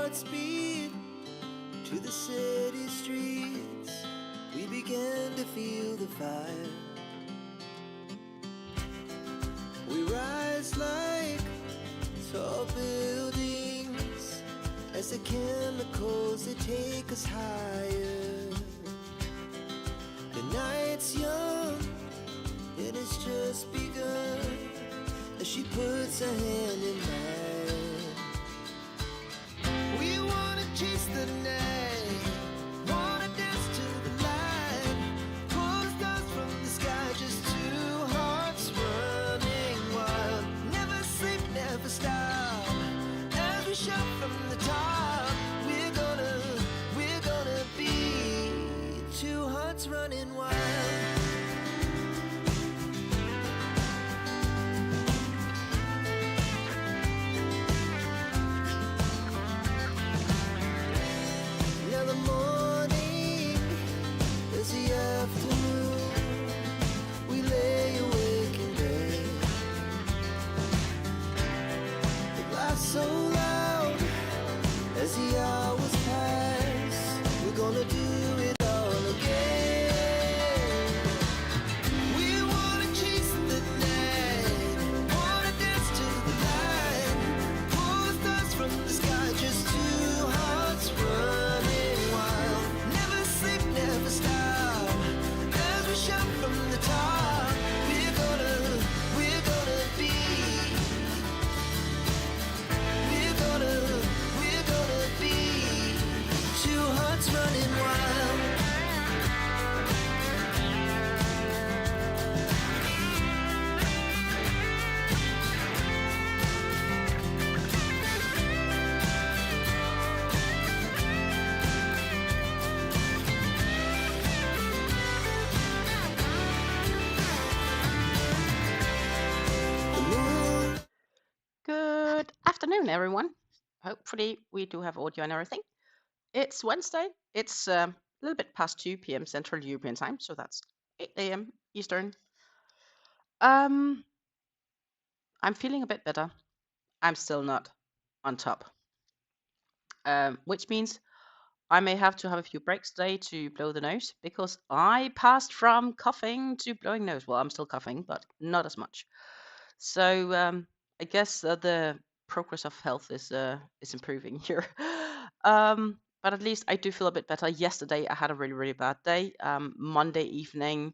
hearts beat to the city streets. We began to feel the fire. We rise like tall buildings as the chemicals, they take us higher. The night's young, it has just begun as she puts her hand in mine. We wanna chase the night, wanna dance to the light, pull the stars from the sky, just two hearts running wild. Never sleep, never stop, as we shout from the top. We're gonna be two hearts running wild. Now the morning is the afternoon. We lay awake in bed. It laughs so loud as the hours pass. We're gonna do it all again. We wanna chase the night, wanna dance to the light, pull the stars from the sky, just two hearts running wild. Never sleep, never stop, as we shout from the top. We're gonna be, we're gonna be two hearts running wild. The moon. Good afternoon, everyone. Hopefully, we do have audio and everything. It's Wednesday. It's a little bit past 2 p.m. Central European Time, so that's 8 a.m. Eastern. I'm feeling a bit better. I'm still not on top, which means I may have to have a few breaks today to blow the nose because I passed from coughing to blowing nose. Well, I'm still coughing, but not as much. So I guess the progress of health is improving here. But at least I do feel a bit better. Yesterday I had a really bad day. Monday evening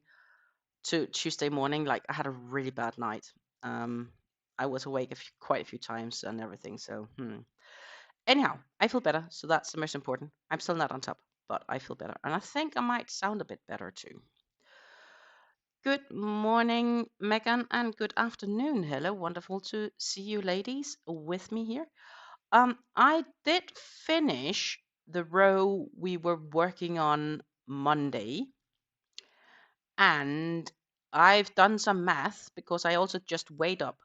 to Tuesday morning, like I had a really bad night. I was awake quite a few times and everything. So anyhow, I feel better. So that's the most important. I'm still not on top, but I feel better, and I think I might sound a bit better too. Good morning, Megan, and good afternoon. Hello, wonderful to see you ladies with me here. I did finish the row we were working on Monday, and I've done some math because I also just weighed up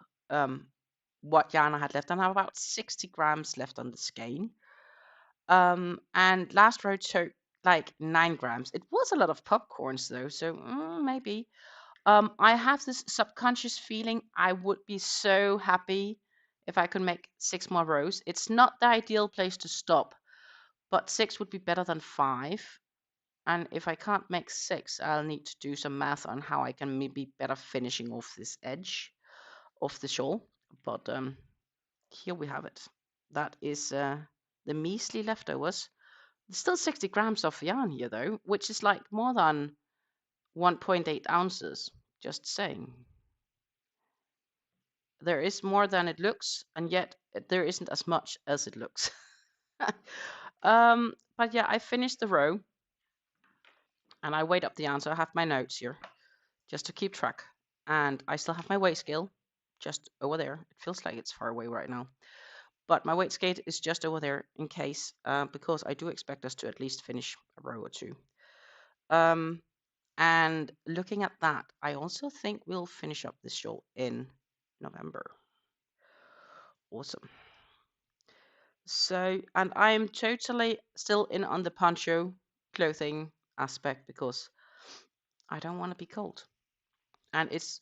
what Jana had left, and I have about 60 grams left on the skein. And last row took like 9 grams. It was a lot of popcorns though, so maybe. I have this subconscious feeling I would be so happy if I could make 6 more rows. It's not the ideal place to stop, but 6 would be better than 5. And if I can't make 6, I'll need to do some math on how I can maybe better finishing off this edge of the shawl. But here we have it. That is the measly leftovers. There's still 60 grams of yarn here though, which is like more than 1.8 ounces. Just saying. There is more than it looks, and yet there isn't as much as it looks. But yeah, I finished the row, and I weighed up the yarn, so I have my notes here, just to keep track. And I still have my weight scale, just over there. It feels like it's far away right now. But my weight scale is just over there in case, because I do expect us to at least finish a row or two. And looking at that, I also think we'll finish up this shawl in November. Awesome. So, and I'm totally still in on the poncho clothing aspect because I don't want to be cold. And it's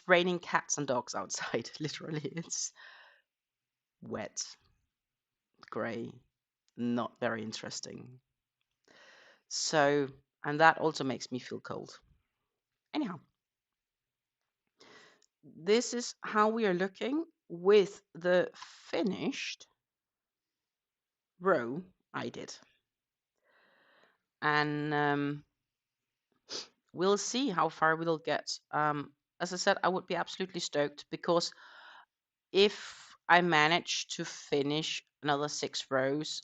raining cats and dogs outside. Literally, it's wet, grey, not very interesting. So, and that also makes me feel cold. Anyhow, this is how we are looking with the finished row I did. And we'll see how far we'll get. As I said, I would be absolutely stoked, because if I manage to finish another 6 rows,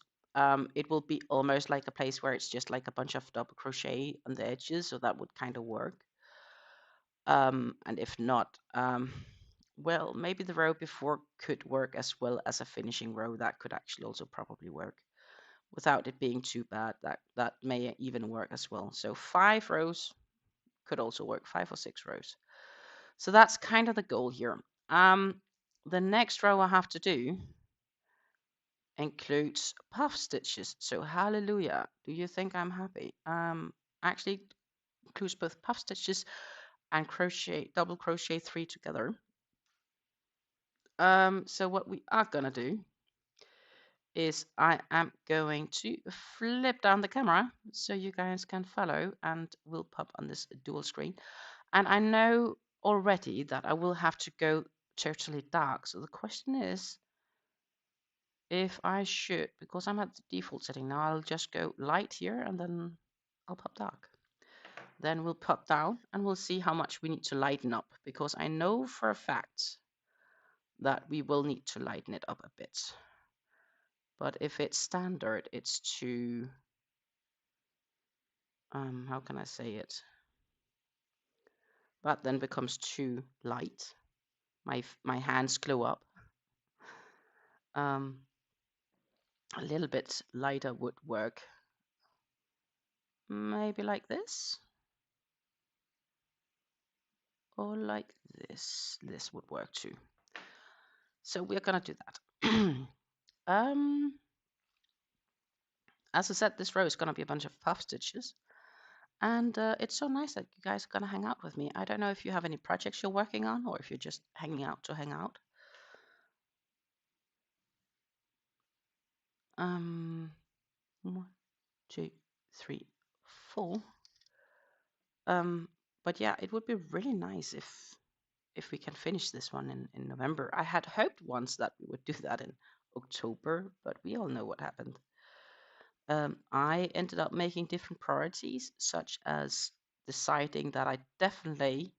it will be almost like a place where it's just like a bunch of double crochet on the edges, so that would kind of work. And if not, well, maybe the row before could work as well as a finishing row. That could actually also probably work without it being too bad. That may even work as well. So 5 rows could also work, 5 or 6 rows. So that's kind of the goal here. The next row I have to do includes puff stitches. So hallelujah. Do you think I'm happy? Actually includes both puff stitches and crochet, double crochet 3 together. So what we are gonna do is I am going to flip down the camera so you guys can follow, and we'll pop on this dual screen. And I know already that I will have to go totally dark. So the question is if I should, because I'm at the default setting now, I'll just go light here and then I'll pop dark. Then we'll pop down and we'll see how much we need to lighten up, because I know for a fact that we will need to lighten it up a bit. But if it's standard, it's too, how can I say it? That then becomes too light. My hands glow up. A little bit lighter would work. Maybe like this. Or like this. This would work too. So we're gonna do that. As I said, this row is gonna be a bunch of puff stitches. And it's so nice that you guys are gonna hang out with me. I don't know if you have any projects you're working on, or if you're just hanging out to hang out. 1, 2, 3, 4. But yeah, it would be really nice if we can finish this one in November. I had hoped once that we would do that in October, but we all know what happened. I ended up making different priorities, such as deciding that I definitely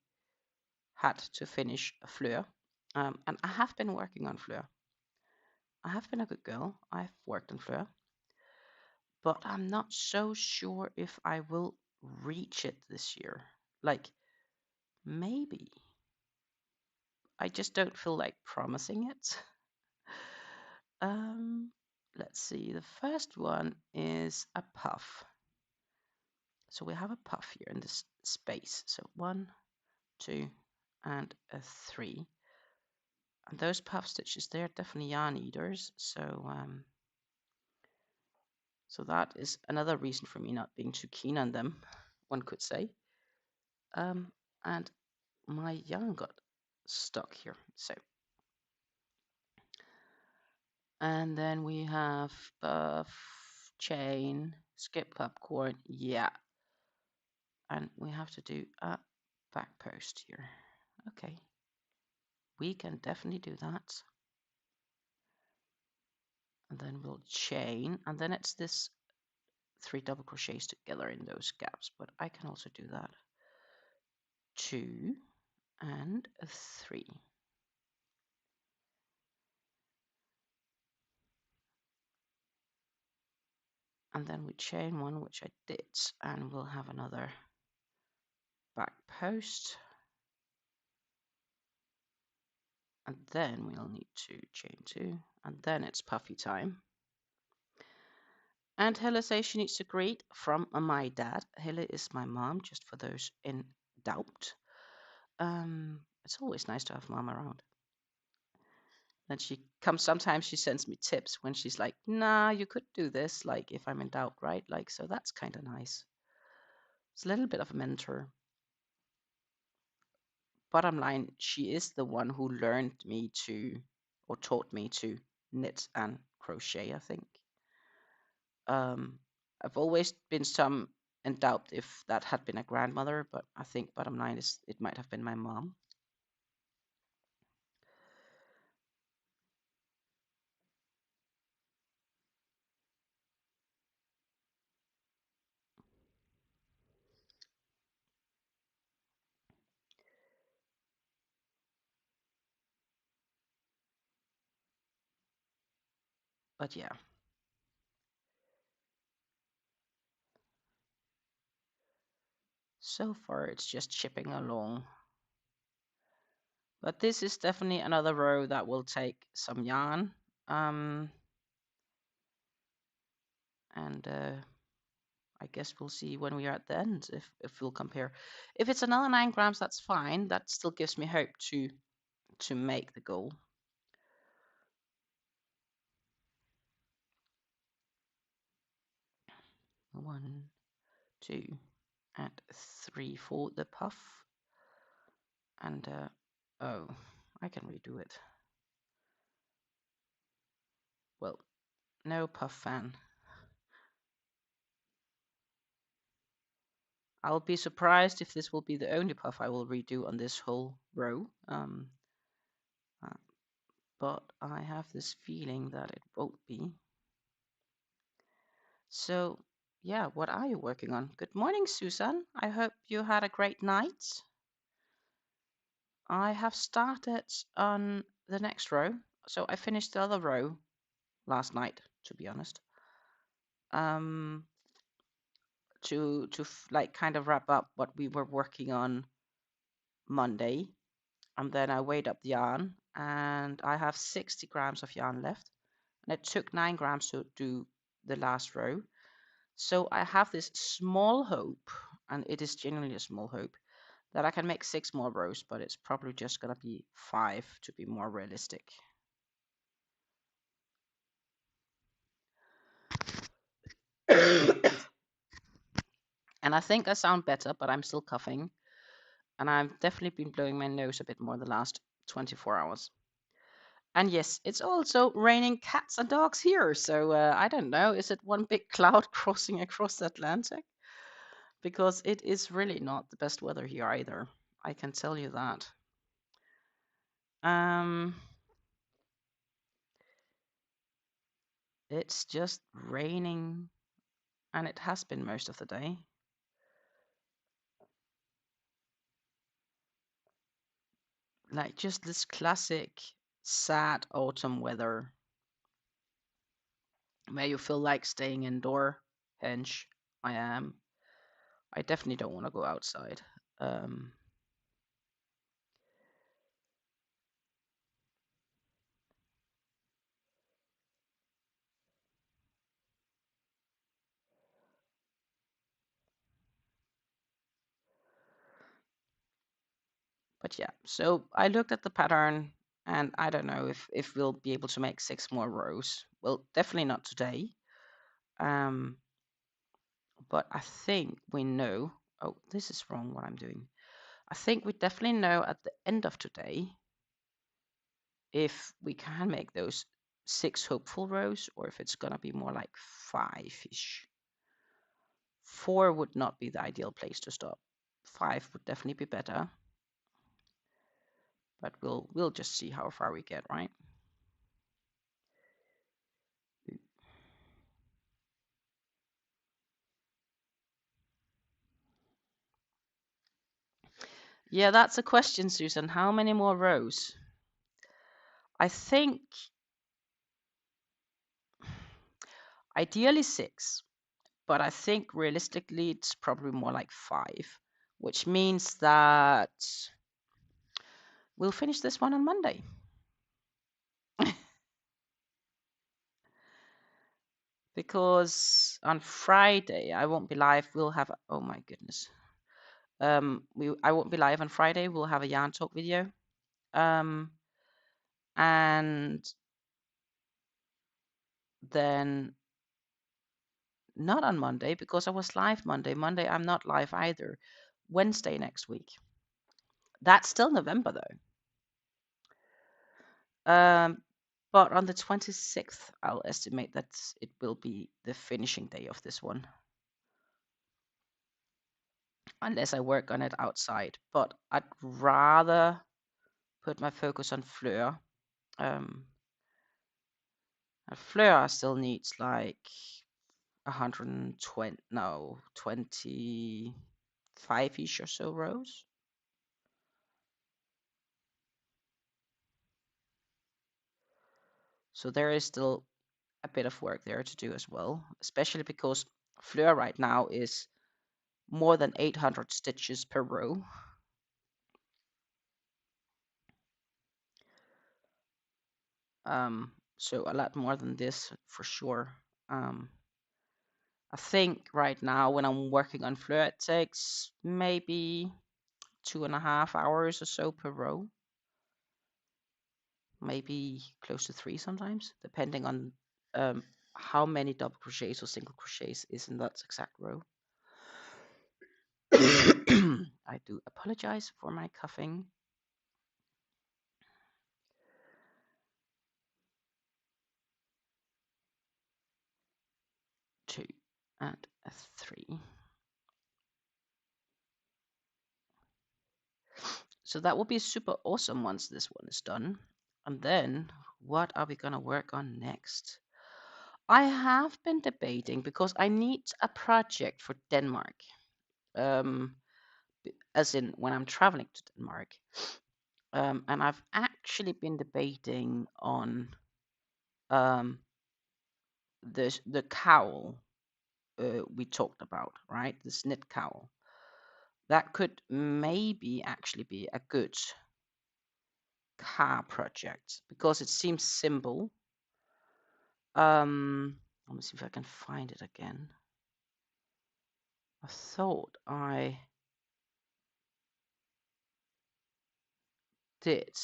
had to finish a fleur. And I have been working on fleur. I have been a good girl. I've worked on fleur. But I'm not so sure if I will reach it this year. Like, maybe. I just don't feel like promising it. Let's see. The first one is a puff. So we have a puff here in this space. So 1, 2, and a 3. And those puff stitches, they're definitely yarn eaters. So that is another reason for me not being too keen on them, one could say. And my yarn got stuck here. So, and then we have puff, chain, skip popcorn, yeah. And we have to do a back post here. Okay, we can definitely do that. And then we'll chain, and then it's this 3 double crochets together in those gaps, but I can also do that. 2 and 3. And then we chain 1, which I did, and we'll have another back post. And then we'll need to chain 2, and then it's puffy time. And Helle says she needs to greet from my dad. Helle is my mom, just for those in doubt. It's always nice to have mom around. And she comes, sometimes she sends me tips when she's like, nah, you could do this, like if I'm in doubt, right? Like, so that's kind of nice. It's a little bit of a mentor. Bottom line, she is the one who learned me to, or taught me to knit and crochet, I think. I've always been some in doubt if that had been a grandmother, but I think bottom line is it might have been my mom. But yeah, so far it's just chipping along. But this is definitely another row that will take some yarn. And I guess we'll see when we are at the end if we'll compare. If it's another 9 grams, that's fine. That still gives me hope to make the goal. 1, 2, and 3 for the puff. And oh, I can redo it. Well, no puff fan. I'll be surprised if this will be the only puff I will redo on this whole row. But I have this feeling that it won't be. So, yeah, what are you working on? Good morning, Susan. I hope you had a great night. I have started on the next row. So I finished the other row last night, to be honest. To like kind of wrap up what we were working on Monday. And then I weighed up the yarn and I have 60 grams of yarn left. And it took 9 grams to do the last row. So I have this small hope, and it is genuinely a small hope, that I can make 6 more rows, but it's probably just going to be 5 to be more realistic. And I think I sound better, but I'm still coughing. And I've definitely been blowing my nose a bit more the last 24 hours. And yes, it's also raining cats and dogs here. So I don't know, is it one big cloud crossing across the Atlantic? Because it is really not the best weather here either. I can tell you that. It's just raining, and it has been most of the day. Like just this classic sad autumn weather where you feel like staying indoor. Hence, I am. I definitely don't want to go outside. But yeah, so I looked at the pattern, and I don't know if we'll be able to make 6 more rows. Well, definitely not today. But I think we know. Oh, this is wrong what I'm doing. I think we definitely know at the end of today if we can make those 6 hopeful rows or if it's gonna be more like 5-ish. 4 would not be the ideal place to stop. 5 would definitely be better. But we'll just see how far we get, right? Yeah, that's a question, Susan. How many more rows? I think ideally 6, but I think realistically it's probably more like 5, which means that we'll finish this one on Monday. Because on Friday I won't be live. We'll have oh my goodness. I won't be live on Friday. We'll have a yarn talk video. And then not on Monday because I was live Monday. Monday I'm not live either. Wednesday next week. That's still November though. But on the 26th, I'll estimate that it will be the finishing day of this one. Unless I work on it outside. But I'd rather put my focus on Fleur. Fleur still needs like 120, no, 25-ish or so rows. So there is still a bit of work there to do as well, especially because Fleur right now is more than 800 stitches per row. So a lot more than this for sure. I think right now when I'm working on Fleur, it takes maybe 2.5 hours or so per row. Maybe close to 3 sometimes, depending on how many double crochets or single crochets is in that exact row. I do apologize for my coughing. 2 and 3. So that will be super awesome once this one is done. And then what are we going to work on next? I have been debating because I need a project for Denmark. As in when I'm traveling to Denmark. And I've actually been debating on the cowl we talked about, right? This knit cowl. That could maybe actually be a good car project because it seems simple. Let me see if I can find it again. I thought I did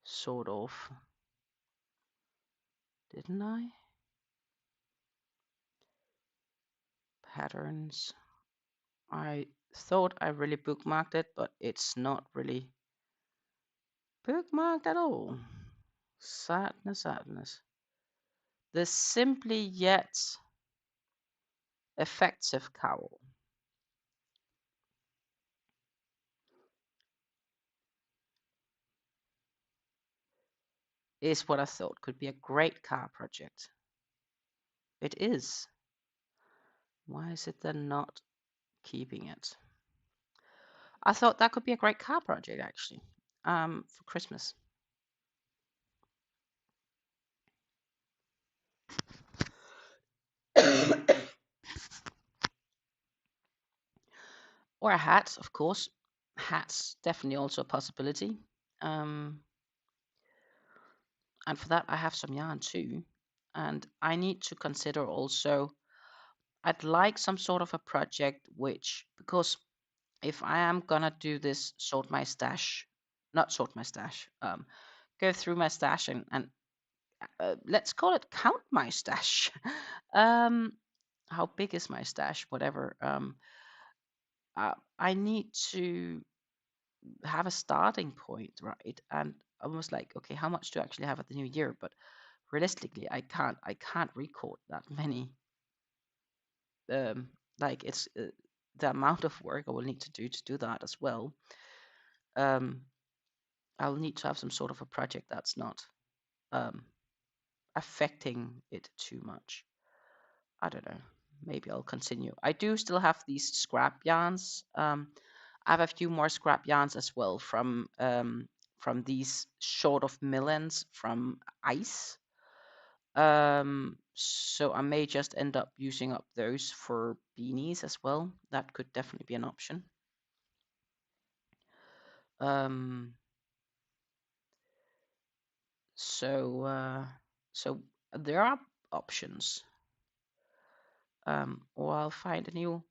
sort of, didn't I? Patterns. I thought I really bookmarked it, but it's not really bookmarked at all. Sadness, sadness. The simply yet effective cowl. Is what I thought could be a great car project. It is. Why is it then not keeping it? I thought that could be a great car project actually, for Christmas. Or a hat, of course. Hats definitely also a possibility. And for that, I have some yarn too. And I need to consider also, I'd like some sort of a project which, because if I am gonna do this, go through my stash and let's call it count my stash. How big is my stash? Whatever. I need to have a starting point, right? And almost like, okay, how much do I actually have at the new year? But realistically, I can't record that many. Like it's the amount of work I will need to do that as well. I'll need to have some sort of a project that's not affecting it too much. I don't know. Maybe I'll continue. I do still have these scrap yarns. I have a few more scrap yarns as well from these short of millends from ice. So I may just end up using up those for beanies as well. That could definitely be an option. So there are options. Or I'll find a new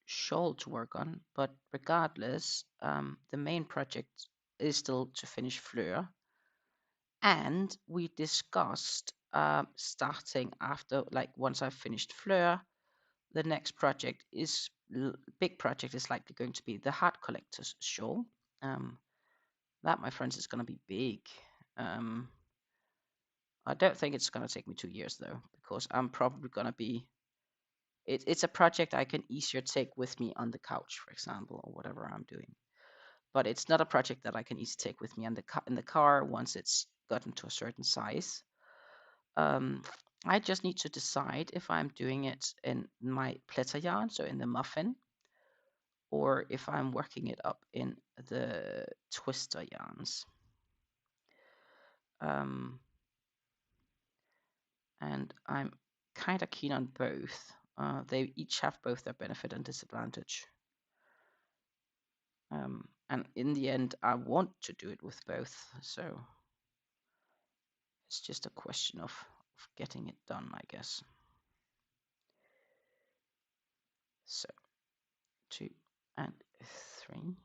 shawl to work on. But regardless, the main project is still to finish Fleur. And we discussed starting after, like, once I've finished Fleur, the next project is big project is likely going to be the Heart Collector's shawl. That, my friends, is going to be big. I don't think it's going to take me 2 years though, because I'm probably going to be. It's a project I can easier take with me on the couch, for example, or whatever I'm doing. But it's not a project that I can easily take with me in the car once it's gotten to a certain size. I just need to decide if I'm doing it in my pletter yarn, so in the muffin, or if I'm working it up in the twister yarns. And I'm kind of keen on both. They each have both their benefit and disadvantage. And in the end, I want to do it with both, so it's just a question of getting it done, I guess. So 2 and 3.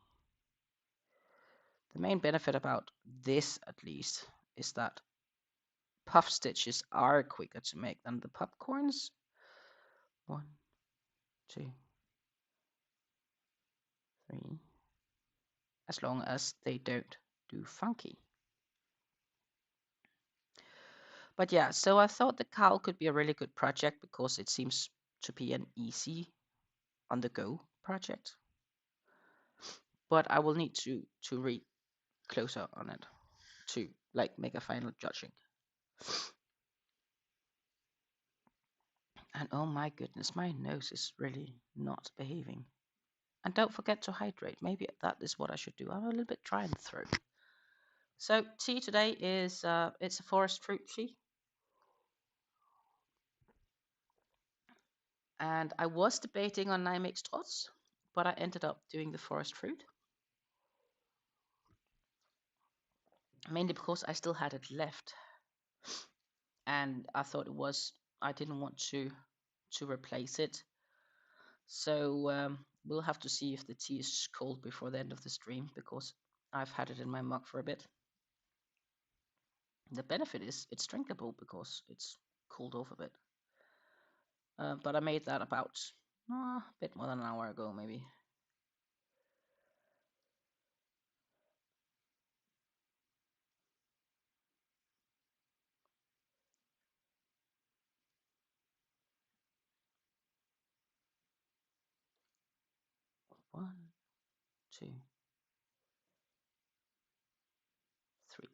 The main benefit about this, at least, is that puff stitches are quicker to make than the popcorns. 1, 2, 3. As long as they don't do funky. But yeah, so I thought the cowl could be a really good project because it seems to be an easy on the go project. But I will need to read closer on it to like make a final judging. And oh my goodness, my nose is really not behaving. And don't forget to hydrate. Maybe that is what I should do. I'm a little bit dry in the throat. So tea today is it's a forest fruit tea. And I was debating on Nymex Trots, but I ended up doing the forest fruit. Mainly because I still had it left. And I thought I didn't want to replace it. So we'll have to see if the tea is cold before the end of the stream, because I've had it in my mug for a bit. The benefit is it's drinkable because it's cooled off a bit. But I made that about a bit more than an hour ago, maybe. One, two, three.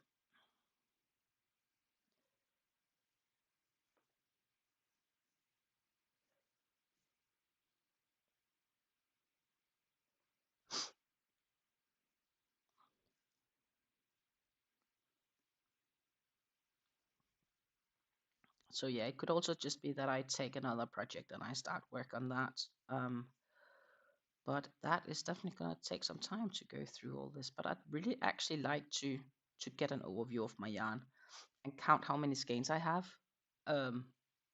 So yeah, it could also just be that I take another project and I start work on that. But that is definitely going to take some time to go through all this. But I'd really actually like to get an overview of my yarn and count how many skeins I have,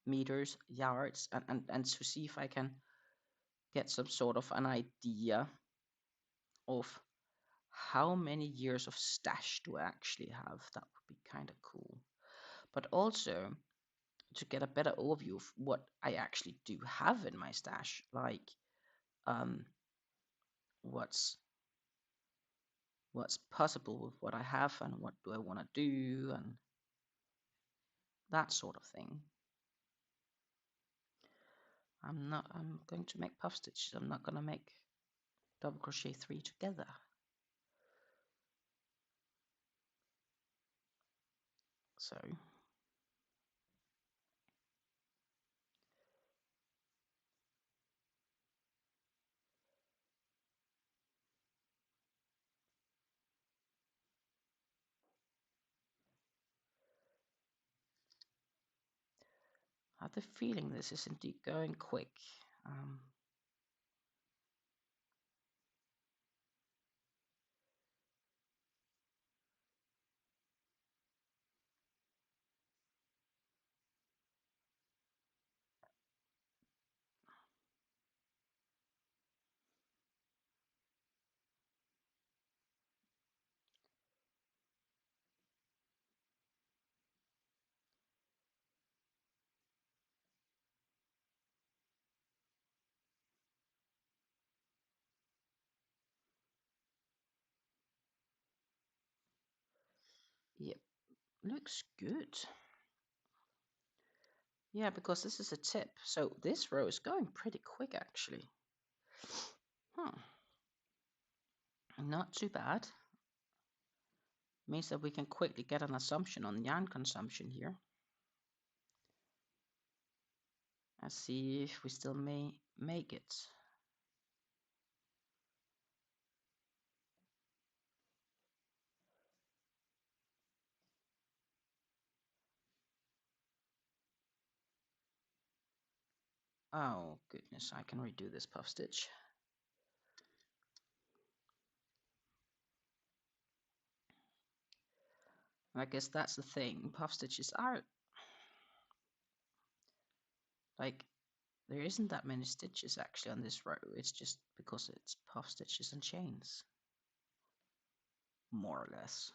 meters, yards, and to see if I can get some sort of an idea of how many years of stash do I actually have. That would be kind of cool. But also to get a better overview of what I actually do have in my stash, like what's possible with what I have and what do I want to do and that sort of thing. I'm going to make puff stitches. I'm not going to make double crochet 3 together. So I have the feeling this is indeed going quick. looks good. Yeah, because this is a tip. So this row is going pretty quick actually. Not too bad. Means that we can quickly get an assumption on yarn consumption here. And see if we still may make it. Oh goodness, I can redo this puff stitch. And I guess that's the thing. Puff stitches are like, there isn't that many stitches actually on this row. It's just because it's puff stitches and chains, more or less.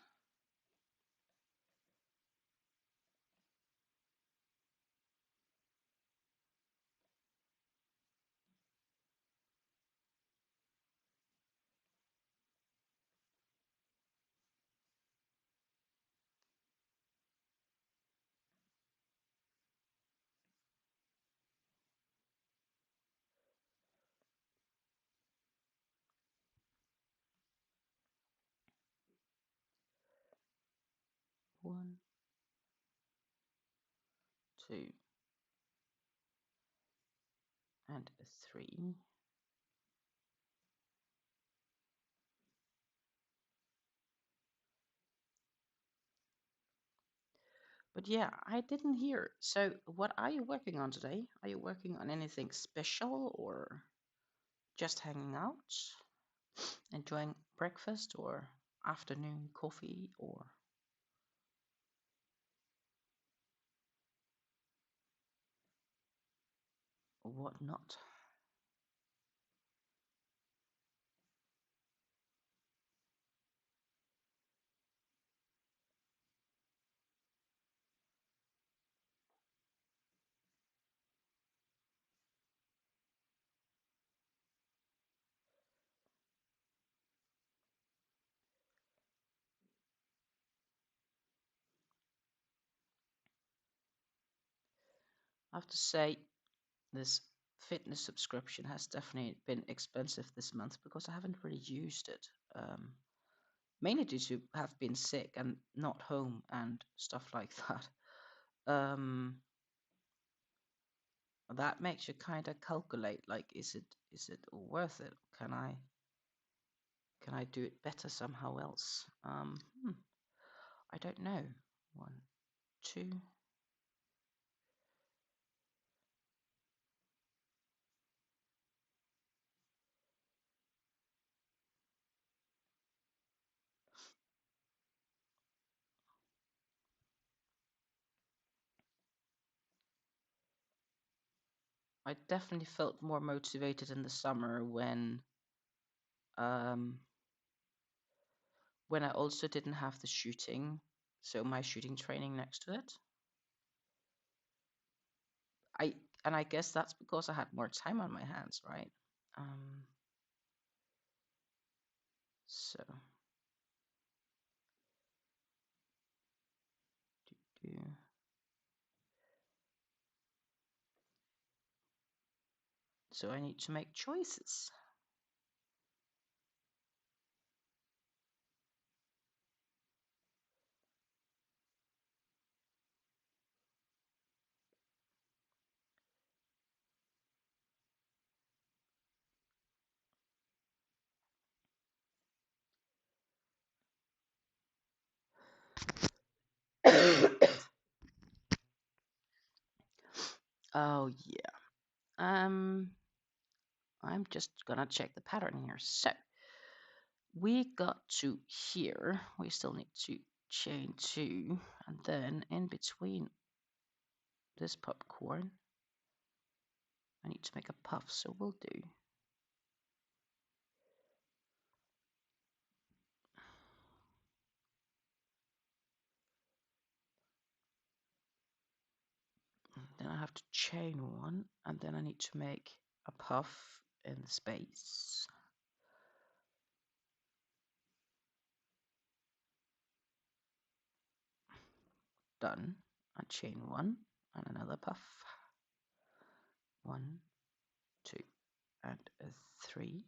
One, two, and a three. But yeah, I didn't hear. So what are you working on today? Are you working on anything special or just hanging out, enjoying breakfast or afternoon coffee or whatnot? I have to say, this fitness subscription has definitely been expensive this month because I haven't really used it. Mainly due to have been sick and not home and stuff like that. That makes you kind of calculate, like, is it worth it? Can I do it better somehow else? I don't know. One, two. I definitely felt more motivated in the summer um, when I also didn't have the shooting, so my shooting training next to it. I and I guess that's because I had more time on my hands, right? Um, so, do. So I need to make choices. Oh yeah. I'm just gonna check the pattern here. So we got to here. We still need to chain two, and then in between this popcorn, I need to make a puff. So we'll do. Then I have to chain one, and then I need to make a puff in the space. done, and chain 1 and another puff, 1, 2 and 3,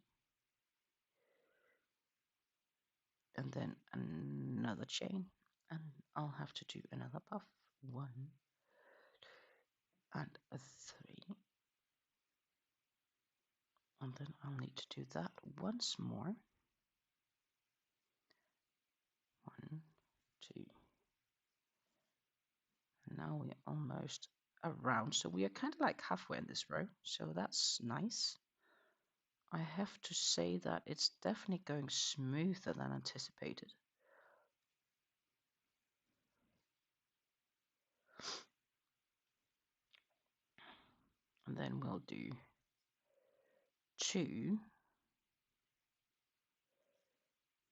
and then another chain, and I'll have to do another puff, 1 and 3, and then I'll need to do that once more, 1, 2. Now we're almost around, so we are kind of like halfway in this row, so that's nice. I have to say that it's definitely going smoother than anticipated. And then we'll do 2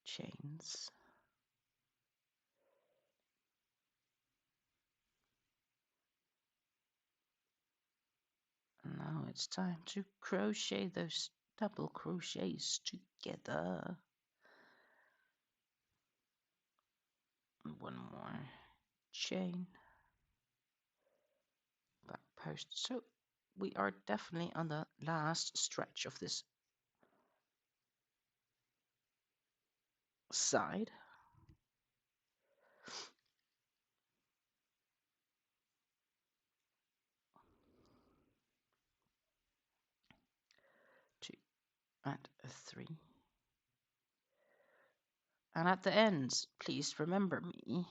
chains, and now it's time to crochet those double crochets together. And 1 more chain, back post. So we are definitely on the last stretch of this side. Two and 3. And at the ends, please remember me,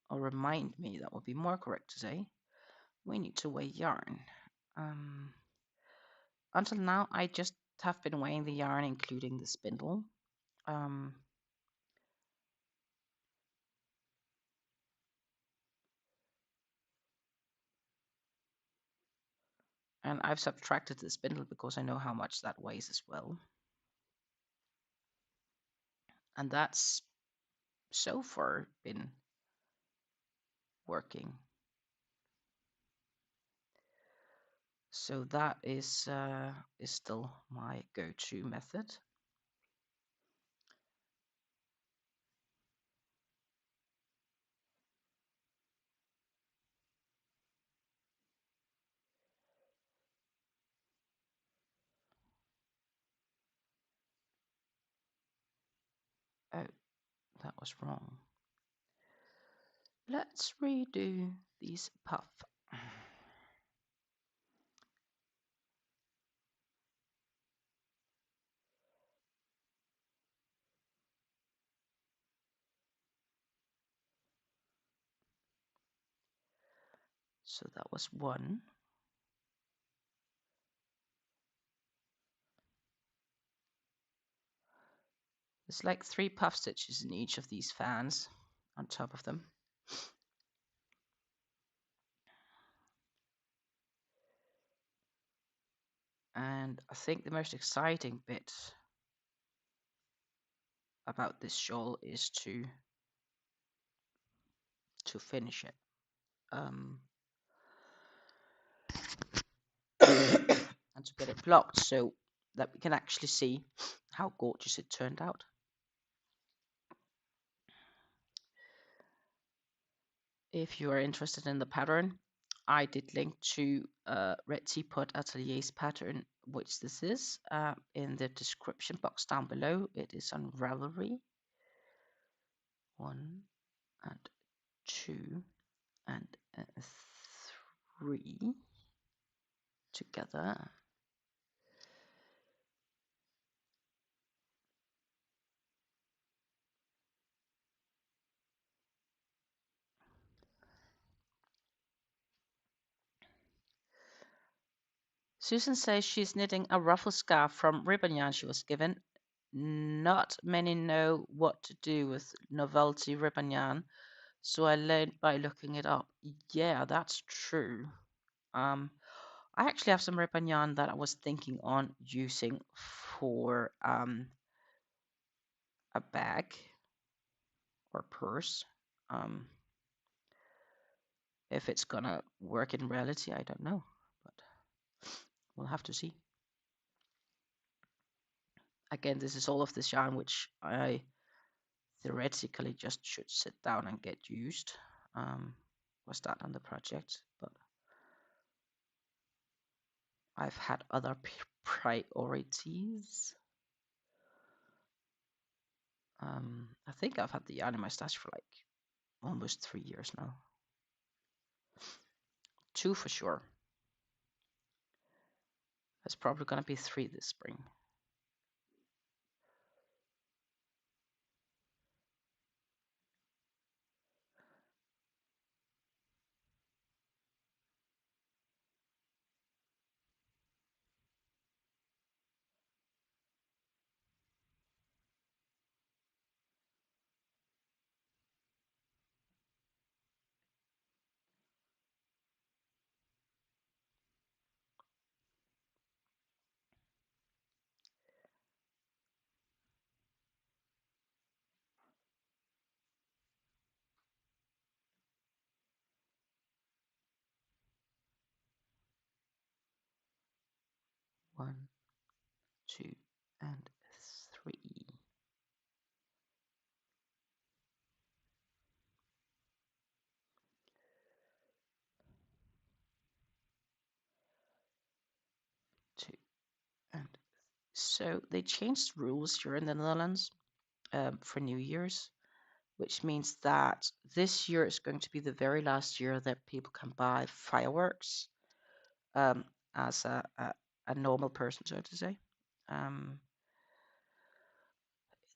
or remind me, that would be more correct to say, we need to weigh yarn. Until now, I just have been weighing the yarn, including the spindle. And I've subtracted the spindle because I know how much that weighs as well. And that's so far been working. So that is still my go-to method. Oh, that was wrong. Let's redo these puff. So that was 1. There's like 3 puff stitches in each of these fans on top of them. And I think the most exciting bit about this shawl is to finish it. And to get it blocked so that we can actually see how gorgeous it turned out. If you are interested in the pattern, I did link to Red Teapot Atelier's pattern, which this is, in the description box down below. It is on Ravelry. 1 and 2 and 3 together. Susan says she's knitting a ruffle scarf from ribbon yarn she was given. Not many know what to do with novelty ribbon yarn, so I learned by looking it up. Yeah, that's true. I actually have some ribbon yarn that I was thinking on using for a bag or purse. If it's gonna work in reality, I don't know, but we'll have to see. Again, this is all of this yarn which I theoretically just should sit down and get used. was that on the project, but I've had other priorities. I think I've had the yarn in my stash for like almost 3 years now. 2 for sure. It's probably gonna be 3 this spring. One, 2, and 3. 2, and so they changed rules here in the Netherlands for New Year's, which means that this year is going to be the very last year that people can buy fireworks um, as a normal person, so to say.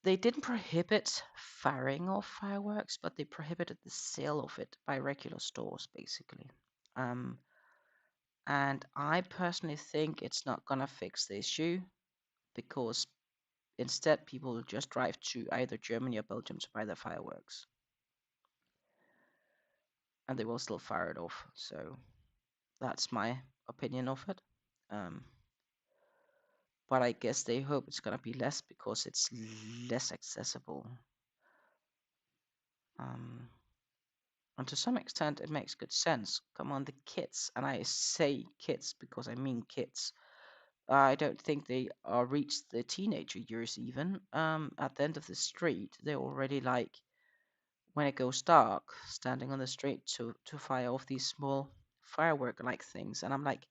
They didn't prohibit firing off fireworks, but they prohibited the sale of it by regular stores, basically. And I personally think it's not going to fix the issue because instead people will just drive to either Germany or Belgium to buy their fireworks. And they will still fire it off. So that's my opinion of it. But I guess they hope it's going to be less because it's less accessible. And to some extent, it makes good sense. Come on, the kids, and I say kids because I mean kids. I don't think they are reached the teenager years even. At the end of the street, they're already like, when it goes dark, standing on the street to fire off these small firework-like things. And I'm like,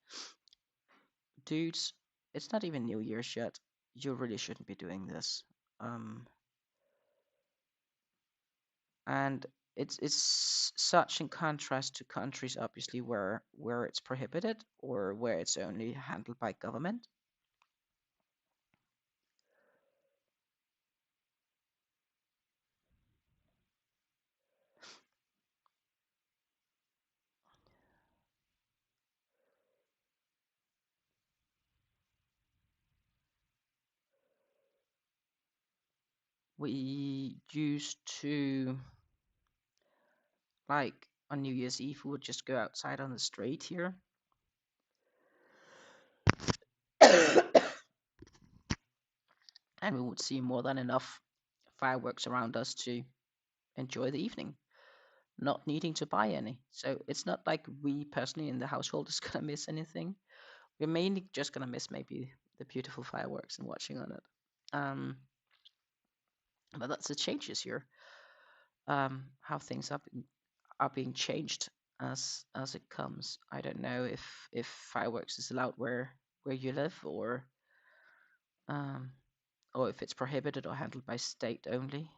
dudes, it's not even New Year's yet. You really shouldn't be doing this. And it's such in contrast to countries obviously where it's prohibited or where it's only handled by government. We used to, like, on New Year's Eve we would just go outside on the street here and we would see more than enough fireworks around us to enjoy the evening, not needing to buy any. So it's not like we personally in the household is gonna miss anything. We're mainly just gonna miss maybe the beautiful fireworks and watching on it. But that's the changes here. How things are being changed as it comes. I don't know if fireworks is allowed where you live, um, or if it's prohibited or handled by state only.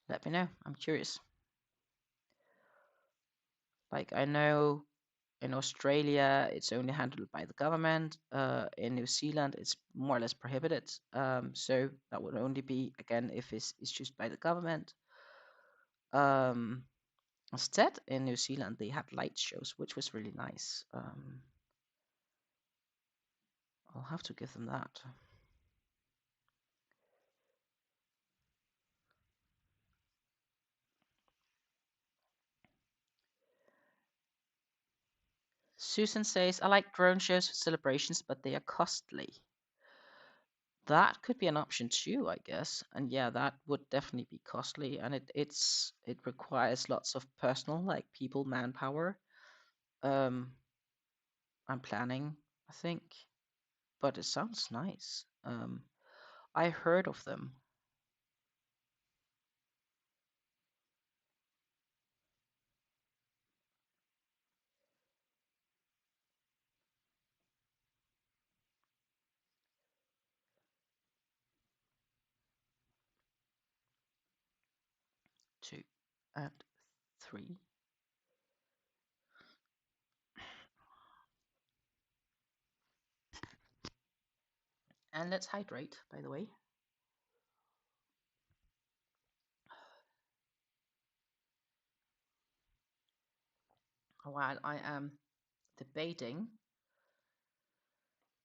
Let me know. I'm curious. Like, I know in Australia it's only handled by the government. In New Zealand it's more or less prohibited. So that would only be again if it's issued by the government. Instead, in New Zealand they had light shows, which was really nice. I'll have to give them that. Susan says, I like drone shows for celebrations, but they are costly. That could be an option too, I guess. And yeah, that would definitely be costly. And it requires lots of personal, like people, manpower, and planning, I think. But it sounds nice. I heard of them. 2 and 3. And let's hydrate, by the way. While I am debating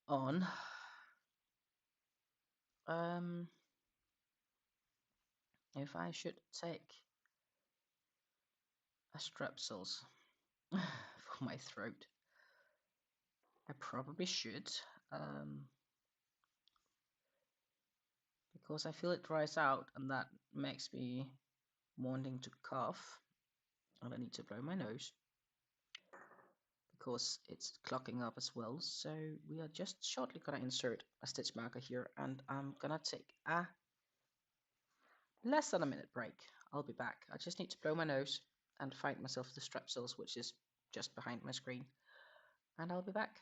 on if I should take a strepsils for my throat. I probably should, because I feel it dries out and that makes me wanting to cough, and I need to blow my nose because it's clogging up as well. So we are just shortly gonna insert a stitch marker here, and I'm gonna take a less than a minute break. I'll be back. I just need to blow my nose and find myself the strepsils, which is just behind my screen, and I'll be back.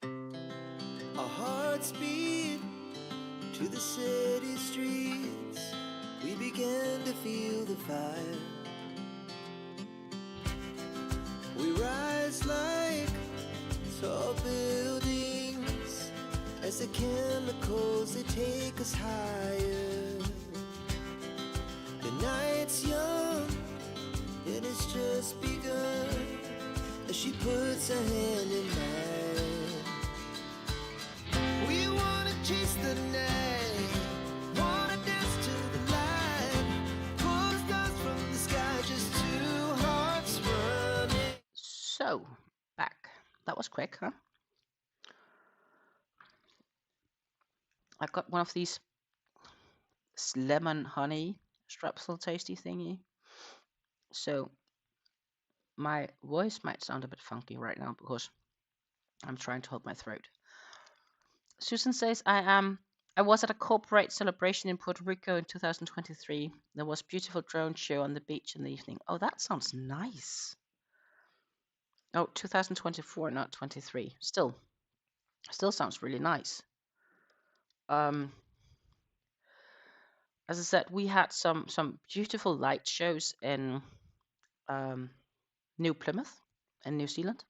Our hearts beat to the city streets. We began to feel the fire. We rise like tall buildings as the chemicals, they take us higher. The night's young and it's just begun as she puts her hand in mine. We wanna chase the night, wanna dance to the light, pull the stars from the sky, just two hearts running. So, back. That was quick, huh? I've got one of these lemon honey strepsil tasty thingy. So, my voice might sound a bit funky right now because I'm trying to hold my throat. Susan says, I was at a corporate celebration in Puerto Rico in 2023. There was a beautiful drone show on the beach in the evening. Oh, that sounds nice. Oh, 2024, not 23. Still sounds really nice. As I said, we had some beautiful light shows in New Plymouth in New Zealand.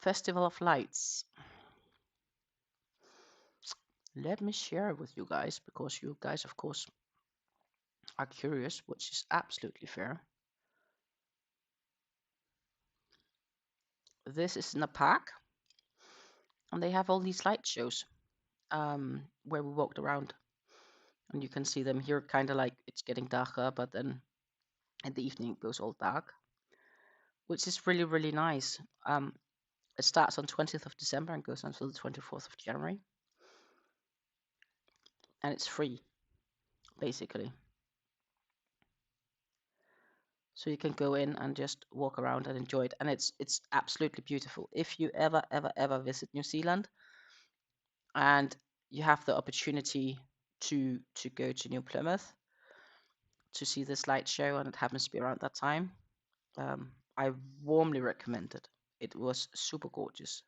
Festival of Lights. Let me share with you guys, because you guys, of course, are curious, which is absolutely fair. This is in a park, and they have all these light shows where we walked around, and you can see them here, kind of like it's getting darker, but then in the evening it goes all dark, which is really, really nice. It starts on 20th of December and goes until the 24th of January. And it's free, basically. So you can go in and just walk around and enjoy it. And it's absolutely beautiful. If you ever visit New Zealand and you have the opportunity to go to New Plymouth to see this light show, and it happens to be around that time, I warmly recommend it. It was super gorgeous.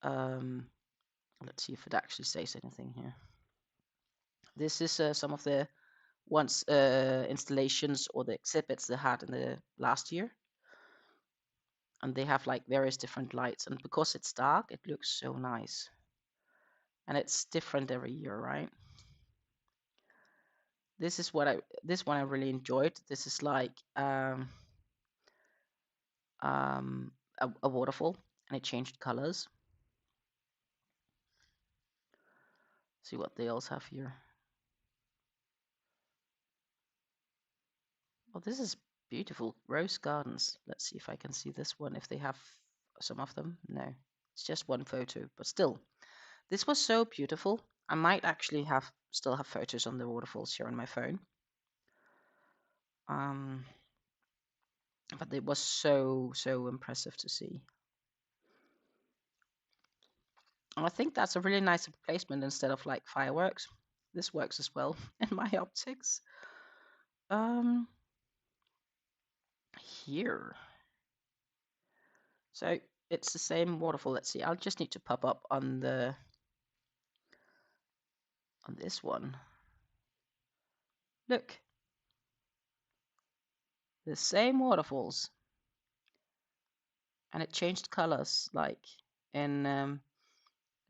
Let's see if it actually says anything here. This is some of the installations or the exhibits they had in the last year, and they have like various different lights, and because it's dark, it looks so nice, and it's different every year, right? This one I really enjoyed. This is like a waterfall, and it changed colors. See what they else have here. Well, this is beautiful. Rose gardens. Let's see if I can see this one, if they have some of them. No, it's just one photo, but still, this was so beautiful. I might actually still have photos on the waterfalls here on my phone. But it was so impressive to see. And I think that's a really nice replacement instead of like fireworks. This works as well in my optics. here. So it's the same waterfall. Let's see. I'll just need to pop up on this one. Look, the same waterfalls, and it changed colors, like in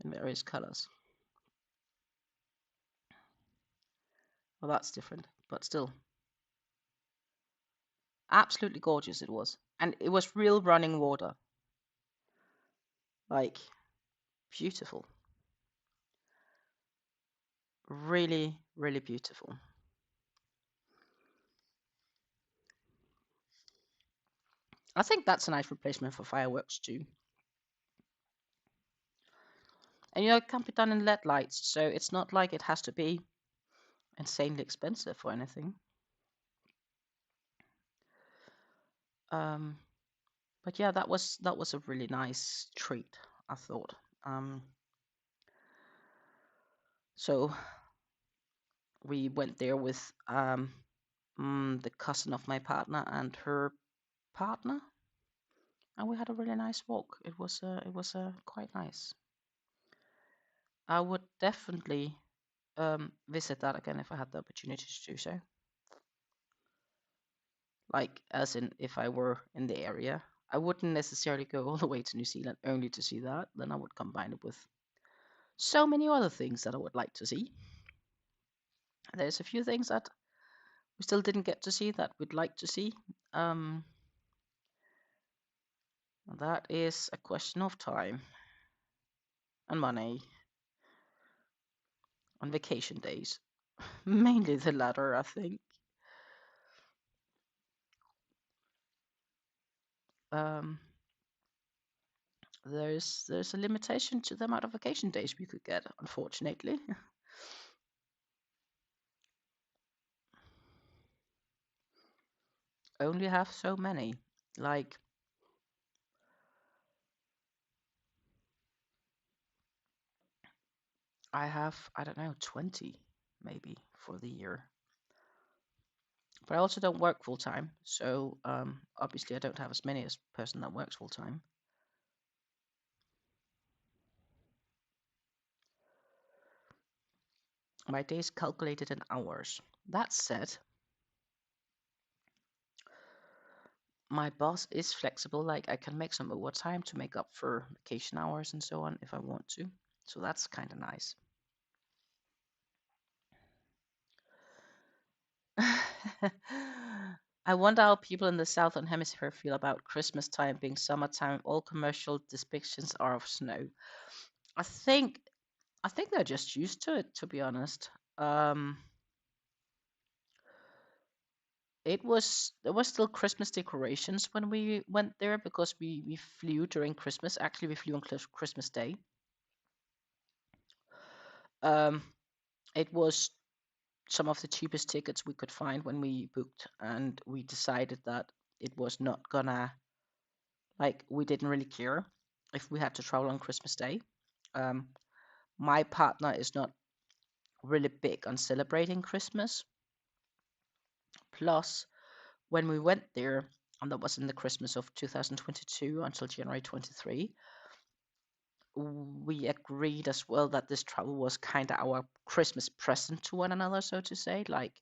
various colors. Well, that's different, but still, absolutely gorgeous it was, and it was real running water, like beautiful, really, really beautiful. I think that's a nice replacement for fireworks too. And it can be done in LED lights, so it's not like it has to be insanely expensive or anything. But yeah, that was a really nice treat, I thought. So we went there with the cousin of my partner and her partner, and we had a really nice walk. It was quite nice. I would definitely visit that again if I had the opportunity to do so. Like, as in, if I were in the area, I wouldn't necessarily go all the way to New Zealand only to see that. Then I would combine it with so many other things that I would like to see. There's a few things that we still didn't get to see that we'd like to see. That is a question of time and money on vacation days. Mainly the latter, I think. Um, there's a limitation to the amount of vacation days we could get, unfortunately. Only have so many. Like, I have, I don't know, 20 maybe for the year. But I also don't work full time, so obviously I don't have as many as a person that works full time. My days calculated in hours. That said, my boss is flexible. Like, I can make some overtime to make up for vacation hours and so on if I want to. So that's kind of nice. I wonder how people in the southern hemisphere feel about Christmas time being summertime. All commercial depictions are of snow. I think they're just used to it, to be honest. There was still Christmas decorations when we went there because we flew during Christmas. Actually, we flew on Christmas Day. Um, it was some of the cheapest tickets we could find when we booked, and we decided that it was not gonna, like, we didn't really care if we had to travel on Christmas Day. Um, my partner is not really big on celebrating Christmas. Plus, when we went there, and that was in the Christmas of 2022 until January 23, we agreed as well that this travel was kind of our Christmas present to one another, so to say. Like,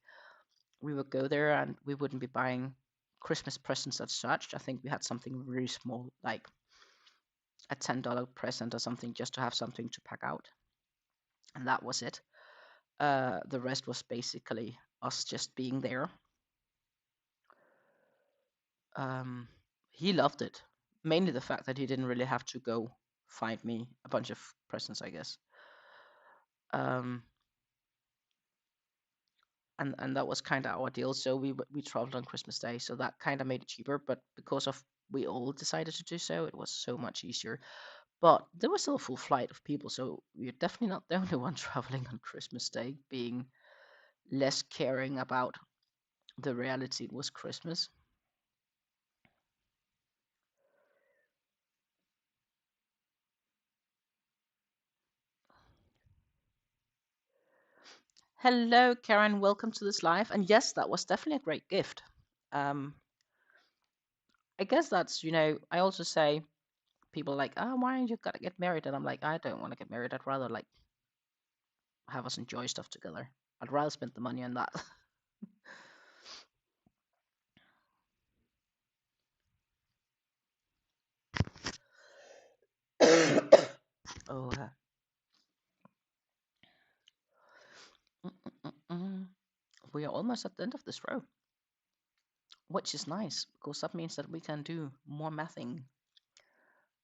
we would go there and we wouldn't be buying Christmas presents as such. I think we had something really small, like a $10 present or something, just to have something to pack out. And that was it. The rest was basically us just being there. He loved it. Mainly the fact that he didn't really have to go find me a bunch of presents, I guess. And that was kind of our deal. So we traveled on Christmas Day, so that kind of made it cheaper. But because of we all decided to do so, it was so much easier. But there was still a full flight of people, so we're definitely not the only one traveling on Christmas Day, being less caring about the reality it was Christmas. Hello, Karen. Welcome to this live. And yes, that was definitely a great gift. Um, I guess that's, I also say people like, oh, why aren't you gotta get married? And I'm like, I don't want to get married. I'd rather like have us enjoy stuff together. I'd rather spend the money on that. Oh, we are almost at the end of this row, which is nice because that means that we can do more mathing,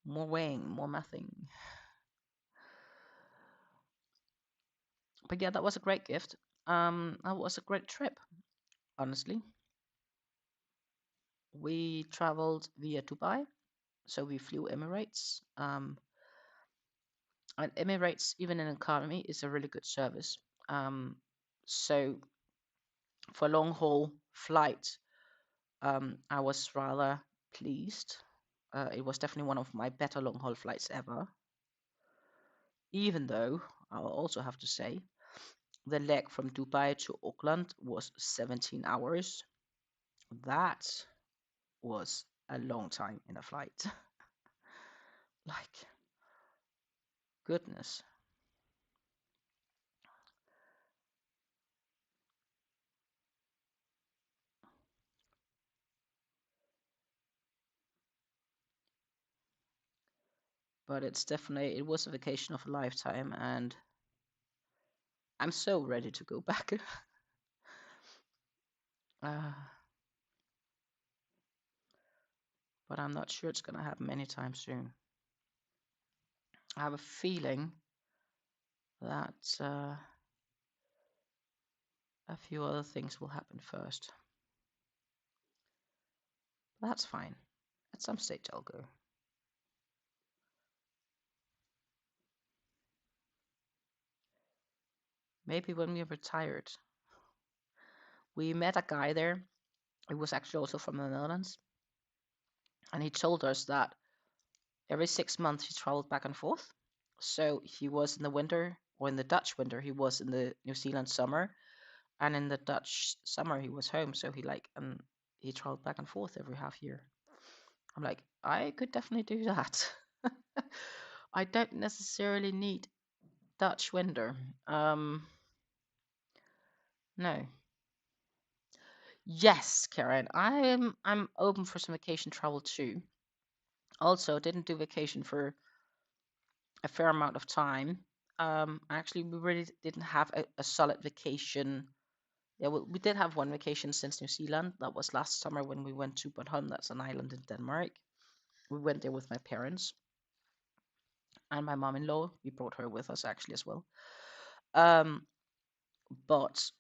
more weighing, more mathing. But yeah, that was a great gift. That was a great trip, honestly. We traveled via Dubai, so we flew Emirates. And Emirates, even in economy, is a really good service. So for long haul flight, I was rather pleased. It was definitely one of my better long haul flights ever. Even though I'll also have to say the leg from Dubai to Auckland was 17 hours. That was a long time in a flight. Like, goodness. But it was a vacation of a lifetime, and I'm so ready to go back. uh, but I'm not sure it's going to happen anytime soon. I have a feeling that a few other things will happen first. That's fine. At some stage, I'll go. Maybe when we're retired. We met a guy there. He was actually also from the Netherlands. And he told us that every 6 months he traveled back and forth. So he was in the winter, or in the Dutch winter, he was in the New Zealand summer. And in the Dutch summer, he was home. So he traveled back and forth every half year. I'm like, I could definitely do that. I don't necessarily need Dutch winter. No. Yes, Karen, I'm open for some vacation travel too. Also, didn't do vacation for a fair amount of time. Actually, we really didn't have a solid vacation. Yeah, well, we did have one vacation since New Zealand. That was last summer when we went to Bornholm. That's an island in Denmark. We went there with my parents and my mom-in-law. We brought her with us actually as well. Um, but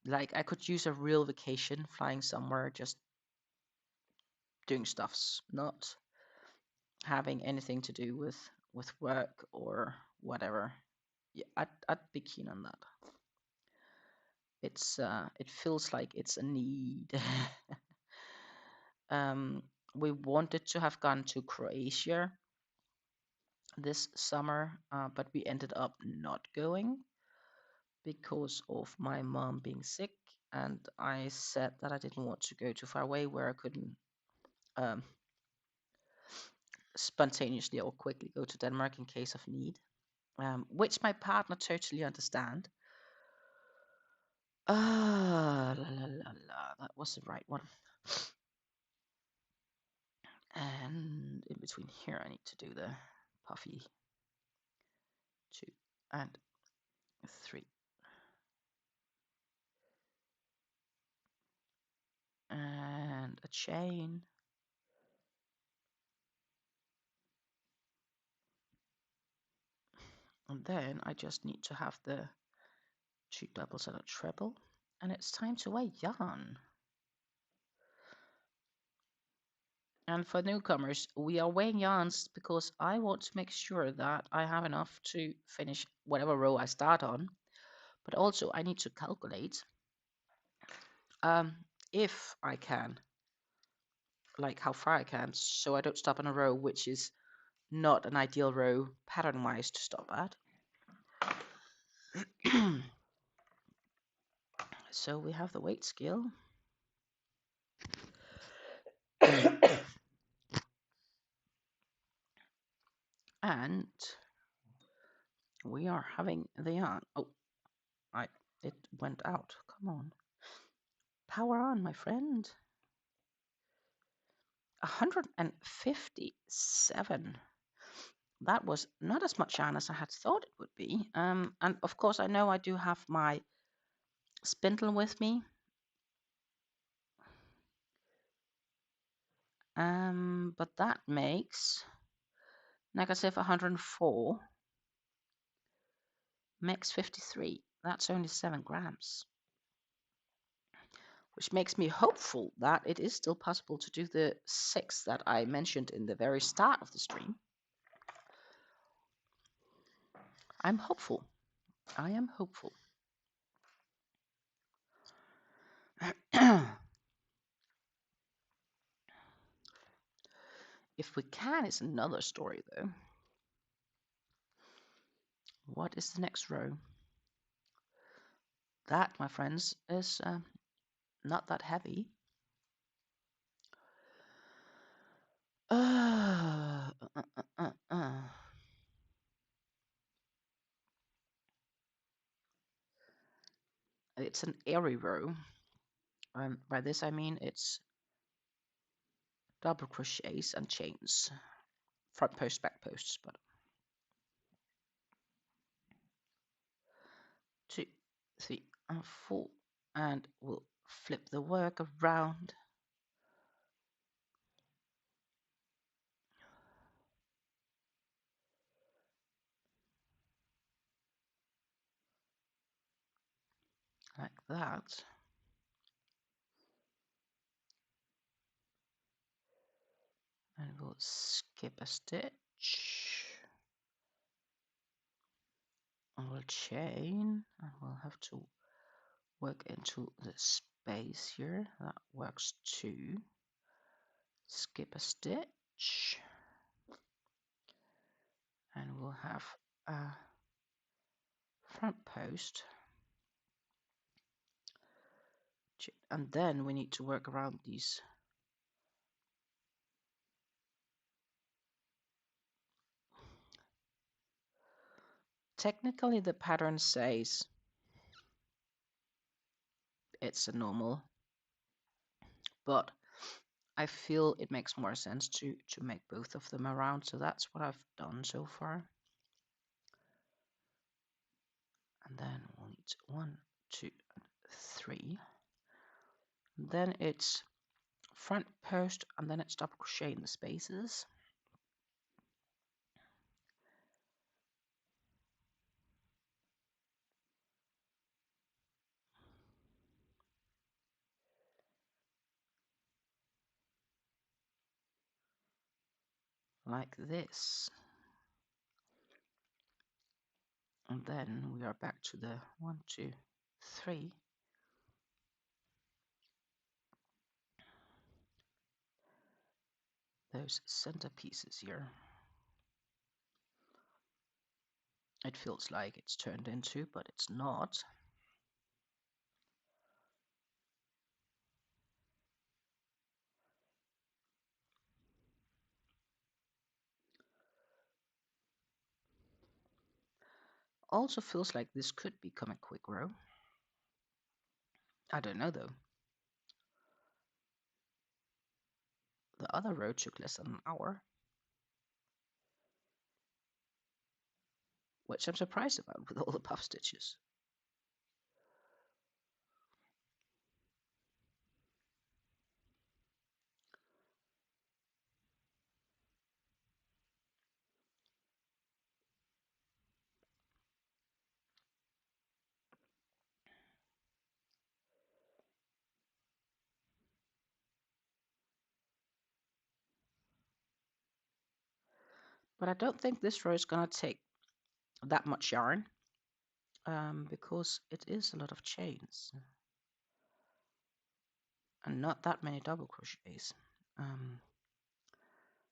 like I could use a real vacation, flying somewhere, just doing stuffs, not having anything to do with work or whatever. Yeah, I'd be keen on that. It feels like it's a need. um, we wanted to have gone to Croatia this summer, but we ended up not going because of my mom being sick, and I said that I didn't want to go too far away where I couldn't um, spontaneously or quickly go to Denmark in case of need, which my partner totally understand. Ah, la la la la. That was the right one. And in between here, I need to do the puffy 2 and 3. And a chain. And then I just need to have the 2 doubles and a treble. And it's time to weigh yarn. And for newcomers, we are weighing yarns because I want to make sure that I have enough to finish whatever row I start on. But also I need to calculate um, if I can, like how far I can, so I don't stop in a row which is not an ideal row pattern-wise to stop at. So we have the weight scale. And we are having the yarn. Oh, it went out. Come on. Power on, my friend. 157. That was not as much yarn as I had thought it would be. And of course, I know I do have my spindle with me. But that makes negative 104, makes 53. That's only 7 grams. Which makes me hopeful that it is still possible to do the 6 that I mentioned in the very start of the stream. I'm hopeful. I am hopeful. If we can is another story, though. What is the next row? That, my friends, is not that heavy. It's an airy row. By this I mean it's double crochets and chains, front post, back posts, but 2, 3, and 4, and we'll flip the work around. Like that. And we'll skip a stitch. And we'll chain, and we'll have to work into the space here. That works too. Skip a stitch. And we'll have a front post. And then we need to work around these. Technically, the pattern says it's a normal, but I feel it makes more sense to make both of them around, so that's what I've done so far. And then we'll need 1, 2, 3. And then it's front post, and then it's double crochet in the spaces. Like this. And then we are back to the 1, 2, 3. Those center pieces here. It feels like it's turned into, but it's not. Also feels like this could become a quick row. I don't know though. The other row took less than an hour, which I'm surprised about with all the puff stitches. But I don't think this row is going to take that much yarn because it is a lot of chains and not that many double crochets.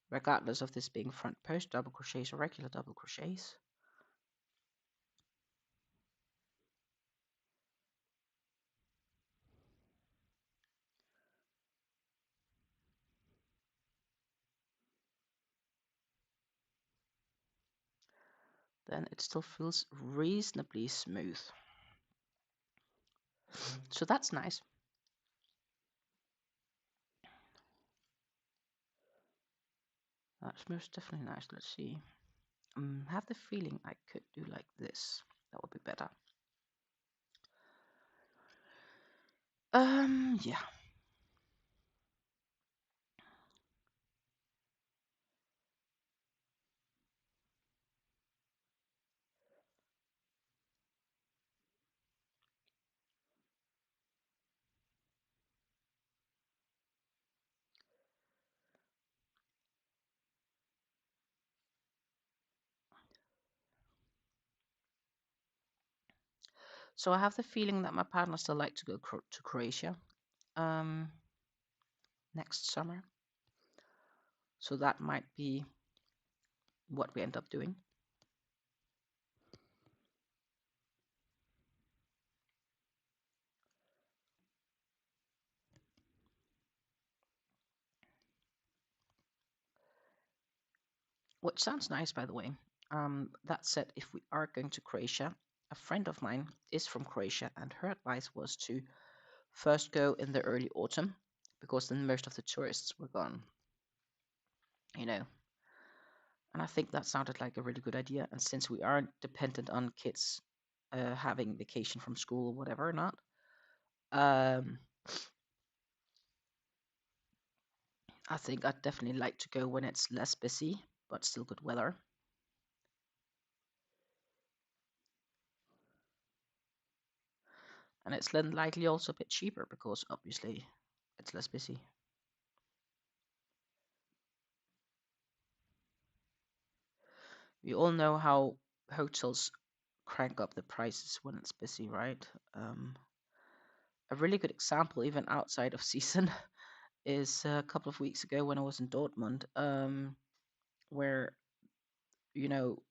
Regardless of this being front post double crochets or regular double crochets. then it still feels reasonably smooth. So that's nice. That's most definitely nice. Let's see. Have the feeling I could do like this. That would be better. Yeah. So I have the feeling that my partner still like to go to Croatia next summer. So that might be what we end up doing. Which sounds nice, by the way. That said, if we are going to Croatia, a friend of mine is from Croatia, and her advice was to first go in the early autumn, because then most of the tourists were gone. You know, and I think that sounded like a really good idea. And since we aren't dependent on kids having vacation from school or whatever or not, I think I'd definitely like to go when it's less busy, but still good weather. And it's then likely also a bit cheaper because obviously it's less busy. We all know how hotels crank up the prices when it's busy, right? A really good example, even outside of season, is a couple of weeks ago when I was in Dortmund, where, you know,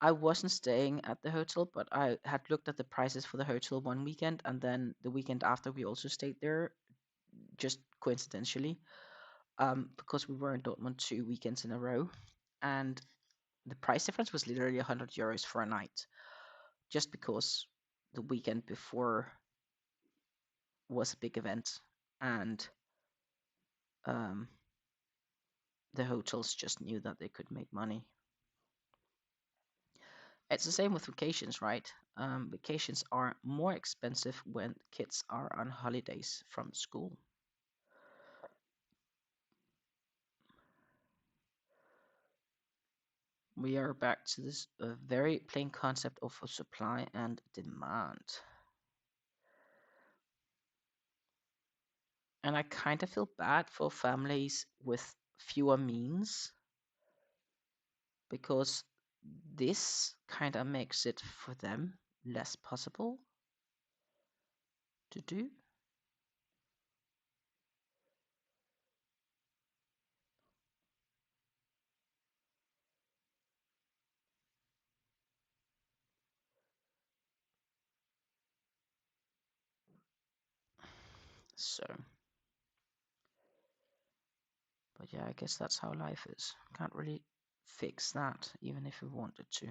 I wasn't staying at the hotel, but I had looked at the prices for the hotel one weekend, and then the weekend after we also stayed there, just coincidentally, because we were in Dortmund 2 weekends in a row, and the price difference was literally 100 euros for a night, just because the weekend before was a big event, and um, the hotels just knew that they could make money. It's the same with vacations, right? Vacations are more expensive when kids are on holidays from school. We are back to this very plain concept of supply and demand. And I kind of feel bad for families with fewer means, because this kind of makes it for them less possible to do. So, but yeah, I guess that's how life is. Can't really fix that, even if we wanted to.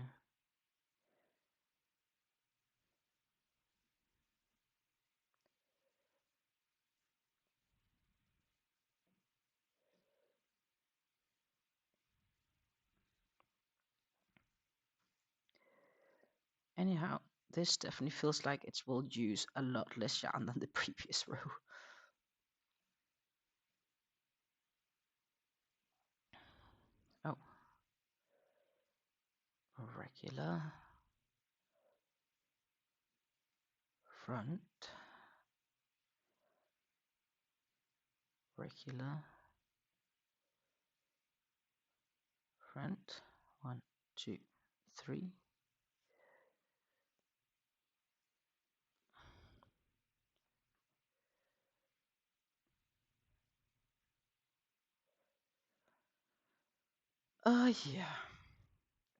Anyhow, this definitely feels like it will use a lot less yarn than the previous row. Oh, regular front, regular front, 1, 2, 3. Yeah.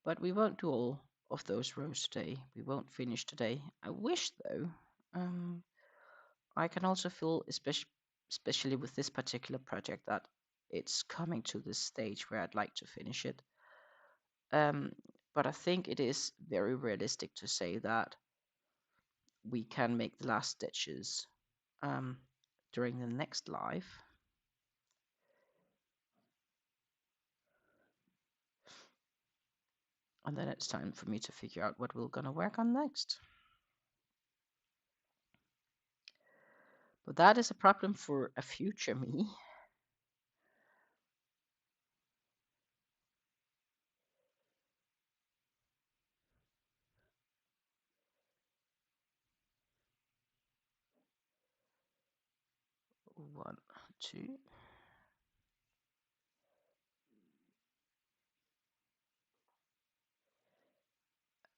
But we won't do all of those rows today. We won't finish today. I wish, though, I can also feel, especially with this particular project, that it's coming to this stage where I'd like to finish it. Um, but I think it is very realistic to say that we can make the last stitches during the next live. And then it's time for me to figure out what we're going to work on next. But that is a problem for a future me. One, two.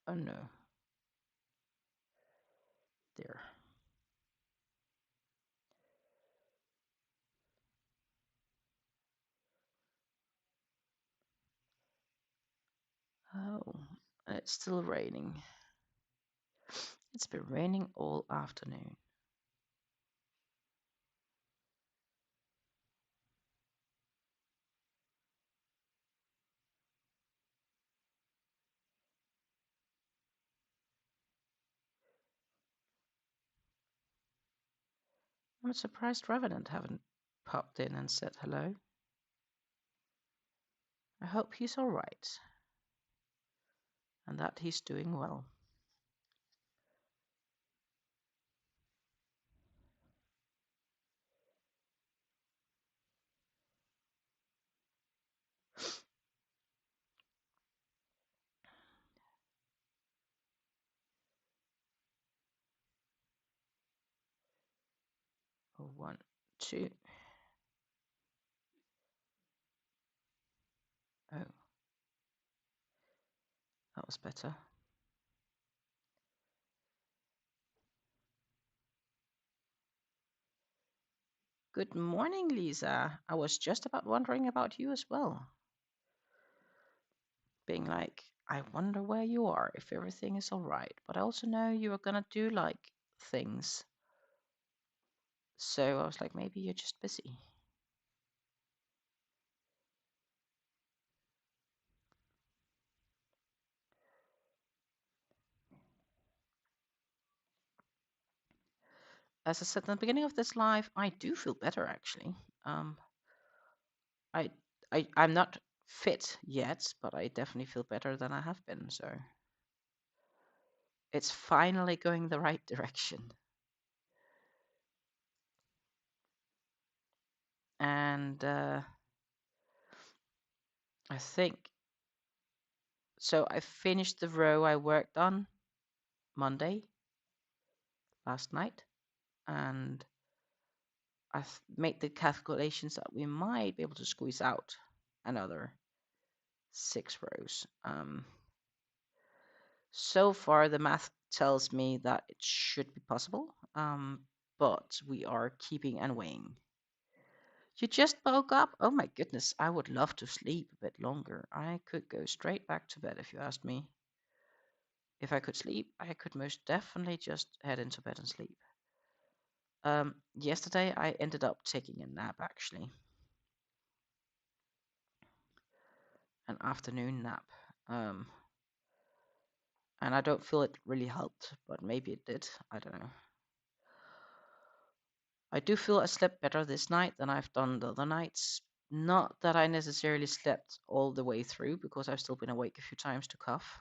Oh no. There. Oh, and it's still raining. It's been raining all afternoon. I'm surprised Revenant haven't popped in and said hello. I hope he's all right and that he's doing well. Oh, one, two. Oh, that was better. Good morning, Lisa. I was just about wondering about you as well. Being like, I wonder where you are, if everything is all right. But I also know you are gonna do like things. So I was like, maybe you're just busy. As I said in the beginning of this live, I do feel better actually. I, I'm not fit yet, but I definitely feel better than I have been. So it's finally going the right direction. And I think so. I finished the row I worked on Monday last night, and I've made the calculations that we might be able to squeeze out another 6 rows. So far, the math tells me that it should be possible, but we are keeping and weighing. You just woke up? Oh my goodness, I would love to sleep a bit longer. I could go straight back to bed if you asked me. If I could sleep, I could most definitely just head into bed and sleep. Yesterday, I ended up taking a nap actually. An afternoon nap. And I don't feel it really helped, but maybe it did. I don't know. I do feel I slept better this night than I've done the other nights. Not that I necessarily slept all the way through, because I've still been awake a few times to cough.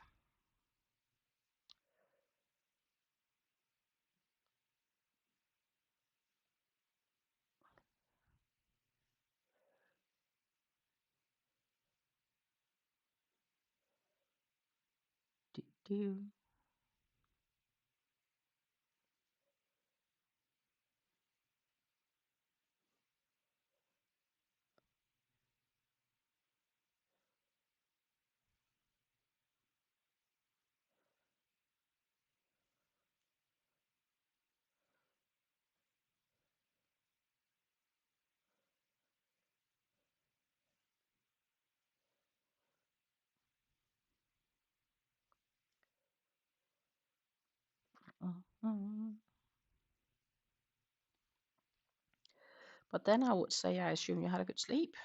Do, do. Mhm. But then I would say I assume you had a good sleep.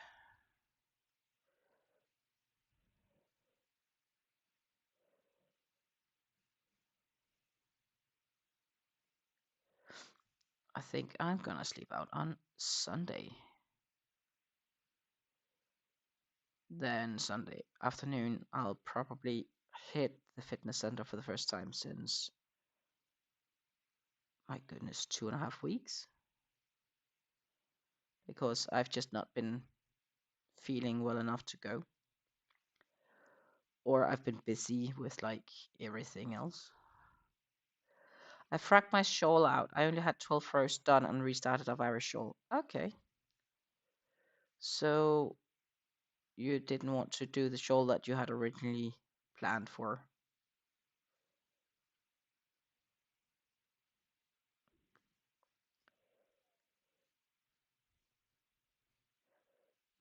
I think I'm gonna sleep out on Sunday. Then Sunday afternoon, I'll probably hit the fitness center for the first time since, my goodness, 2.5 weeks. Because I've just not been feeling well enough to go. Or I've been busy with like everything else. I fracked my shawl out. I only had 12 rows done and restarted a Irish shawl. Okay. So you didn't want to do the shawl that you had originally planned for.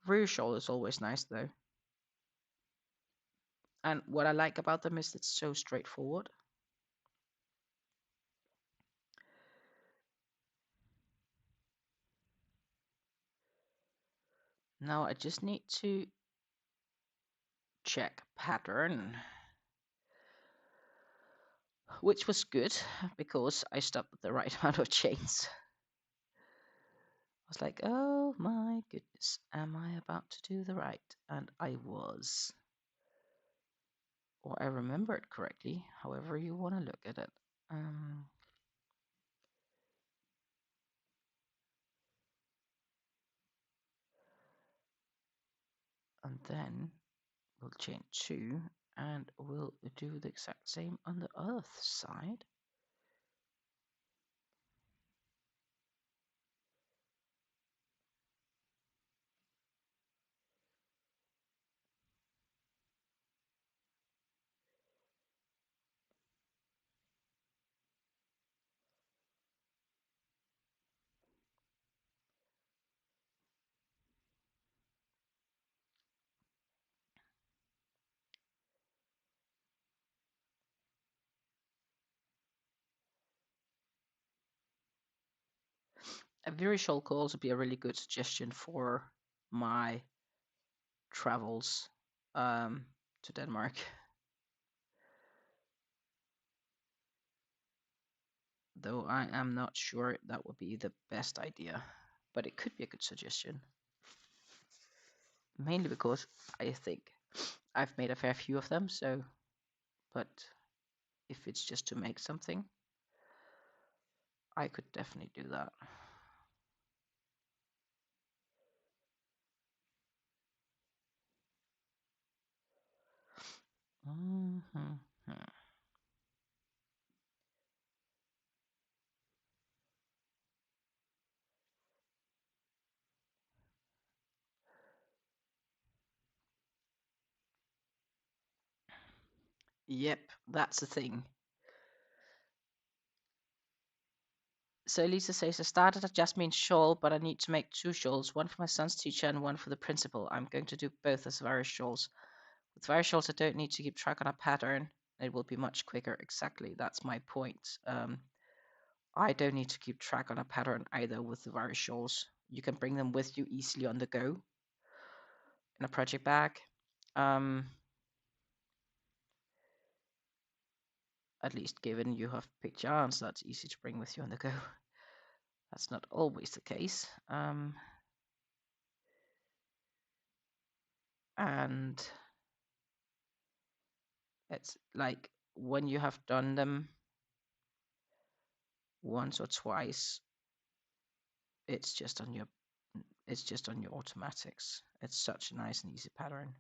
Rear shawl is always nice though. And what I like about them is it's so straightforward. Now I just need to check pattern, which was good because I stopped at the right amount of chains. I was like, oh my goodness, am I about to do the right? And I was. Or I remember it correctly, however you want to look at it. And then we'll chain 2 and we'll do the exact same on the other side. A very shawl could also be a really good suggestion for my travels to Denmark. Though I am not sure that would be the best idea, but it could be a good suggestion. Mainly because I think I've made a fair few of them, so, but if it's just to make something, I could definitely do that. Mm-hmm. Yep, that's the thing. So Lisa says, I started a Jasmine shawl, but I need to make 2 shawls, one for my son's teacher and one for the principal. I'm going to do both as various shawls. With various shawls, I don't need to keep track on a pattern. It will be much quicker. Exactly, that's my point. I don't need to keep track on a pattern either with the various shawls. You can bring them with you easily on the go in a project bag. At least given you have picked yarns, that's easy to bring with you on the go. That's not always the case. And it's like when you have done them once or twice, it's just on your automatics. It's such a nice and easy pattern.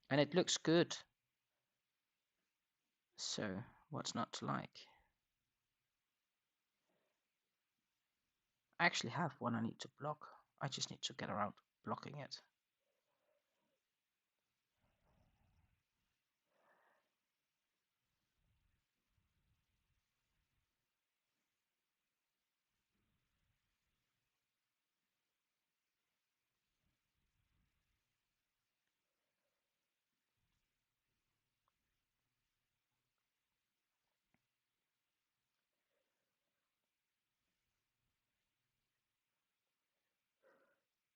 And it looks good. So what's not to like? I actually have one I need to block. I just need to get around blocking it.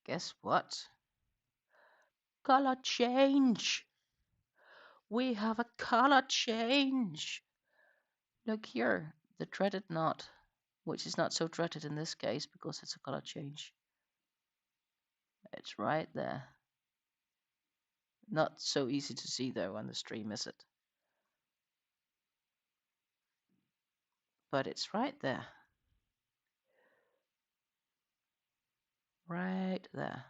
Guess what? Color change. We have a color change. Look here, the dreaded knot, which is not so dreaded in this case because it's a color change. It's right there. Not so easy to see though on the stream, is it? But it's right there. Right there.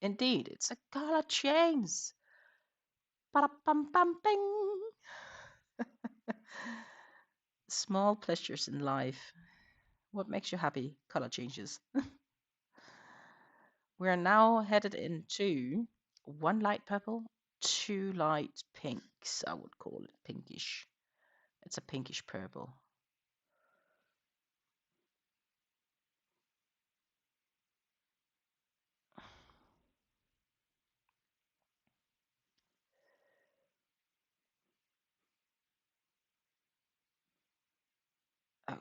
Indeed, it's a color change. Ba-da-bum-bum-bing. Small pleasures in life. What makes you happy? Color changes. We are now headed into one light purple, two light pinks, I would call it pinkish. It's a pinkish purple. Oh.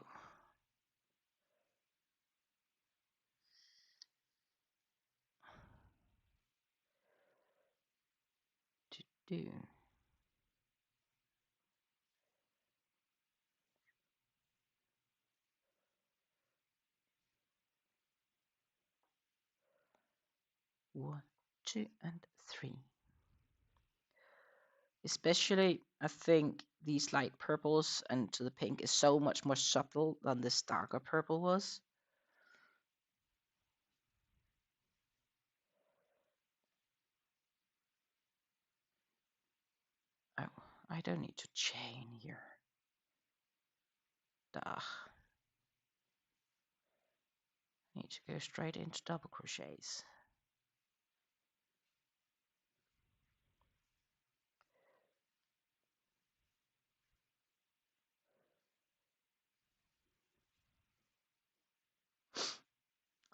To do. One, two, and three. Especially, I think these light purples and to the pink is so much more subtle than this darker purple was. Oh, I don't need to chain here. Duh. I need to go straight into double crochets.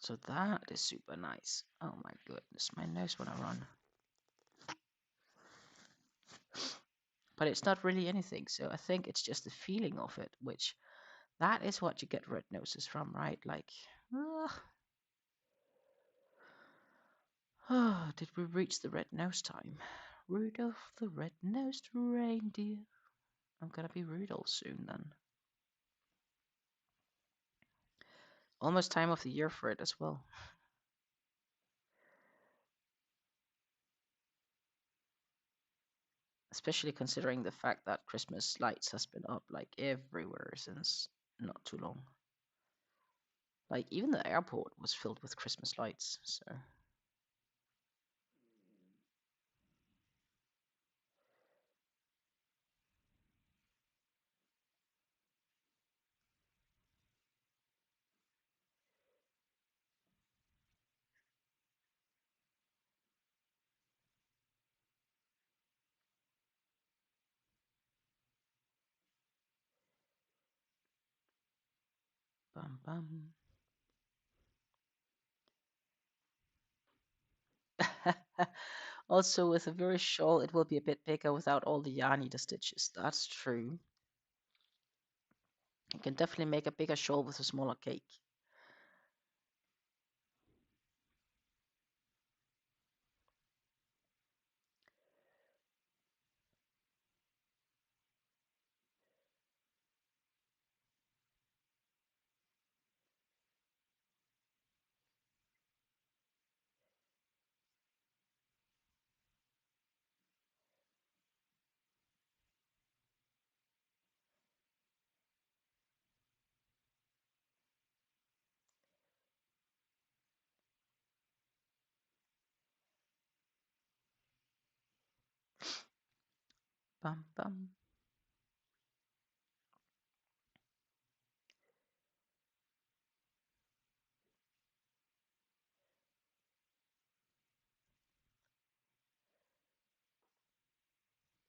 So that is super nice. Oh my goodness, my nose wanna run. But it's not really anything, so I think it's just the feeling of it, which that is what you get red noses from, right? Like, did we reach the red nose time? Rudolph the red-nosed reindeer. I'm gonna be Rudolph soon then. Almost time of the year for it as well. Especially considering the fact that Christmas lights has been up like everywhere since not too long. Like even the airport was filled with Christmas lights, so. Bum bum. Also, with a very shawl, it will be a bit bigger without all the yarn needle stitches. That's true. You can definitely make a bigger shawl with a smaller cake. Bum bum.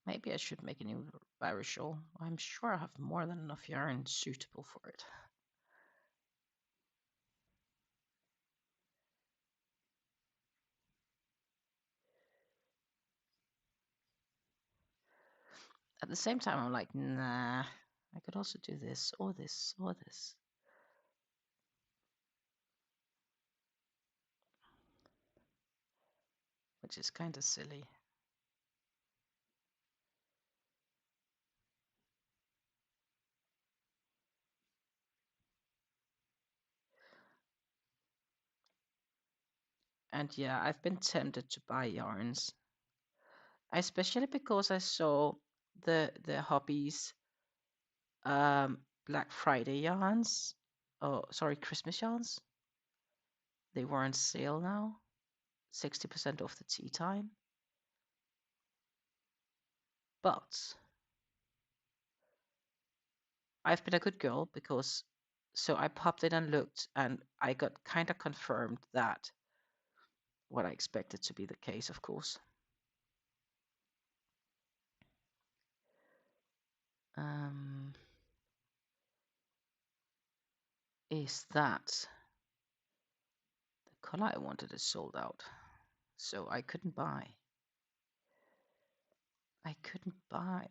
Maybe I should make a new Irish shawl. I'm sure I have more than enough yarn suitable for it. At the same time, I'm like, nah, I could also do this, or this, or this. Which is kind of silly. And yeah, I've been tempted to buy yarns, especially because I saw the hobbies Black Friday yarns. Oh, sorry, Christmas yarns. They were on sale now, 60% off the tea time. But I've been a good girl because so I popped in and looked, and I got kind of confirmed that what I expected to be the case, of course. Is that the color I wanted is sold out, so I couldn't buy. I couldn't buy.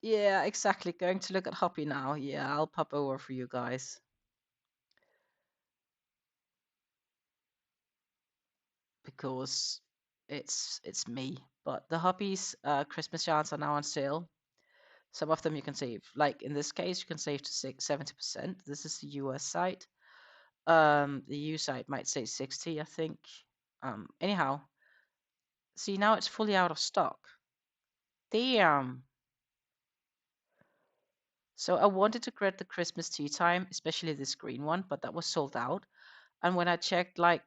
Yeah, exactly. Going to look at Hoppy now. Yeah, I'll pop over for you guys. Because it's me. But the Hoppies Christmas yarns are now on sale. Some of them you can save. Like in this case, you can save to 70%. This is the US site. The EU site might say 60, I think. Anyhow, see now it's fully out of stock. Damn. So I wanted to get the Christmas tea time, especially this green one, but that was sold out. And when I checked like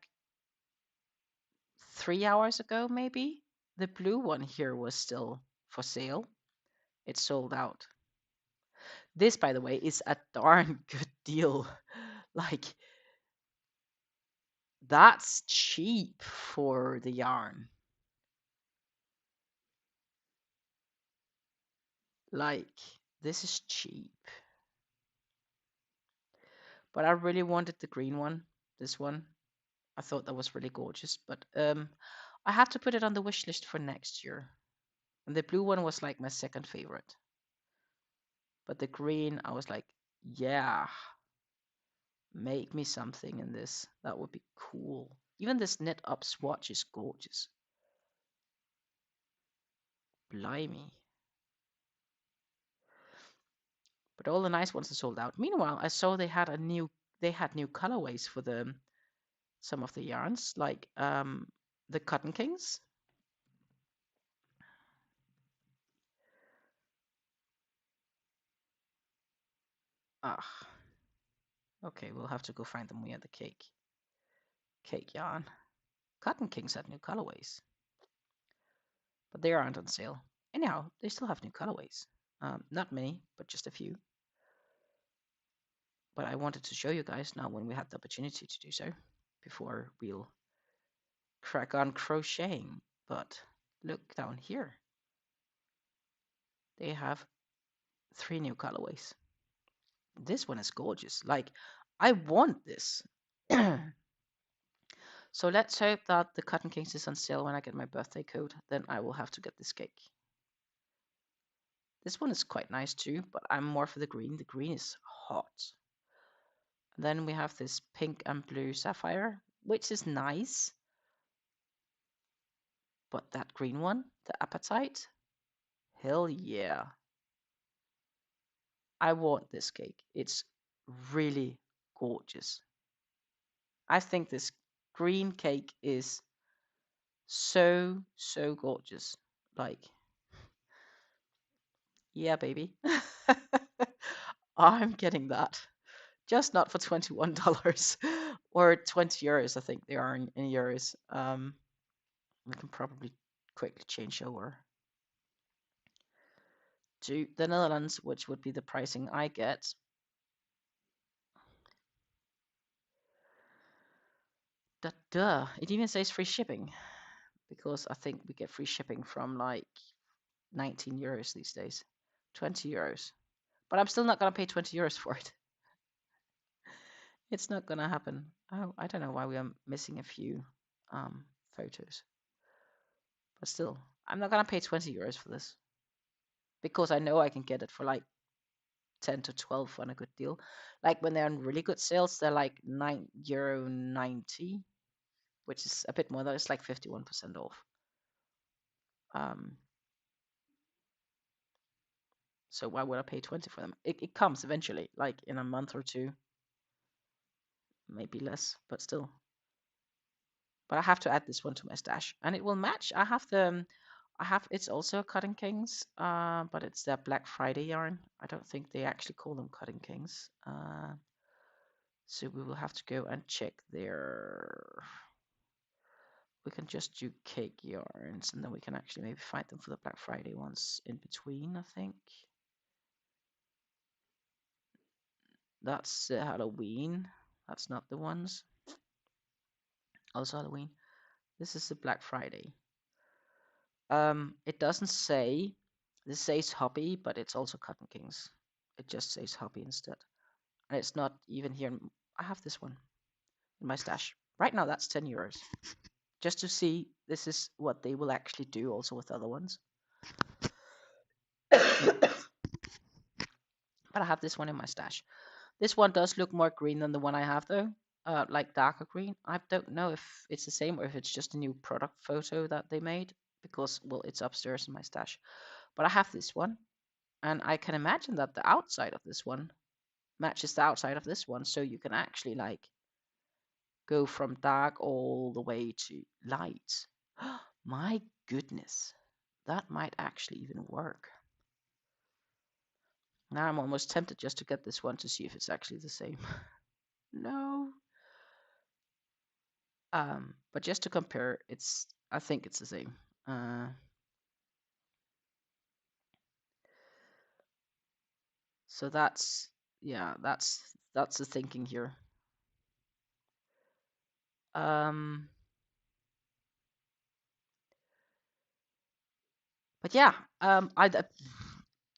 3 hours ago, maybe, the blue one here was still for sale. It's sold out. This, by the way, is a darn good deal. Like, that's cheap for the yarn. Like, this is cheap. But I really wanted the green one, this one. I thought that was really gorgeous, but I have to put it on the wish list for next year. And the blue one was like my second favorite. But the green, I was like, yeah, make me something in this. That would be cool. Even this knit up swatch is gorgeous. Blimey. But all the nice ones are sold out. Meanwhile, I saw they had new colorways for some of the yarns, like the Cotton Kings. Ah, okay, we'll have to go find them. We had the cake yarn. Cotton Kings had new colorways, but they aren't on sale. Anyhow, they still have new colorways. Not many, but just a few. But I wanted to show you guys now when we had the opportunity to do so before we'll crack on crocheting. But look down here. They have 3 new colorways. This one is gorgeous. Like, I want this. So let's hope that the Cotton Kings is on sale when I get my birthday code. Then I will have to get this cake. This one is quite nice too, but I'm more for the green. The green is hot. Then we have this pink and blue sapphire, which is nice. But that green one, the appetite, hell yeah. I want this cake. It's really gorgeous. I think this green cake is so gorgeous. Like, yeah, baby. I'm getting that. Just not for $21 or 20 euros, I think they are in euros. We can probably quickly change over to the Netherlands, which would be the pricing I get. Duh. It even says free shipping because I think we get free shipping from like 19 euros these days, 20 euros. But I'm still not going to pay 20 euros for it. It's not going to happen. Oh, I don't know why we are missing a few photos. But still, I'm not going to pay 20 euros for this because I know I can get it for like 10 to 12 on a good deal. Like when they're on really good sales, they're like €9.90, which is a bit more. That is like 51% off. So why would I pay 20 for them? It comes eventually, like in a month or two, maybe less, but still. But I have to add this one to my stash, and it will match. It's also Cotton Kings, but it's their Black Friday yarn. I don't think they actually call them Cotton Kings. So we will have to go and check their. We can just do cake yarns, and then we can actually maybe find them for the Black Friday ones in between, I think. That's Halloween. That's not the ones. Also Halloween. This is the Black Friday. It doesn't say. This says hobby, but it's also Cotton Kings. It just says hobby instead, and it's not even here. I have this one in my stash right now. That's 10 euros. Just to see this is what they will actually do also with other ones. But I have this one in my stash. This one does look more green than the one I have though, like darker green. I don't know if it's the same or if it's just a new product photo that they made because, well, it's upstairs in my stash. But I have this one, and I can imagine that the outside of this one matches the outside of this one, so you can actually like go from dark all the way to light. My goodness, that might actually even work. Now I'm almost tempted just to get this one to see if it's actually the same. No. But just to compare, I think it's the same. So that's the thinking here. But yeah,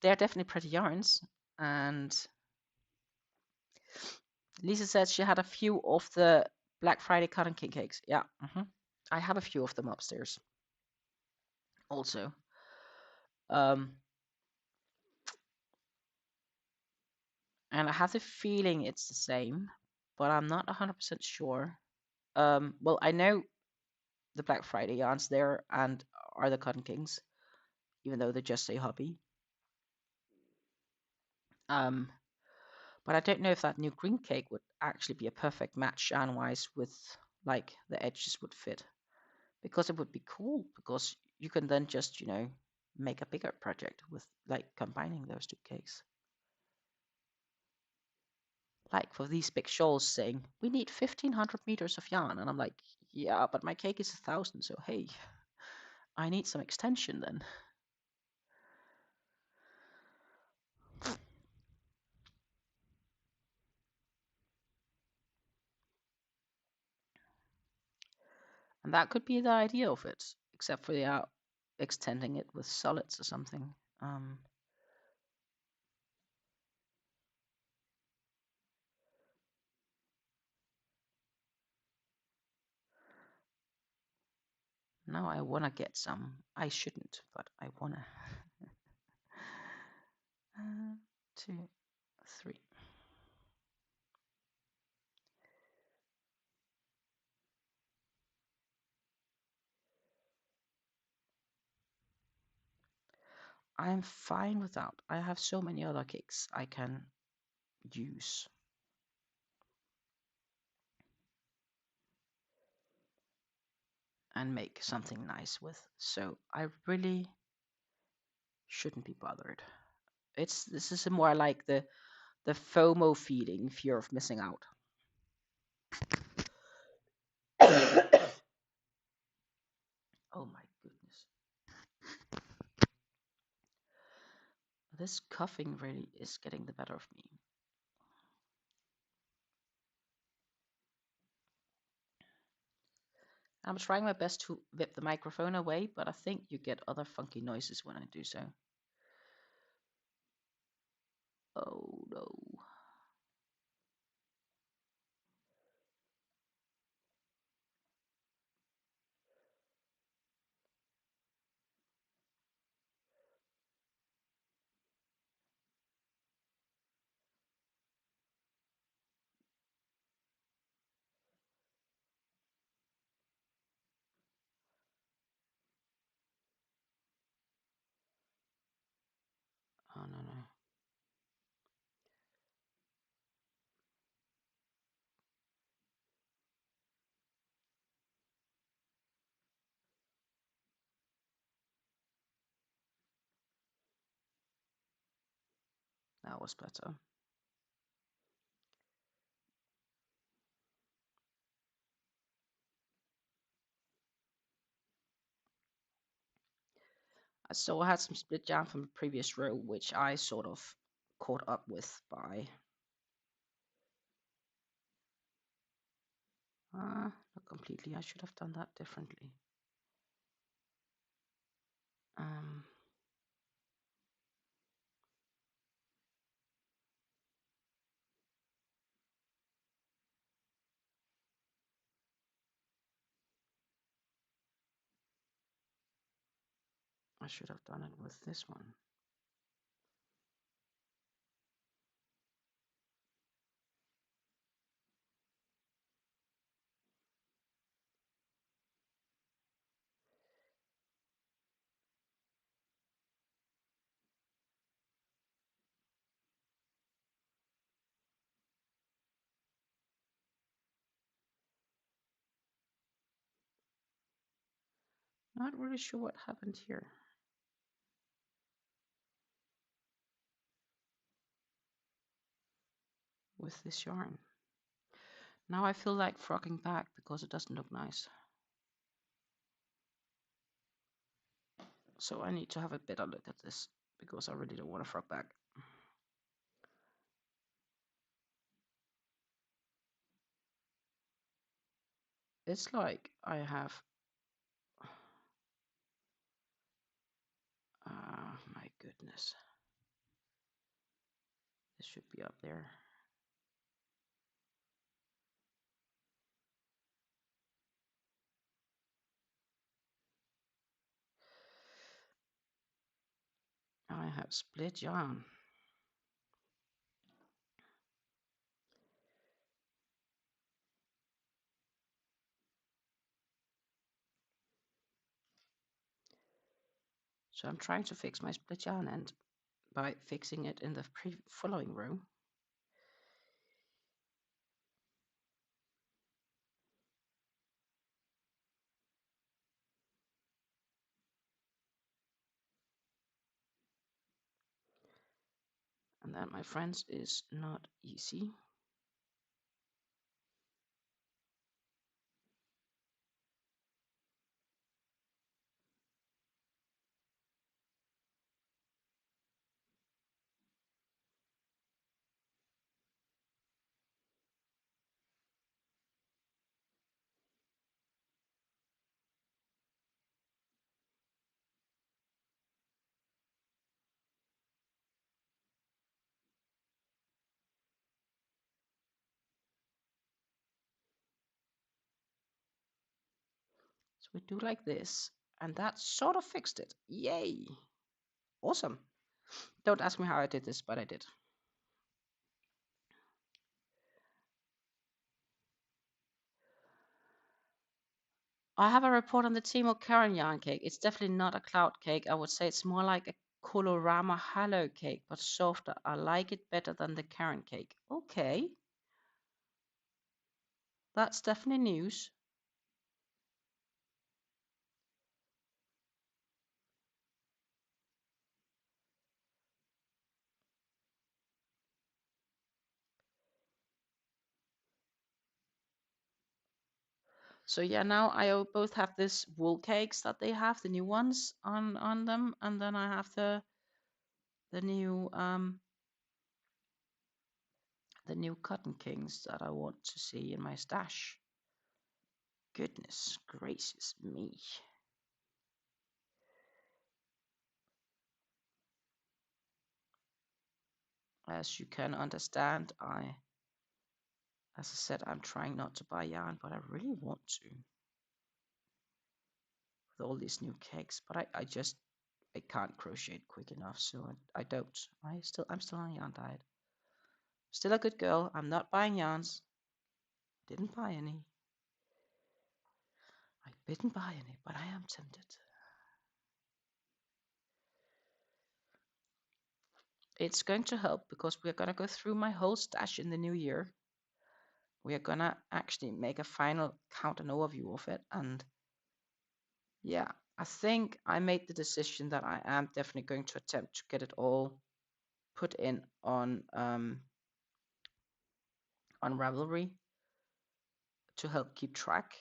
they're definitely pretty yarns, and Lisa says she had a few of the Black Friday cotton king cakes. Yeah, I have a few of them upstairs. Also, and I have the feeling it's the same, but I'm not 100% sure. Well, I know the Black Friday yarns there and are the cotton kings, even though they just say hobby. But I don't know if that new green cake would actually be a perfect match yarn-wise with like the edges would fit, because it would be cool because you can then just make a bigger project with like combining those two cakes. Like for these big shawls saying we need 1,500 meters of yarn, and I'm like, yeah, but my cake is 1,000, so hey, I need some extension then. And that could be the idea of it, except for extending it with solids or something. Now I want to get some. I shouldn't, but I want to. 2, 3. I'm fine with that. I have so many other cakes I can use. And make something nice with. So I really shouldn't be bothered. This is more like the FOMO feeling, fear of missing out. Oh my goodness. This coughing really is getting the better of me. I'm trying my best to whip the microphone away, but I think you get other funky noises when I do so. Oh no. Oh no. That was better. So I had some split yarn from the previous row, which I sort of caught up with by not completely. I should have done that differently. I should have done it with this one. Not really sure what happened here with this yarn. Now I feel like frocking back because it doesn't look nice. So I need to have a better look at this because I really don't want to frock back. It's like I have, my goodness, this should be up there. I have split yarn. So I'm trying to fix my split yarn end by fixing it in the following row. And that, my friends, is not easy. So we do like this, and that sort of fixed it. Yay! Awesome. Don't ask me how I did this, but I did. I have a report on the Timo Karen yarn cake. It's definitely not a cloud cake. I would say it's more like a Colorama Hello cake, but softer. I like it better than the Karen cake. Okay. That's definitely news. So yeah, now I both have this wool cakes that they have, the new ones on them, and then I have the new cotton kings that I want to see in my stash. Goodness gracious me. As you can understand, as I said, I'm trying not to buy yarn, but I really want to with all these new cakes. But I can't crochet quick enough, so I don't. I'm still on a yarn diet. Still a good girl. I'm not buying yarns. Didn't buy any. I didn't buy any, but I am tempted. It's going to help because we're going to go through my whole stash in the new year. We are going to actually make a final count and overview of it. And yeah, I think I made the decision that I am definitely going to attempt to get it all put in on Ravelry to help keep track.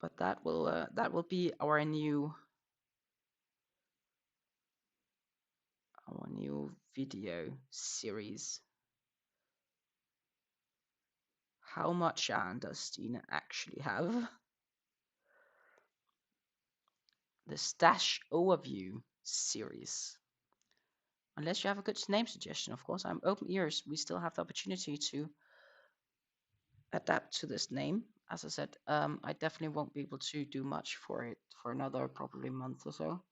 But that will be our new video series. How much yarn does Stina actually have? The stash overview series. Unless you have a good name suggestion, of course, I'm open ears. We still have the opportunity to adapt to this name. As I said, I definitely won't be able to do much for it for another probably month or so.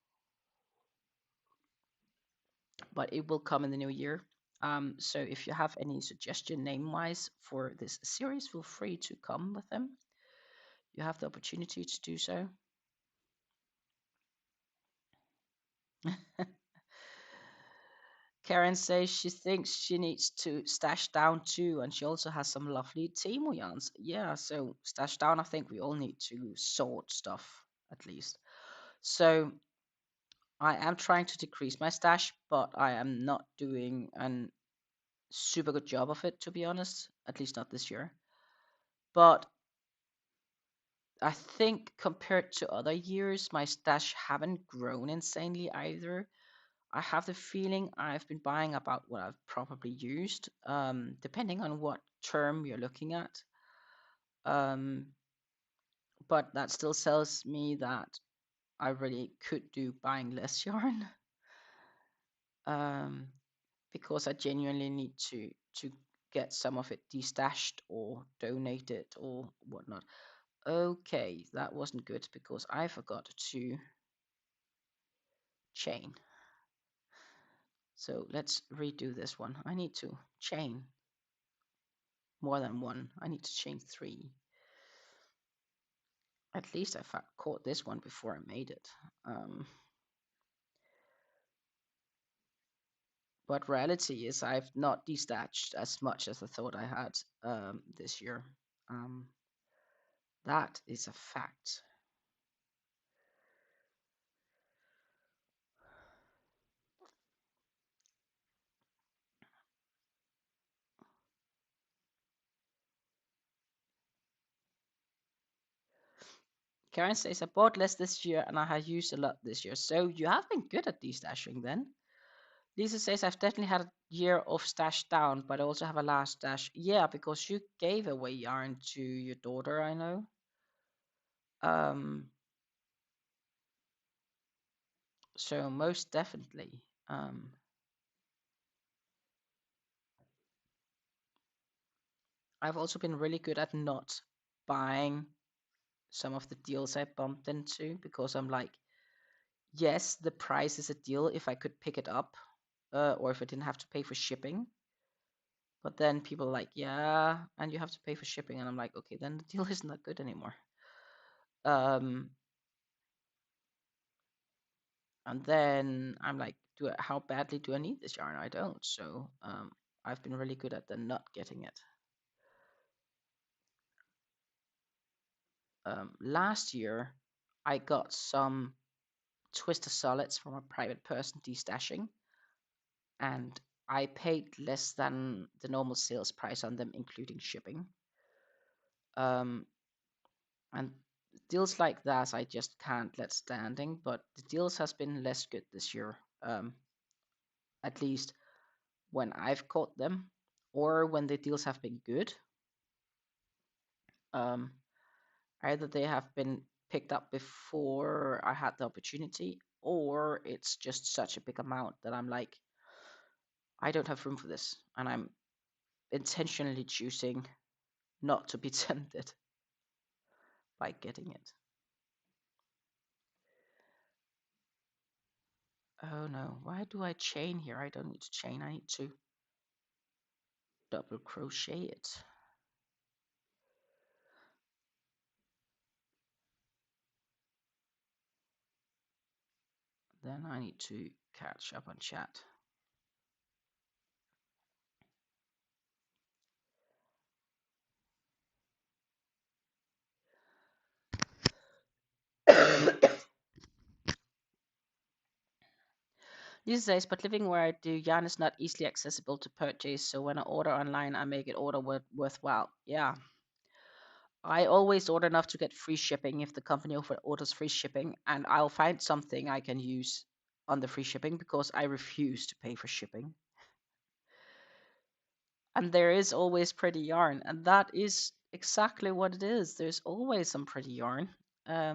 But it will come in the new year. So if you have any suggestion name-wise for this series, feel free to come with them. You have the opportunity to do so. Karen says she thinks she needs to stash down too, and she also has some lovely Temu yarns. Yeah, so stash down, I think we all need to sort stuff at least. So I am trying to decrease my stash, but I am not doing a super good job of it, to be honest, at least not this year. But I think compared to other years, my stash haven't grown insanely either. I have the feeling I've been buying about what I've probably used, depending on what term you're looking at. But that still tells me that I really could do buying less yarn, because I genuinely need to get some of it destashed or donated or whatnot. Okay, that wasn't good because I forgot to chain. So let's redo this one. I need to chain more than one. I need to chain 3. At least I caught this one before I made it. But reality is I've not destashed as much as I thought I had this year. That is a fact. Karen says I bought less this year and I have used a lot this year. So you have been good at destashing then. Lisa says I've definitely had a year of stash down, but I also have a last stash. Yeah, because you gave away yarn to your daughter, I know. So most definitely. I've also been really good at not buying some of the deals I bumped into because I'm like, yes, the price is a deal if I could pick it up, or if I didn't have to pay for shipping. But then people are like, yeah, and you have to pay for shipping, and I'm like, okay, then the deal isn't that good anymore. And then I'm like, how badly do I need this yarn? I don't. So I've been really good at the not getting it. Last year, I got some Twister solids from a private person destashing, and I paid less than the normal sales price on them, including shipping. And deals like that, I just can't let standing. But the deals has been less good this year, at least when I've caught them, or when the deals have been good. Either they have been picked up before I had the opportunity, or it's just such a big amount that I'm like, I don't have room for this, and I'm intentionally choosing not to be tempted by getting it. Oh no, why do I chain here? I don't need to chain, I need to double crochet it. Then I need to catch up on chat. These days, but living where I do, yarn is not easily accessible to purchase. So when I order online, I make it order worthwhile. Yeah, I always order enough to get free shipping if the company orders free shipping, and I'll find something I can use on the free shipping because I refuse to pay for shipping. And there is always pretty yarn, and that is exactly what it is. There's always some pretty yarn.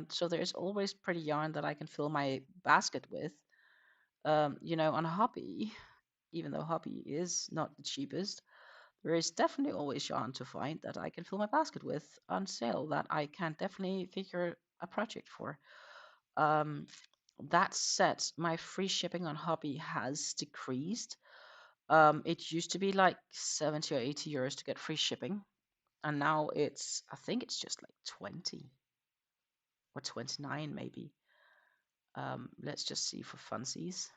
So there's always pretty yarn that I can fill my basket with. On Hobby, even though Hobby is not the cheapest, there is definitely always yarn to find that I can fill my basket with on sale that I can definitely figure a project for. Um, that said, my free shipping on Hobby has decreased. It used to be like 70 or 80 euros to get free shipping, and now I think it's just like 20 or 29 maybe. Let's just see for funsies.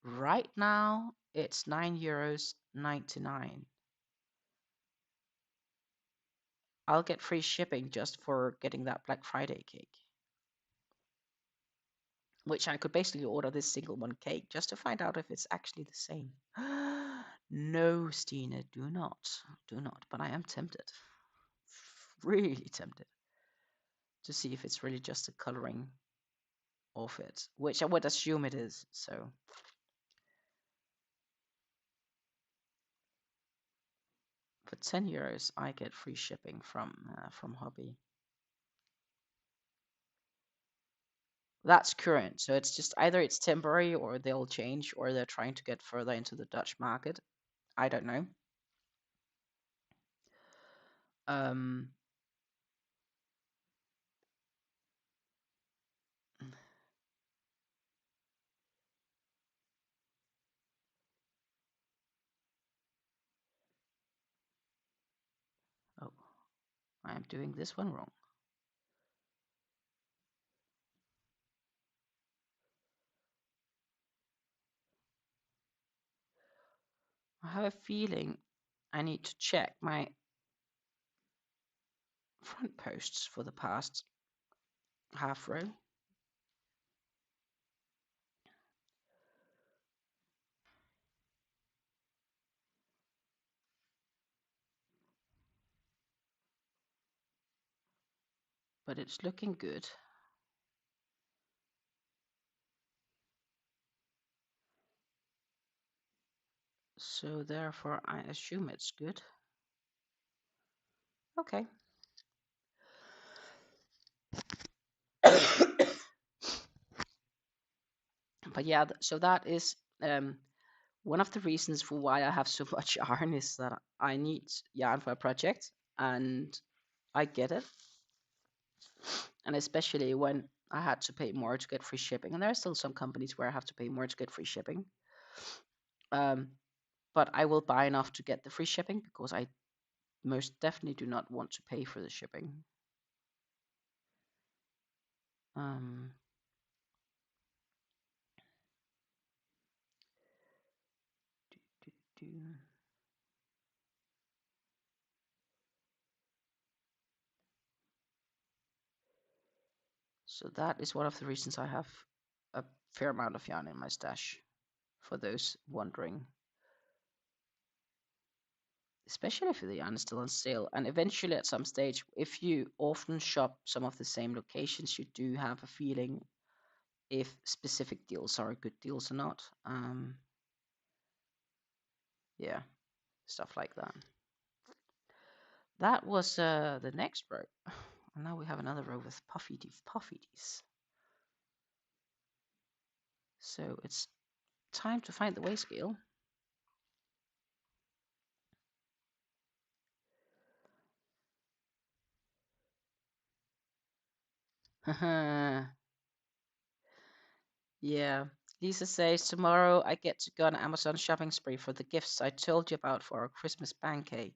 Right now it's €9.99. I'll get free shipping just for getting that Black Friday cake, which I could basically order this single one cake just to find out if it's actually the same. No, Stina, do not. Do not. But I am tempted. Really tempted to see if it's really just a coloring of it, which I would assume it is. So for €10, I get free shipping from Hobby. That's current, so it's just either it's temporary or they'll change or they're trying to get further into the Dutch market. I don't know. Um, oh, I am doing this one wrong. I have a feeling I need to check my front posts for the past half row. But it's looking good. So therefore I assume it's good. Okay. But yeah, so that is one of the reasons for why I have so much yarn is that I need yarn for a project and I get it. And especially when I had to pay more to get free shipping. And there are still some companies where I have to pay more to get free shipping. But I will buy enough to get the free shipping because I most definitely do not want to pay for the shipping. Um, do, do, do. So that is one of the reasons I have a fair amount of yarn in my stash, for those wondering. Especially if the yarn is still on sale. And eventually at some stage, if you often shop some of the same locations, you do have a feeling if specific deals are good deals or not. Yeah, stuff like that. That was the next row. And now we have another row with puffies. So it's time to find the weigh scale. Yeah. Lisa says, tomorrow I get to go on Amazon shopping spree for the gifts I told you about for our Christmas pancake.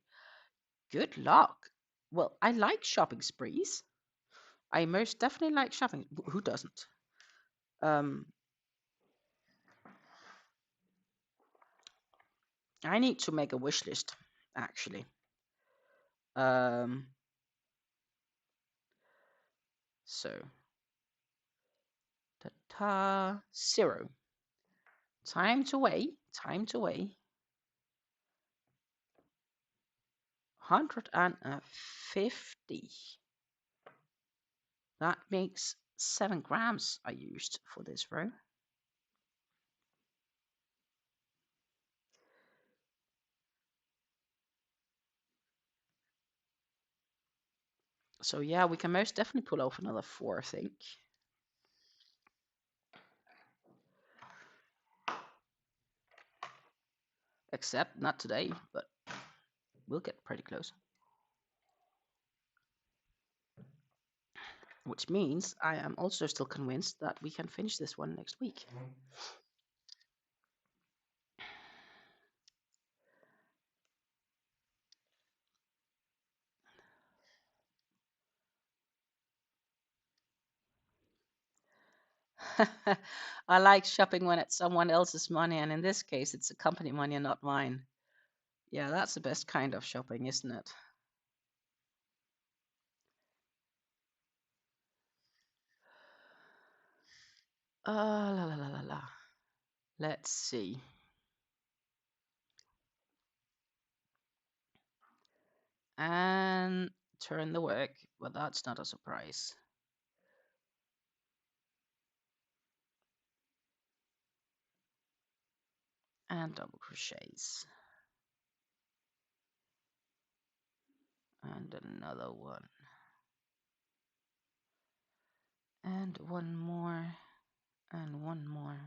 Good luck. Well, I like shopping sprees. I most definitely like shopping. Who doesn't? I need to make a wish list, actually. So, ta-ta, 0. Time to weigh, time to weigh. 150. That makes 7 grams I used for this row. So yeah, we can most definitely pull off another 4, I think. Except not today, but we'll get pretty close. Which means I am also still convinced that we can finish this one next week. I like shopping when it's someone else's money, and in this case, it's a company money and not mine. Yeah, that's the best kind of shopping, isn't it? La la la la la. Let's see. And turn the work, but that's not a surprise. And double crochets. And another one. And one more. And one more.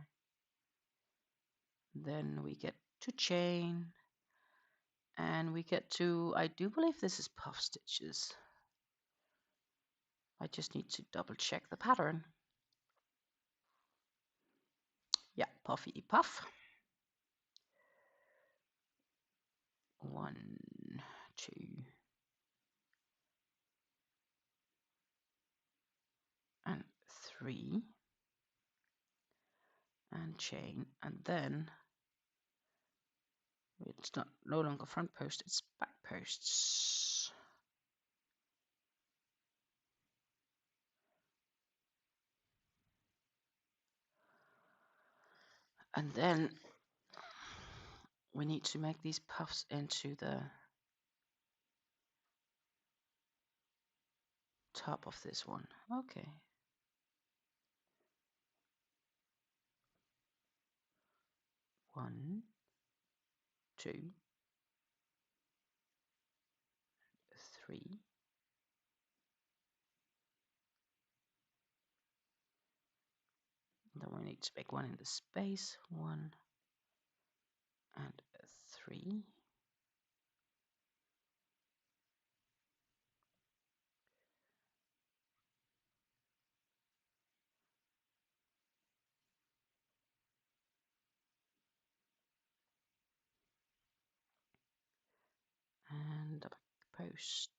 Then we get to chain. And we get to, I do believe this is puff stitches. I just need to double check the pattern. Yeah, puffy puff. 1, 2, and 3, and chain, and then it's no longer front post, it's back posts. And then we need to make these puffs into the top of this one. Okay. One, 2, 3. Then we need to make one in the space. 1 and 3. And a back post.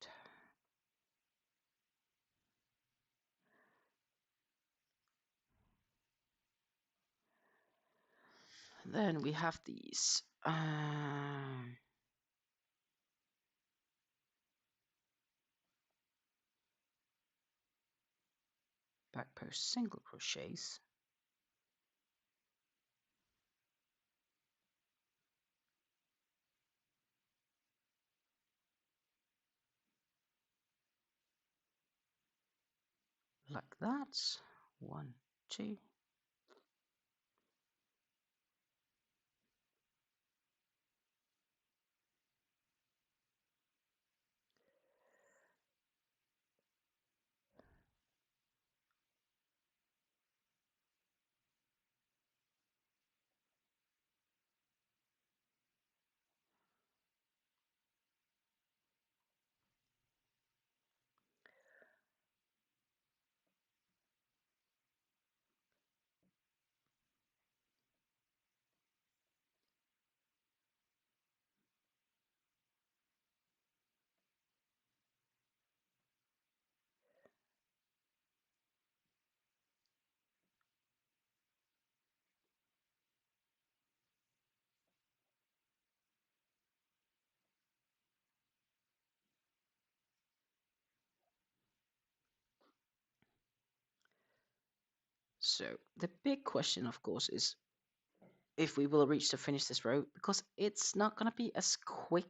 Then we have these back post single crochets. Like that. 1, 2. So the big question, of course, is if we will reach to finish this row, because it's not going to be as quick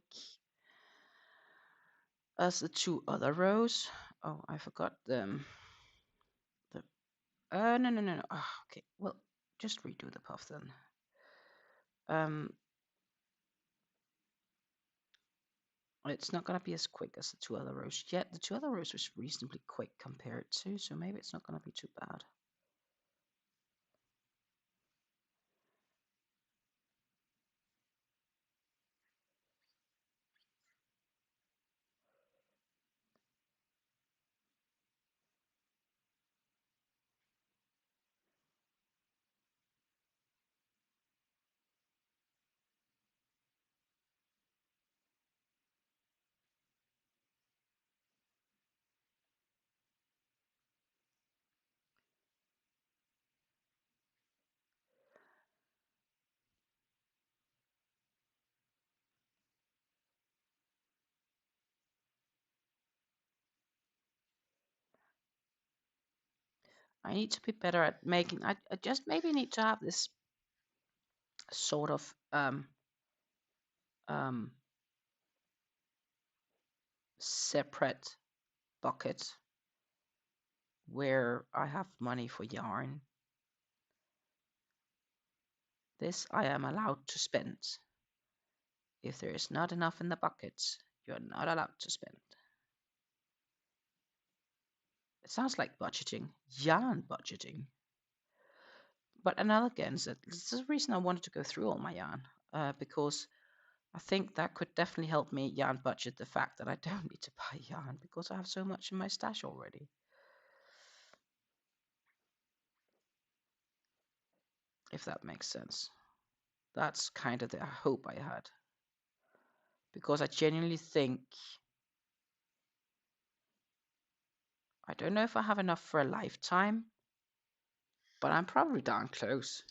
as the two other rows. Oh, I forgot them. No. Okay, well, just redo the puff then. It's not going to be as quick as the two other rows. Yet the two other rows was reasonably quick compared to, so maybe it's not going to be too bad. I need to be better at making. I just maybe need to have this sort of separate bucket where I have money for yarn. This I am allowed to spend. If there is not enough in the bucket, you're not allowed to spend. It sounds like budgeting, yarn budgeting. But another again, this is the reason I wanted to go through all my yarn, because I think that could definitely help me yarn budget the fact that I don't need to buy yarn because I have so much in my stash already. If that makes sense. That's kind of the hope I had. Because I genuinely think, I don't know if I have enough for a lifetime, but I'm probably darn close.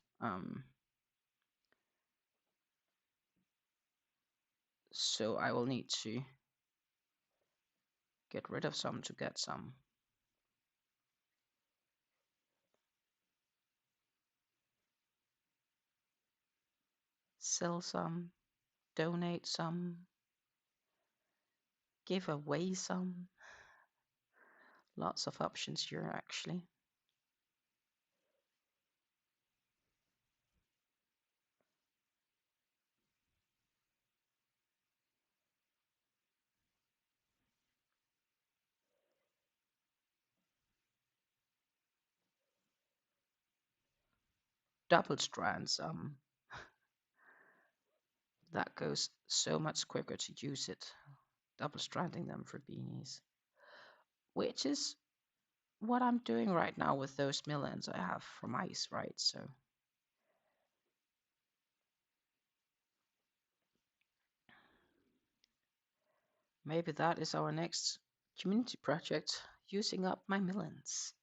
So I will need to get rid of some to get some. Sell some, donate some, give away some. Lots of options here actually. Double strands, that goes so much quicker to use it. Double stranding them for beanies. Which is what I'm doing right now with those millions I have from ice, right? So maybe that is our next community project, using up my millions.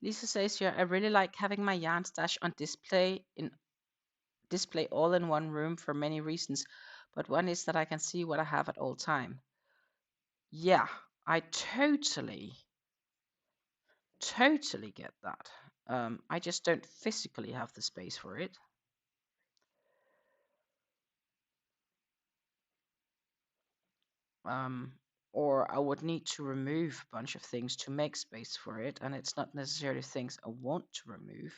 Lisa says here, I really like having my yarn stash on display all in one room for many reasons, but one is that I can see what I have at all time. Yeah, I totally get that. I just don't physically have the space for it. Or I would need to remove a bunch of things to make space for it, and it's not necessarily things I want to remove.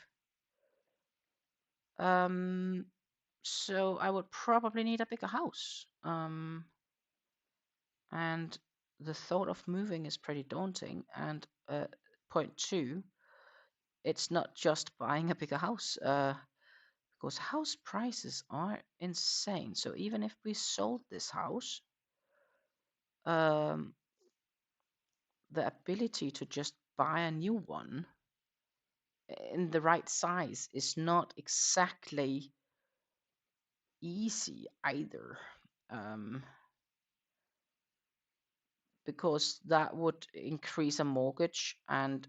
So I would probably need a bigger house. And the thought of moving is pretty daunting. And point two, it's not just buying a bigger house, because house prices are insane. So even if we sold this house, the ability to just buy a new one in the right size is not exactly easy either, because that would increase a mortgage, and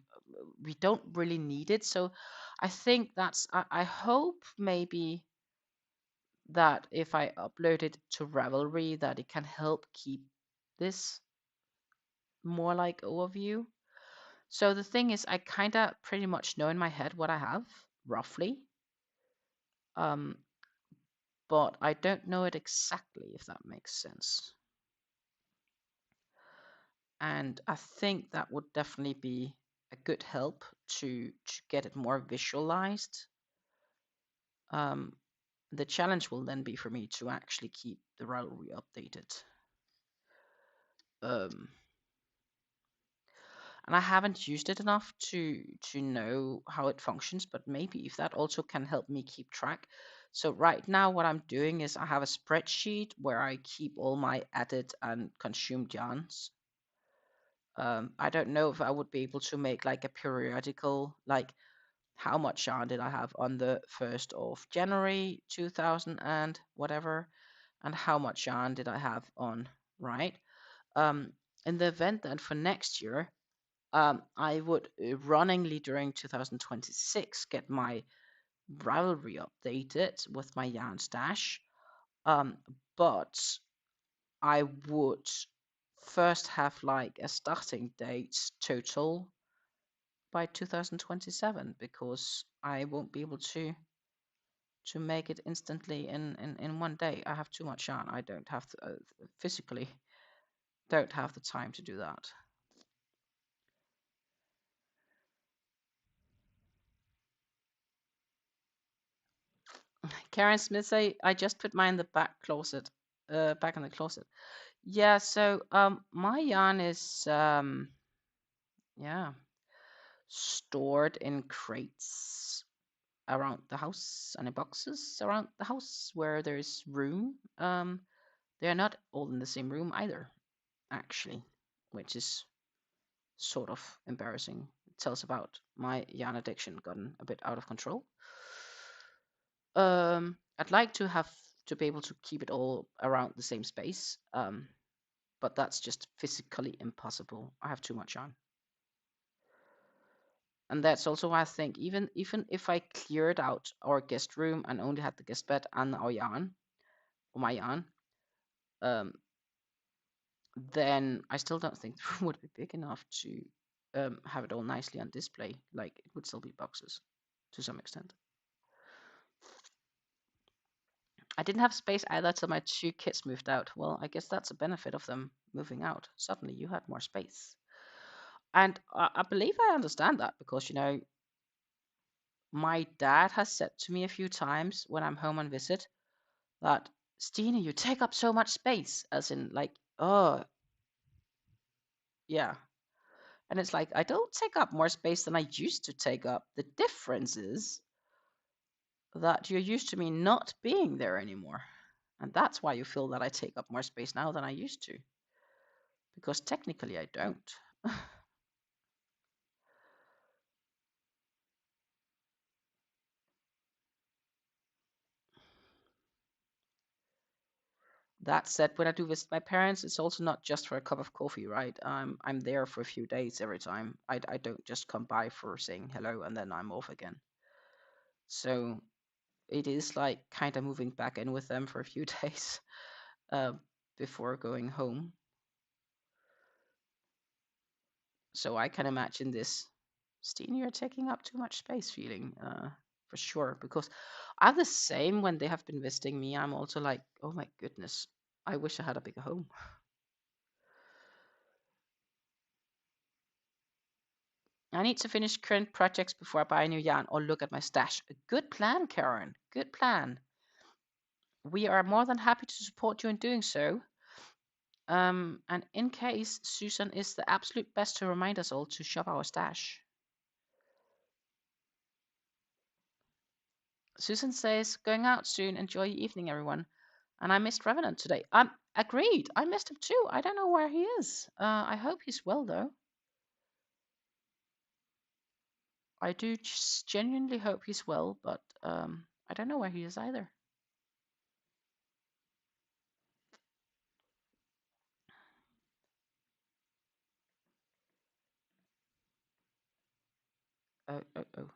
we don't really need it. So I think I hope maybe that if I upload it to Ravelry, that it can help keep this more like overview. So the thing is, I kind of pretty much know in my head what I have roughly, um, but I don't know it exactly, if that makes sense. And I think that would definitely be a good help to get it more visualized. The challenge will then be for me to actually keep the Ravelry updated. And I haven't used it enough to know how it functions, but maybe if that also can help me keep track. So right now what I'm doing is I have a spreadsheet where I keep all my added and consumed yarns. I don't know if I would be able to make like a periodical, like how much yarn did I have on the 1st of January 2000 and whatever, and how much yarn did I have on, right? In the event that for next year, I would runningly during 2026 get my Ravelry updated with my yarn stash, but I would first have like a starting date total by 2027, because I won't be able to make it instantly in one day. I have too much yarn. I don't have to, physically don't have the time to do that. Karen Smith say, I just put mine in the back closet, back in the closet. Yeah, so my yarn is yeah, stored in crates around the house and in boxes around the house where there's room. They are not all in the same room either, actually, which is sort of embarrassing. It tells about my yarn addiction gotten a bit out of control. I'd like to have to be able to keep it all around the same space, but that's just physically impossible. I have too much yarn. And that's also why I think even if I cleared out our guest room and only had the guest bed and our yarn, or my yarn, then I still don't think the room would be big enough to have it all nicely on display. Like, it would still be boxes to some extent. I didn't have space either till my 2 kids moved out. Well, I guess that's a benefit of them moving out. Suddenly you had more space. And I believe I understand that, because, my dad has said to me a few times when I'm home on visit that, Stina, you take up so much space, as in like, oh, yeah. And it's like, I don't take up more space than I used to take up. The difference is that you're used to me not being there anymore. And that's why you feel that I take up more space now than I used to. Because technically I don't. That said, when I do visit my parents, it's also not just for a cup of coffee, right? I'm there for a few days every time. I don't just come by for saying hello and then I'm off again. So it is like kind of moving back in with them for a few days uh, before going home. So I can imagine this, Steen, you're taking up too much space feeling, for sure. Because I'm the same when they have been visiting me. I'm also like, oh my goodness, I wish I had a bigger home. I need to finish current projects before I buy a new yarn or look at my stash. A good plan, Karen. Good plan. We are more than happy to support you in doing so. And in case, Susan is the absolute best to remind us all to shop our stash. Susan says, going out soon. Enjoy your evening, everyone. And I missed Revenant today. I'm agreed. I missed him too. I don't know where he is. I hope he's well, though. I do genuinely hope he's well, but I don't know where he is either. Oh, oh, oh.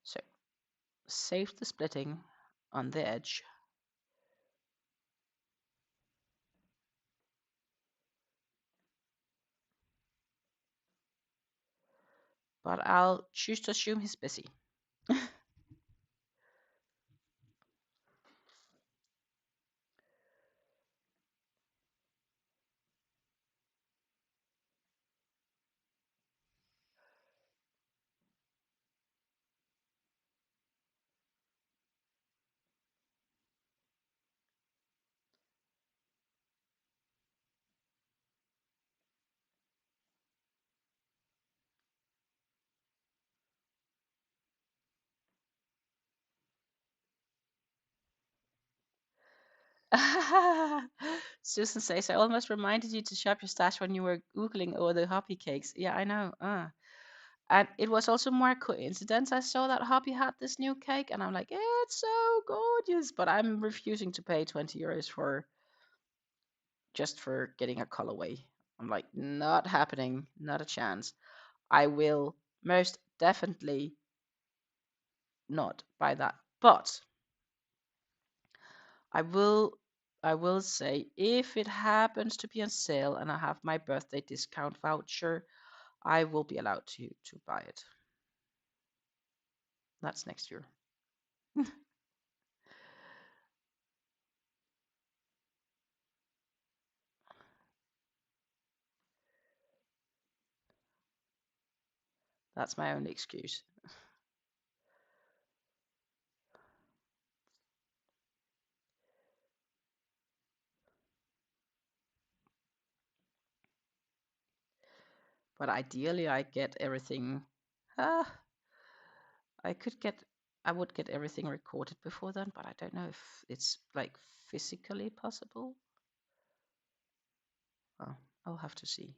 So, save the splitting on the edge. But I'll choose to assume he's busy. Susan says, I almost reminded you to shop your stash when you were Googling over the hobby cakes. Yeah, I know. And it was also more coincidence. I saw that hobby had this new cake, and I'm like, it's so gorgeous. But I'm refusing to pay 20 euros for just for getting a colorway. I'm like, not happening, not a chance. I will most definitely not buy that. But I will I will say if it happens to be on sale and I have my birthday discount voucher, I will be allowed to buy it. That's next year. That's my only excuse. But ideally I get everything ah, I could get I would get everything recorded before then, but I don't know if it's like physically possible. Oh, I'll have to see.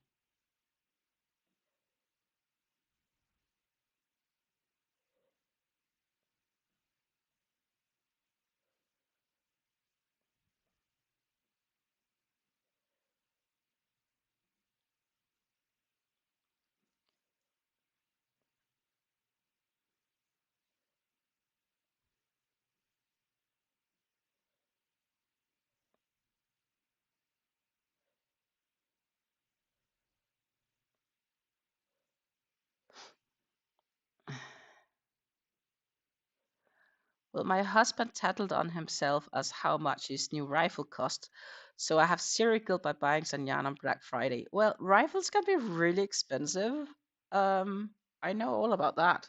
Well, my husband tattled on himself as how much his new rifle cost, so I have zero guilt by buying Sanyan on Black Friday. Well, rifles can be really expensive. Um, I know all about that.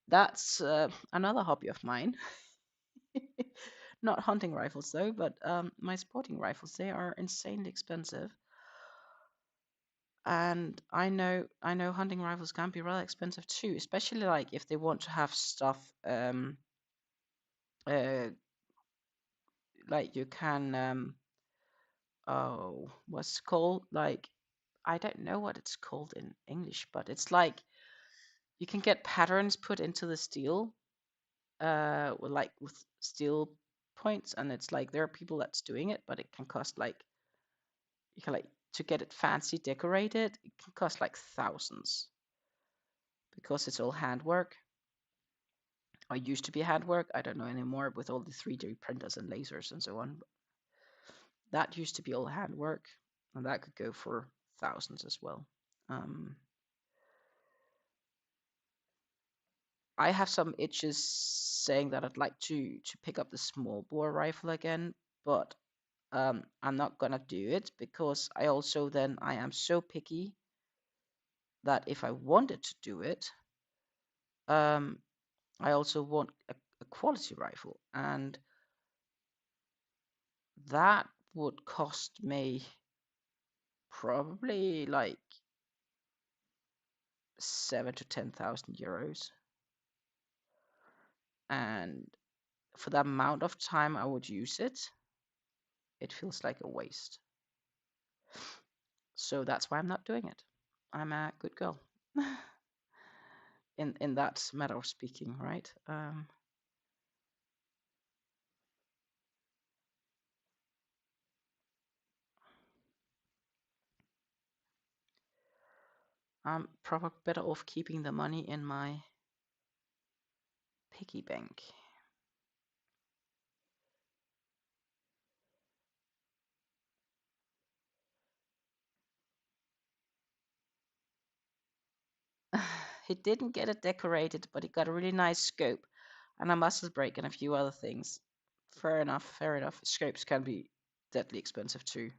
That's another hobby of mine. Not hunting rifles though, but my sporting rifles. They are insanely expensive, and I know hunting rifles can be rather expensive too, especially like if they want to have stuff uh, like you can oh, what's it called? Like, I don't know what it's called in English, but it's like you can get patterns put into the steel, with steel points, and it's like there are people that's doing it, but it can cost like you can like to get it fancy decorated, it can cost like thousands because it's all handwork. Or used to be handwork. I don't know anymore with all the 3D printers and lasers and so on. But that used to be all handwork, and that could go for thousands as well. Um, I have some itches saying that I'd like to pick up the small bore rifle again, but I'm not gonna do it because I am so picky that if I wanted to do it, um, I also want a quality rifle, and that would cost me probably like 7 to 10,000 euros, and for the amount of time I would use it, it feels like a waste. So that's why I'm not doing it. I'm a good girl. in that matter of speaking, right? I'm probably better off keeping the money in my piggy bank. He didn't get it decorated, but he got a really nice scope and a muscle brake and a few other things. Fair enough, fair enough. Scopes can be deadly expensive too.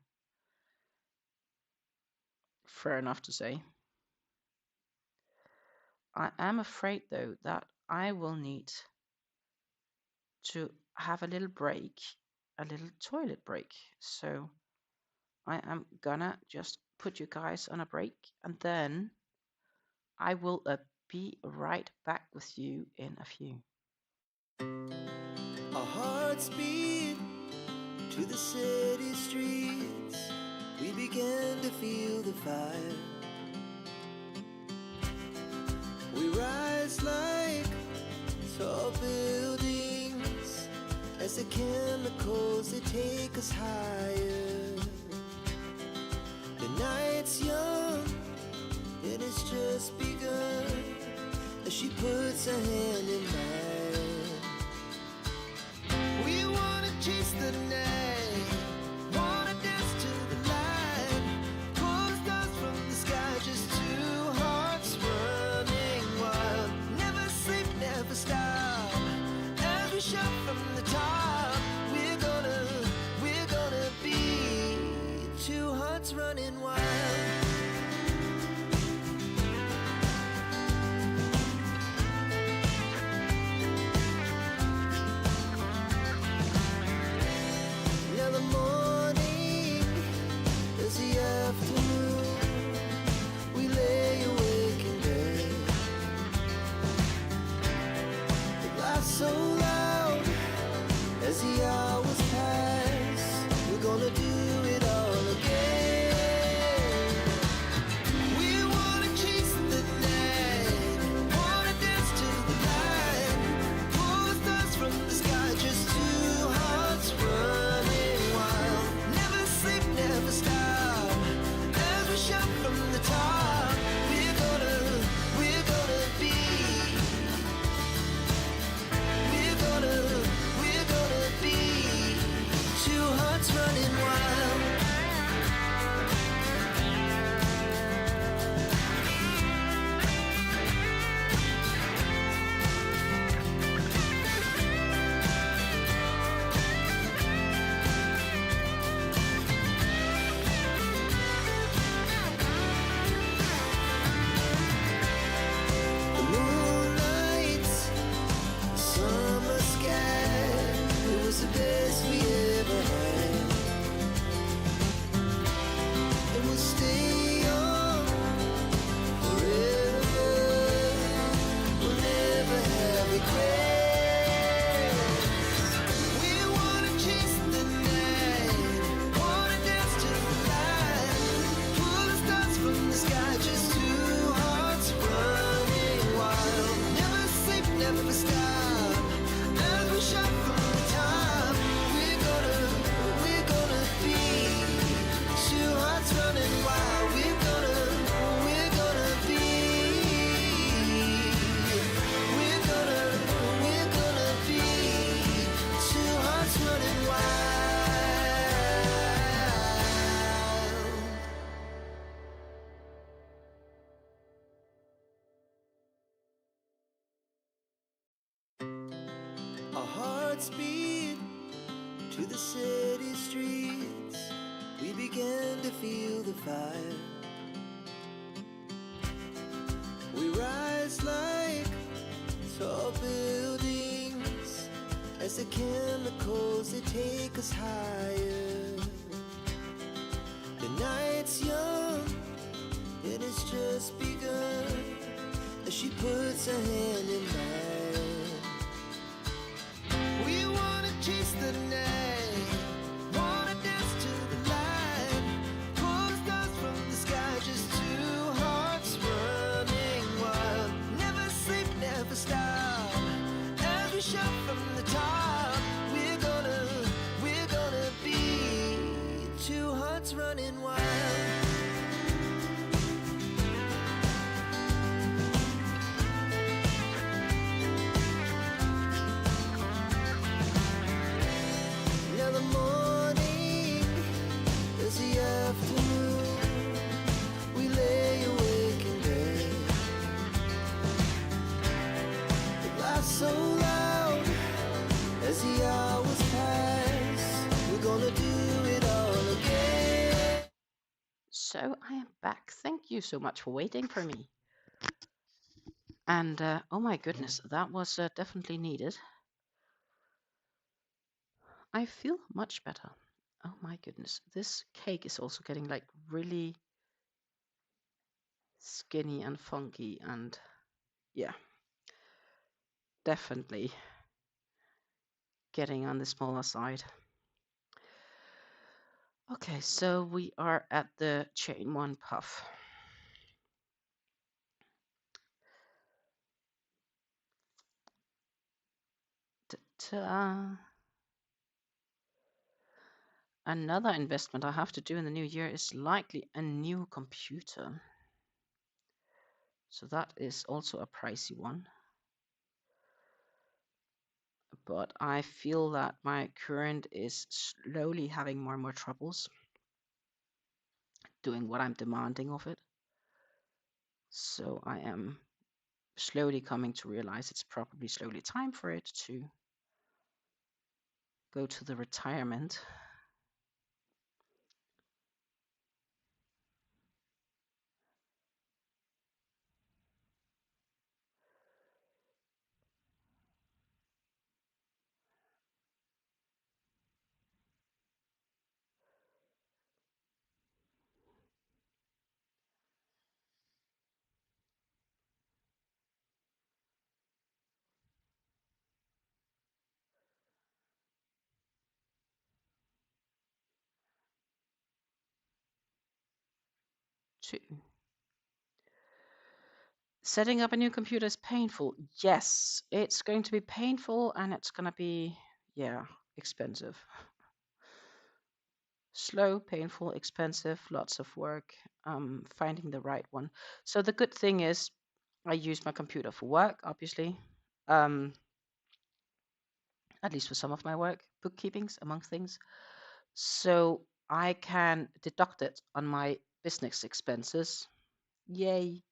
Fair enough to say. I am afraid though that I will need to have a little break, a little toilet break. So I am gonna just put you guys on a break and then I will be right back with you in a few. Our hearts beat to the city streets. We began to feel the fire. We rise like tall buildings as the chemicals, they take us higher. The night's young and it's just begun as she puts her hand in mine. We wanna chase the night, wanna dance to the light, pull the stars from the sky, just two hearts running wild. Never sleep, never stop, as we shout from the top. We're gonna be two hearts running wild. Now the morning is the afternoon. We lay awake in bed. The laughs so loud as the hours pass. We're gonna do it all again. We wanna chase the night, wanna dance to the light, pull the stars from the sky, just two hearts running wild. Never sleep, never stop, as we shout from the top. We're gonna be, we're gonna be two hearts running wild. The moonlight, summer sky, it was the best we ever had. And we'll stay young forever. We'll never have regrets. We wanna chase the night, wanna dance to the light, pull the stars from the sky, just two hearts running wild. Never sleep, never stop, as we shout from the top. We're gonna be two hearts running wild. We're gonna be, we're gonna be two hearts running wild. Our hearts beat to the city streets. We began to feel the fire. We rise like tall buildings as the chemicals, they take us higher. The night's young and it's just begun as she puts her hand in mine. We wanna chase the night, wanna dance to the light, pull the stars from the sky, just two hearts running start from the top. We're gonna be two hearts running wild. Now the morning is the afternoon. We lay awake in bed. It laughs so loud as the hours pass. We're gonna do it all again. So I am back. Thank you so much for waiting for me. And oh my goodness, that was definitely needed. I feel much better. Oh my goodness, this cake is also getting like really skinny and funky, and yeah, definitely getting on the smaller side. Okay, so we are at the chain one puff. Ta-ta. Another investment I have to do in the new year is likely a new computer. So that is also a pricey one. But I feel that my current is slowly having more and more troubles doing what I'm demanding of it. So I am slowly coming to realize it's probably slowly time for it to go to the retirement. Two. Setting up a new computer is painful. Yes, it's going to be painful, and it's going to be, yeah, expensive. Slow, painful, expensive, lots of work, finding the right one. So the good thing is I use my computer for work, obviously, at least for some of my work, bookkeepings, among things. So I can deduct it on my business expenses. Yay.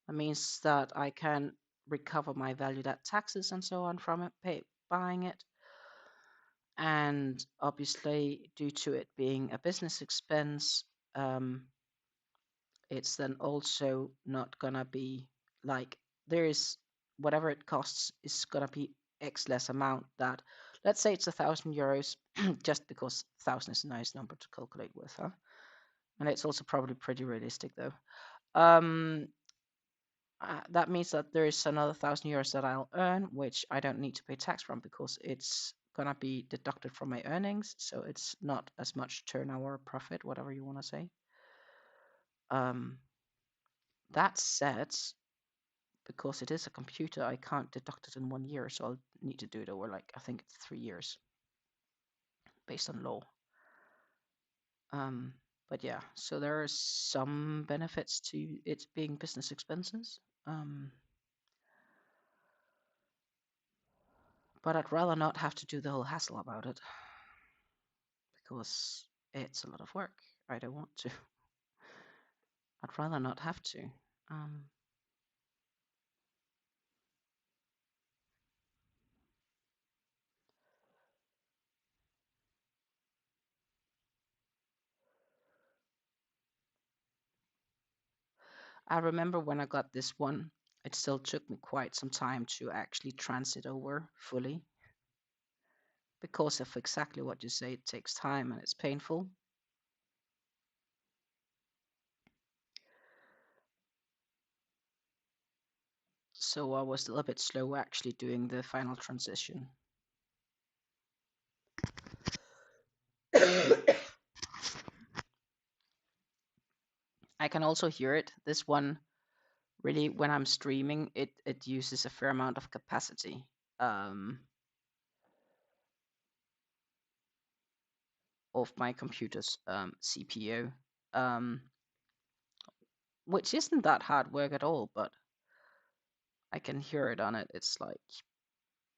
That means that I can recover my valued at taxes and so on from it, buying it. And obviously, due to it being a business expense, it's then also not gonna be like there is whatever it costs is gonna be X less amount that, let's say it's €1,000, just because 1,000 is a nice number to calculate with, huh? And it's also probably pretty realistic though. That means that there is another €1,000 that I'll earn, which I don't need to pay tax from because it's gonna be deducted from my earnings, so it's not as much turnover profit, whatever you want to say. That said, because it is a computer, I can't deduct it in 1 year, so I'll need to do it over like I think it's 3 years, based on law. But yeah, so there are some benefits to it being business expenses. But I'd rather not have to do the whole hassle about it because it's a lot of work. I don't want to. I'd rather not have to. I remember when I got this one, it still took me quite some time to actually transit over fully because of exactly what you say. It takes time and it's painful. So I was a little bit slow actually doing the final transition. I can also hear it. This one, really, when I'm streaming, it uses a fair amount of capacity. of my computer's CPU, which isn't that hard work at all, but I can hear it on it. It's like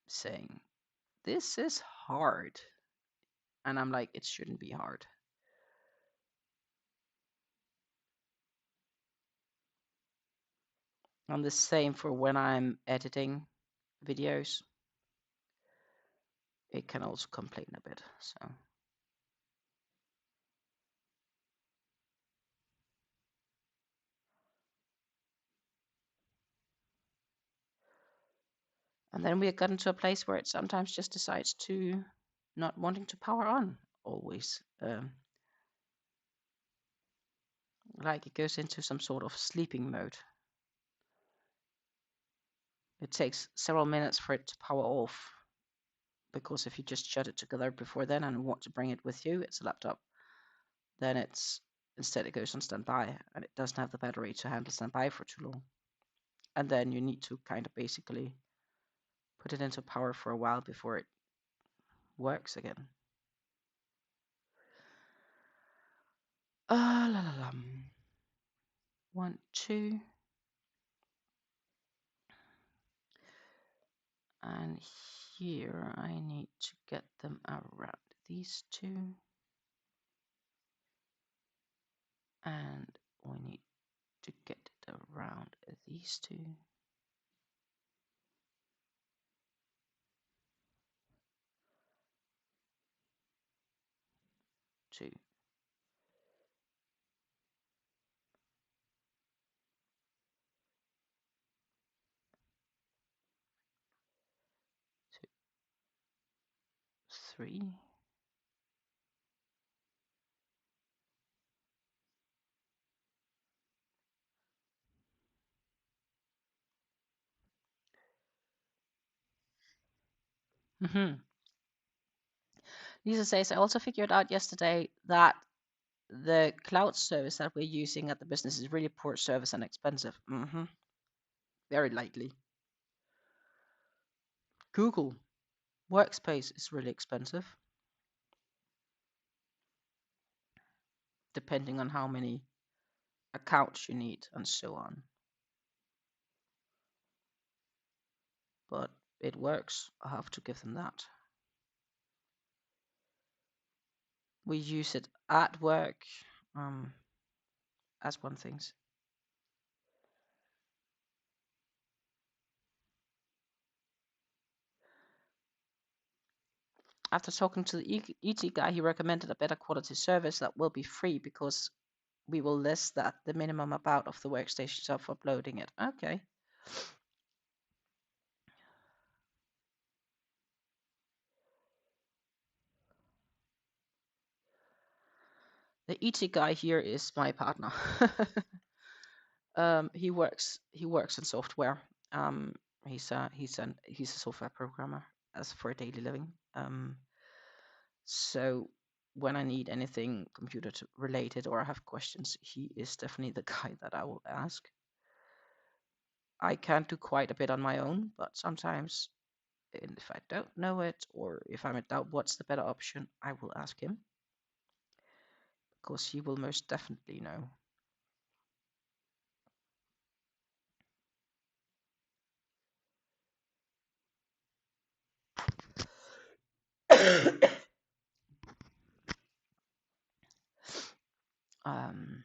saying, this is hard. And I'm like, it shouldn't be hard. And the same for when I'm editing videos. It can also complain a bit. So. And then we have gotten to a place where it sometimes just decides to not wanting to power on always. Like it goes into some sort of sleeping mode. It takes several minutes for it to power off, because if you just shut it together before then and want to bring it with you, it's a laptop, then instead it goes on standby and it doesn't have the battery to handle standby for too long. And then you need to kind of basically put it into power for a while before it works again. La la la. 1, 2. And here I need to get them around these two. And we need to get it around these two. 2. 2, 3. Lisa says, I also figured out yesterday that the cloud service that we're using at the business is really poor service and expensive. Very likely. Google Workspace is really expensive, depending on how many accounts you need and so on. But it works. I have to give them that. We use it at work as one thing. After talking to the ET guy, he recommended a better quality service that will be free because we will list that the minimum amount of the workstations are for uploading it. Okay. The ET guy here is my partner. He works in software. He's a software programmer as for a daily living. So when I need anything computer related or I have questions, he is definitely the guy that I will ask. I can do quite a bit on my own, but sometimes if I don't know it or if I'm in doubt what's the better option, I will ask him, because he will most definitely know. um,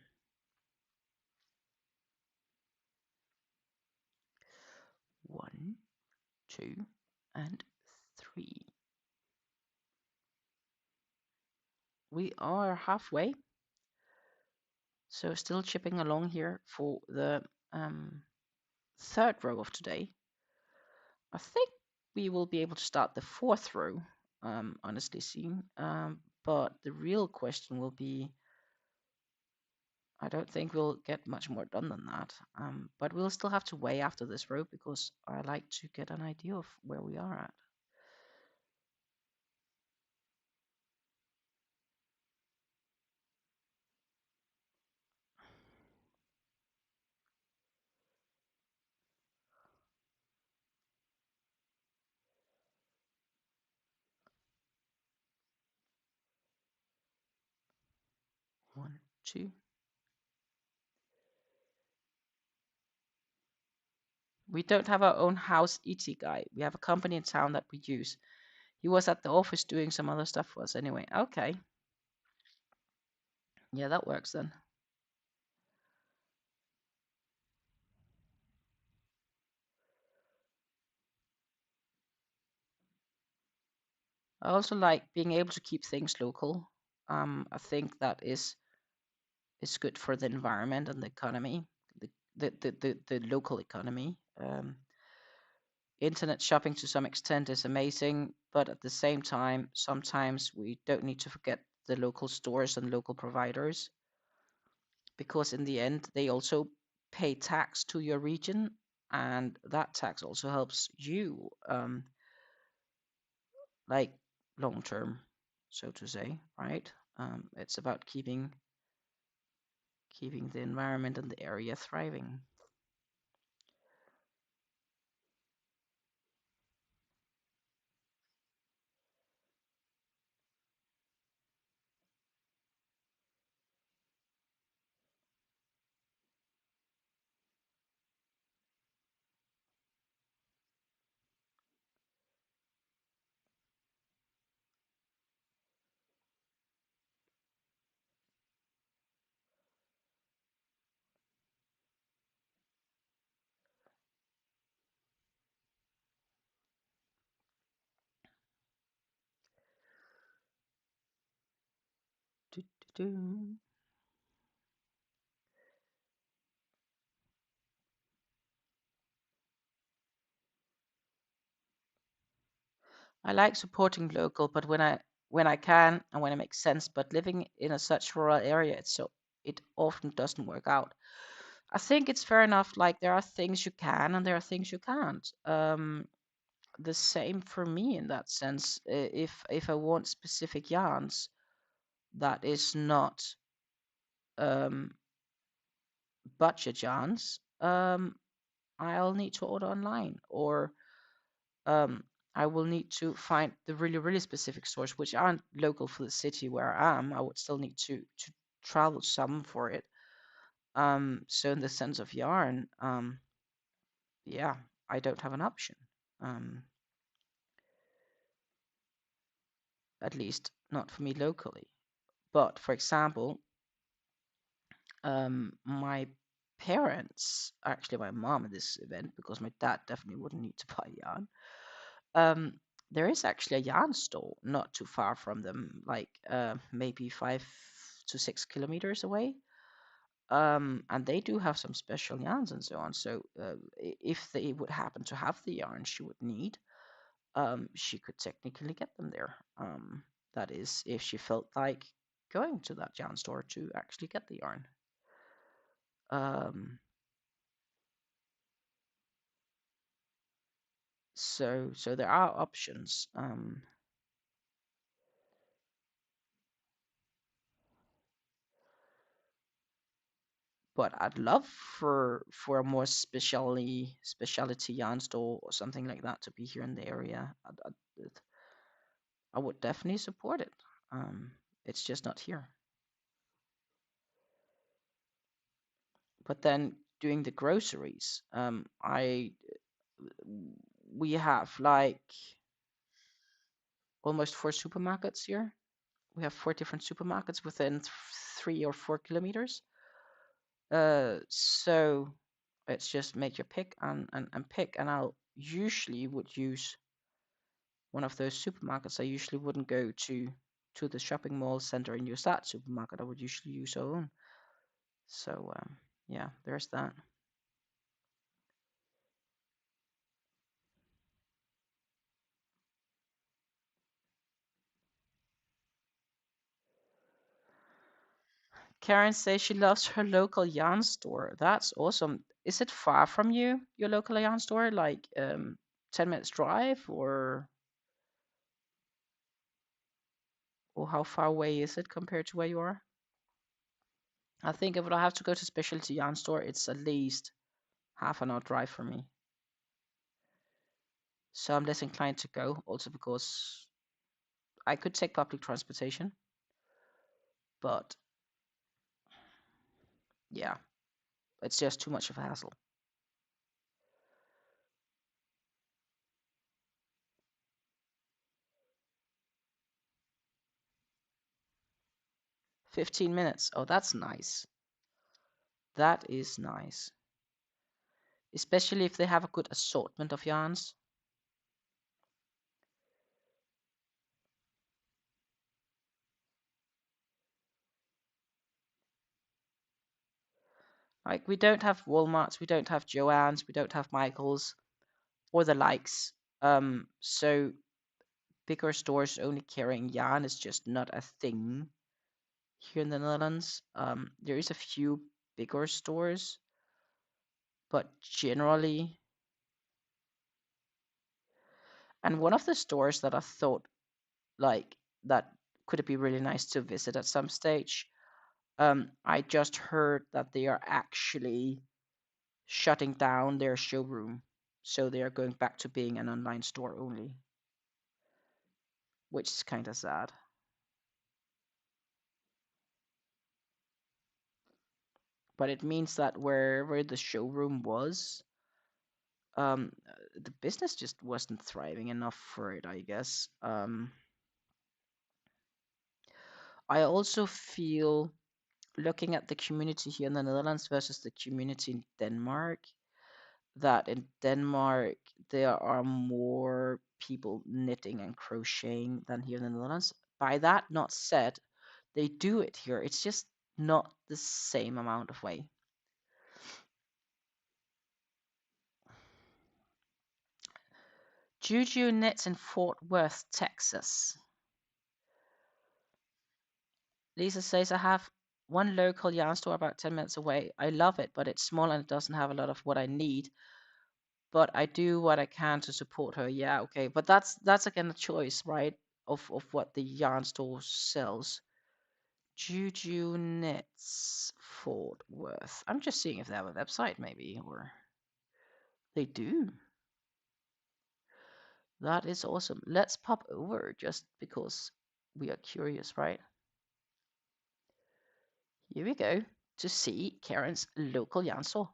1, 2, and 3. We are halfway, so still chipping along here for the third row of today. I think we will be able to start the fourth row, honestly soon. But the real question will be, I don't think we'll get much more done than that. But we'll still have to weigh after this row because I like to get an idea of where we are at. 2. We don't have our own house ET guy. We have a company in town that we use. He was at the office doing some other stuff for us anyway. Okay. Yeah, that works then. I also like being able to keep things local. I think that is good for the environment and the economy, the local economy. Internet shopping to some extent is amazing, but at the same time, sometimes we don't need to forget the local stores and local providers, because in the end, they also pay tax to your region, and that tax also helps you, like long term, so to say, right? It's about keeping the environment and the area thriving. Do, do, do. I like supporting local, but when I can and when it makes sense. But living in a such rural area, it often doesn't work out. I think it's fair enough. Like there are things you can and there are things you can't. The same for me in that sense. If I want specific yarns that is not um, budget yarns, I'll need to order online, or um, I will need to find the really specific stores which aren't local for the city where I am. I would still need to travel some for it. So in the sense of yarn, yeah, I don't have an option. Um, at least not for me locally. But for example, my parents, actually my mom at this event, because my dad definitely wouldn't need to buy yarn. Um, there is actually a yarn store not too far from them, like maybe 5 to 6 kilometers away. And they do have some special yarns and so on. So if they would happen to have the yarn she would need, she could technically get them there. That is, if she felt like going to that yarn store to actually get the yarn. Um, so there are options. But I'd love for a more specialty yarn store or something like that to be here in the area. I would definitely support it. It's just not here. But then doing the groceries, I we have like almost 4 supermarkets here. We have 4 different supermarkets within 3 or 4 kilometers. So it's just make your pick and pick. And I'll usually would use one of those supermarkets. I usually wouldn't go to the shopping mall center and use that supermarket. I would usually use our own. So yeah, there's that. Karen says she loves her local yarn store. That's awesome. Is it far from you, your local yarn store? Like 10 minutes drive, or how far away is it compared to where you are? I think if I have to go to specialty yarn store, it's at least half an hour drive for me. So I'm less inclined to go, also because I could take public transportation, but Yeah, it's just too much of a hassle. 15 minutes. Oh, that's nice. That is nice. Especially if they have a good assortment of yarns. Like, we don't have Walmarts, we don't have Joann's, we don't have Michael's or the likes. So bigger stores only carrying yarn is just not a thing here in the Netherlands. There is a few bigger stores, but generally, and one of the stores that I thought like that could it be really nice to visit at some stage. I just heard that they are actually shutting down their showroom, so they are going back to being an online store only, which is kind of sad. But it means that wherever the showroom was, um, the business just wasn't thriving enough for it, I guess. I also feel looking at the community here in the Netherlands versus the community in Denmark, that in Denmark there are more people knitting and crocheting than here in the Netherlands. By that not said, they do it here. It's just not the same amount of way. Juju knits in Fort Worth, Texas. Lisa says, I have one local yarn store about 10 minutes away. I love it, but it's small and it doesn't have a lot of what I need. But I do what I can to support her. Yeah, okay. But that's again a choice, right? Of what the yarn store sells. Juju Knits Fort Worth. I'm just seeing if they have a website, maybe, or they do. That is awesome. Let's pop over just because we are curious, right? Here we go to see Karen's local yarn store.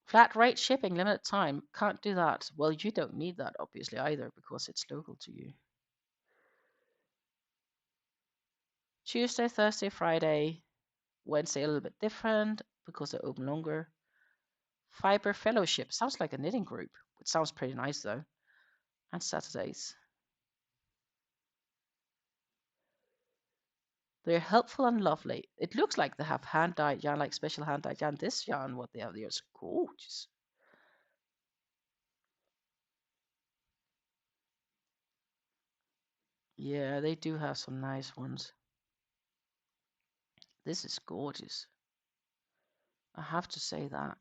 Flat rate shipping, limited time. Can't do that. Well, you don't need that, obviously, either, because it's local to you. Tuesday, Thursday, Friday, Wednesday a little bit different because they're open longer. Fiber Fellowship sounds like a knitting group. It sounds pretty nice though. And Saturdays. They're helpful and lovely. It looks like they have hand dyed yarn, like special hand dyed yarn. This yarn, what they have there is gorgeous. Yeah, they do have some nice ones. This is gorgeous. I have to say that.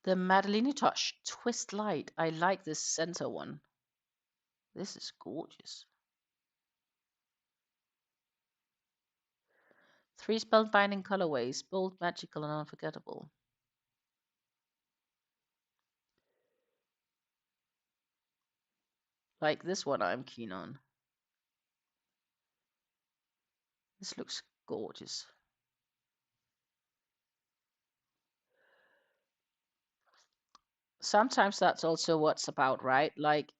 The Madeline Touch Twist Light. I like this center one. This is gorgeous. 3 spellbinding colorways, bold, magical, and unforgettable. Like this one I'm keen on. This looks gorgeous. Sometimes that's also what's about, right? Like,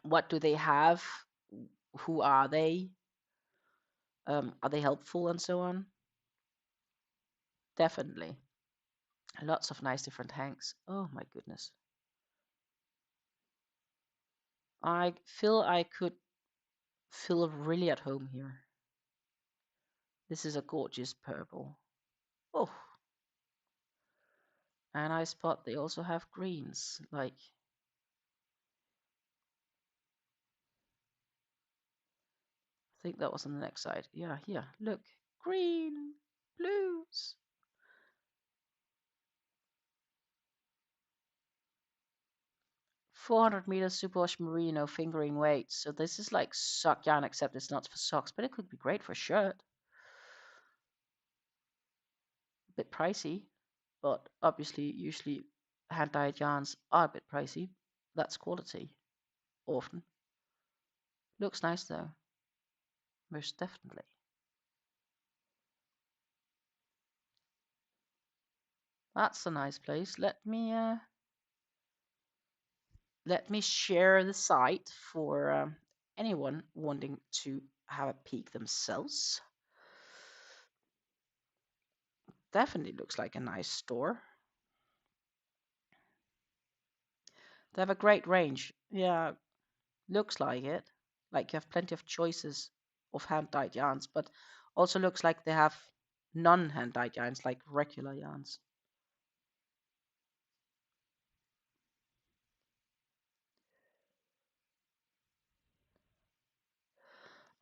what do they have? Who are they? Are they helpful and so on? Definitely. Lots of nice different hanks. Oh my goodness. I feel I could feel really at home here. This is a gorgeous purple. Oh, and I spot they also have greens. Like, I think that was on the next side. Yeah, here. Look. Green. Blues. 400 meters superwash merino fingering weight. So this is like sock yarn, except it's not for socks, but it could be great for a shirt. A bit pricey, but obviously, usually hand dyed yarns are a bit pricey. That's quality. often. Looks nice though, most definitely. That's a nice place. Let me share the site for anyone wanting to have a peek themselves. Definitely looks like a nice store. They have a great range. Yeah, looks like it. Like you have plenty of choices of hand-dyed yarns, but also looks like they have non-hand-dyed yarns, like regular yarns.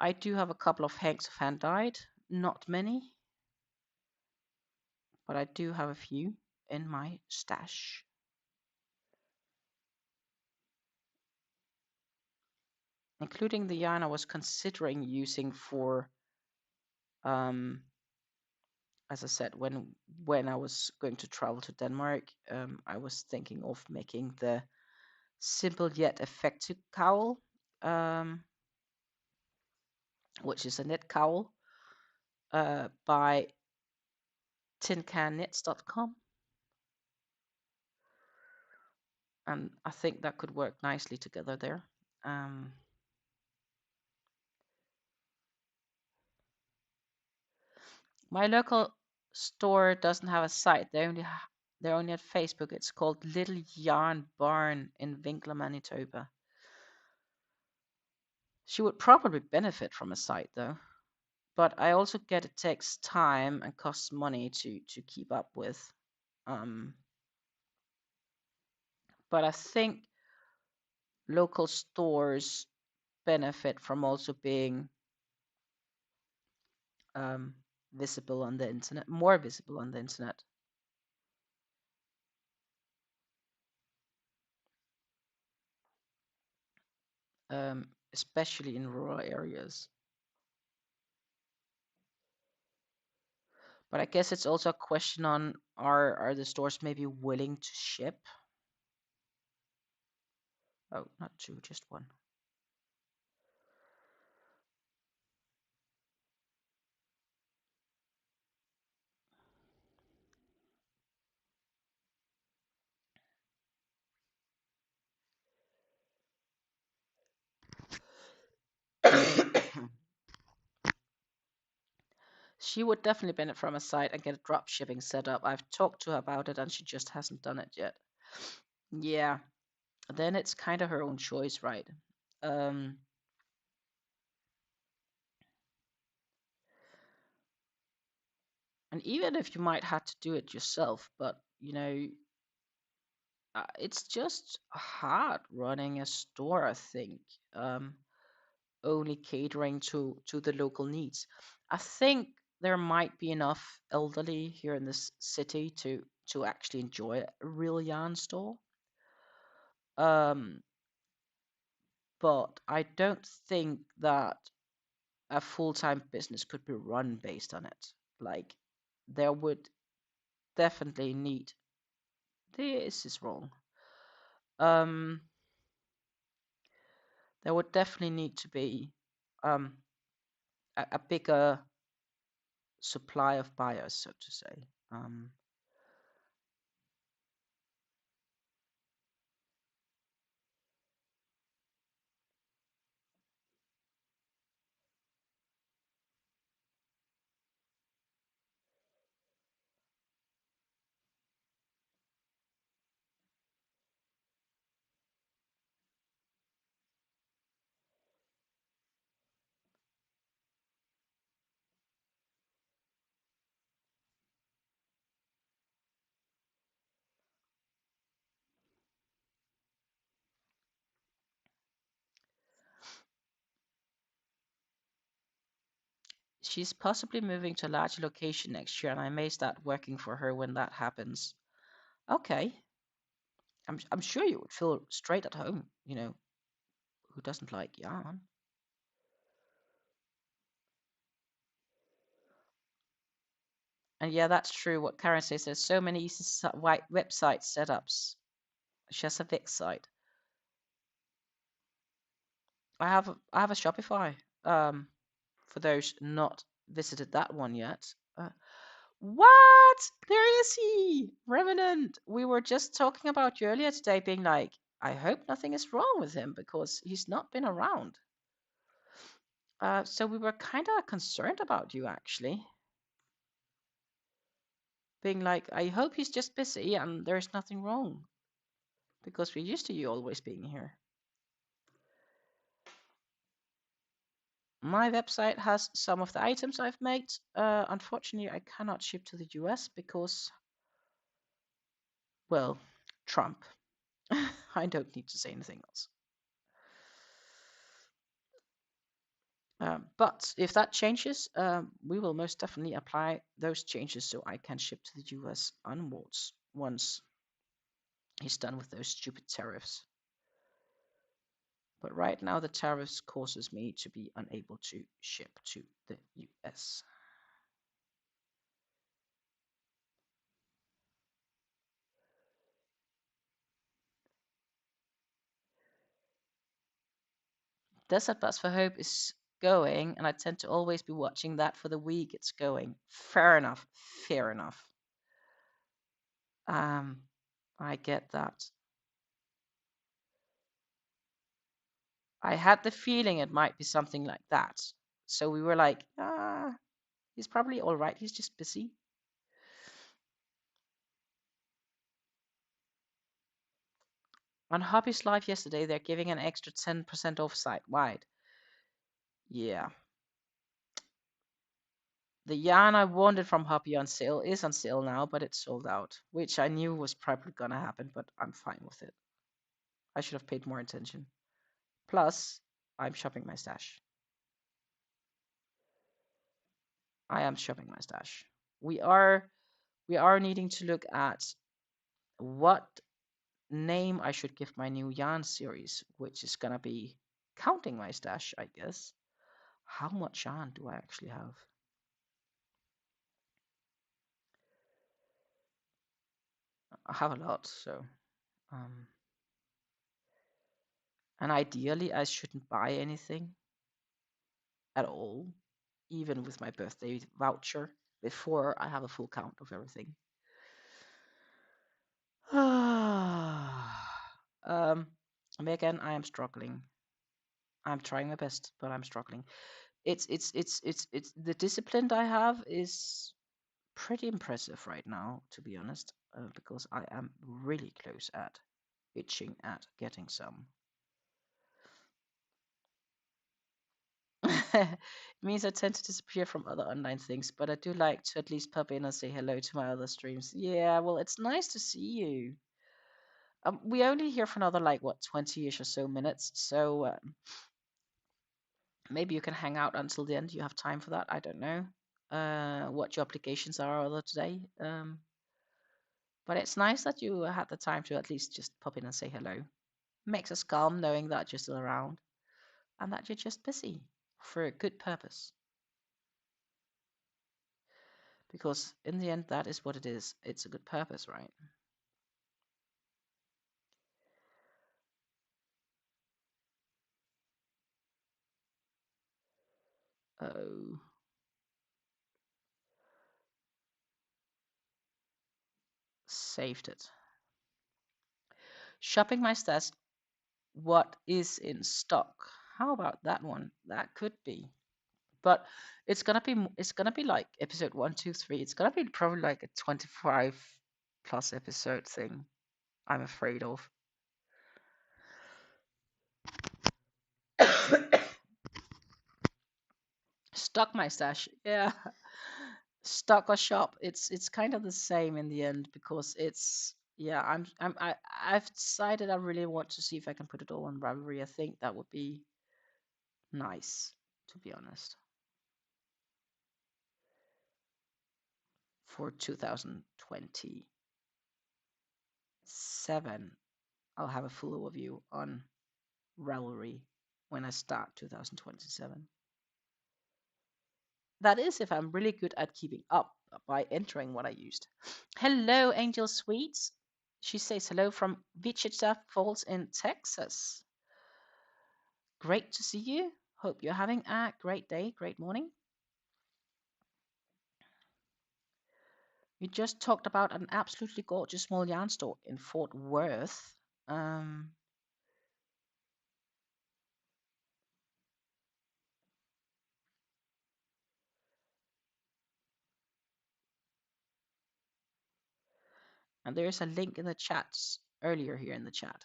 I do have a couple of hanks of hand-dyed, not many, but I do have a few in my stash. Including the yarn I was considering using for, as I said, when I was going to travel to Denmark, I was thinking of making the simple yet effective cowl, which is a knit cowl by tincannknits.com, and I think that could work nicely together there. My local store doesn't have a site. They're only at Facebook. It's called Little Yarn Barn in Winkler, Manitoba. She would probably benefit from a site though, but I also get it takes time and costs money to keep up with. But I think local stores benefit from also being visible on the internet, more visible on the internet. Especially in rural areas. But I guess it's also a question on are the stores maybe willing to ship? Oh, not two, just one. She would definitely benefit from a site and get a drop shipping set up. I've talked to her about it and she just hasn't done it yet. Yeah, then it's kind of her own choice, right? Um, and even if you might have to do it yourself, but it's just hard running a store, I think. Only catering to the local needs. I think there might be enough elderly here in this city to actually enjoy a real yarn store. Um, but I don't think that a full-time business could be run based on it. Like there would definitely need this is wrong. Um, there would definitely need to be um a bigger supply of buyers, so to say. She's possibly moving to a larger location next year, and I may start working for her when that happens. Okay. I'm sure you would feel straight at home, who doesn't like yarn? And yeah, that's true. What Karen says, there's so many easy website setups. She has a Wix site. I have a Shopify. For those not visited that one yet. What? There is he, Revenant. We were just talking about you earlier today, being like, I hope nothing is wrong with him because he's not been around. So we were kind of concerned about you actually, being like, I hope he's just busy and there's nothing wrong because we're used to you always being here. My website has some of the items I've made. Unfortunately, I cannot ship to the US because, well, Trump. I don't need to say anything else. But if that changes, we will most definitely apply those changes so I can ship to the US onwards once he's done with those stupid tariffs. But right now the tariffs causes me to be unable to ship to the US. Desert Bus for Hope is going, and I tend to always be watching that for the week it's going. Fair enough. Fair enough. I get that. I had the feeling it might be something like that. So we were like, he's probably all right. He's just busy. On Hobby's Live yesterday, they're giving an extra 10% off site-wide. Yeah. The yarn I wanted from Hobby on sale is on sale now, but it's sold out, which I knew was probably going to happen, but I'm fine with it. I should have paid more attention. Plus, I'm shopping my stash. I am shopping my stash. We are needing to look at what name I should give my new yarn series, which is going to be counting my stash, I guess. How much yarn do I actually have? I have a lot, so and ideally I shouldn't buy anything at all, even with my birthday voucher, before I have a full count of everything. Megan, I am struggling. I'm trying my best, but I'm struggling. It's the discipline I have is pretty impressive right now, to be honest, because I am really close at itching at getting some. It means I tend to disappear from other online things, but I do like to at least pop in and say hello to my other streams. Yeah, well, it's nice to see you. We only here for another, like, what, 20-ish or so minutes, so maybe you can hang out until the end. You have time for that. I don't know what your obligations are other today. But it's nice that you had the time to at least just pop in and say hello. Makes us calm knowing that you're still around and that you're just busy for a good purpose. Because in the end, that is what it is. It's a good purpose, right? Oh. Saved it. Shopping my stats. What is in stock? How about that one? That could be. But it's gonna be like episode 1, 2, 3. It's gonna be probably like a 25 plus episode thing, I'm afraid of. Stock my stash. Yeah. Stock or shop. It's kind of the same in the end because it's, yeah, I've decided I really want to see if I can put it all on Ravelry. I think that would be nice, to be honest. For 2027, I'll have a full overview on Ravelry when I start 2027. That is if I'm really good at keeping up by entering what I used. Hello, Angel Sweets. She says hello from Wichita Falls in Texas. Great to see you. Hope you're having a great day, great morning. We just talked about an absolutely gorgeous small yarn store in Fort Worth. And there is a link in the chats earlier here in the chat.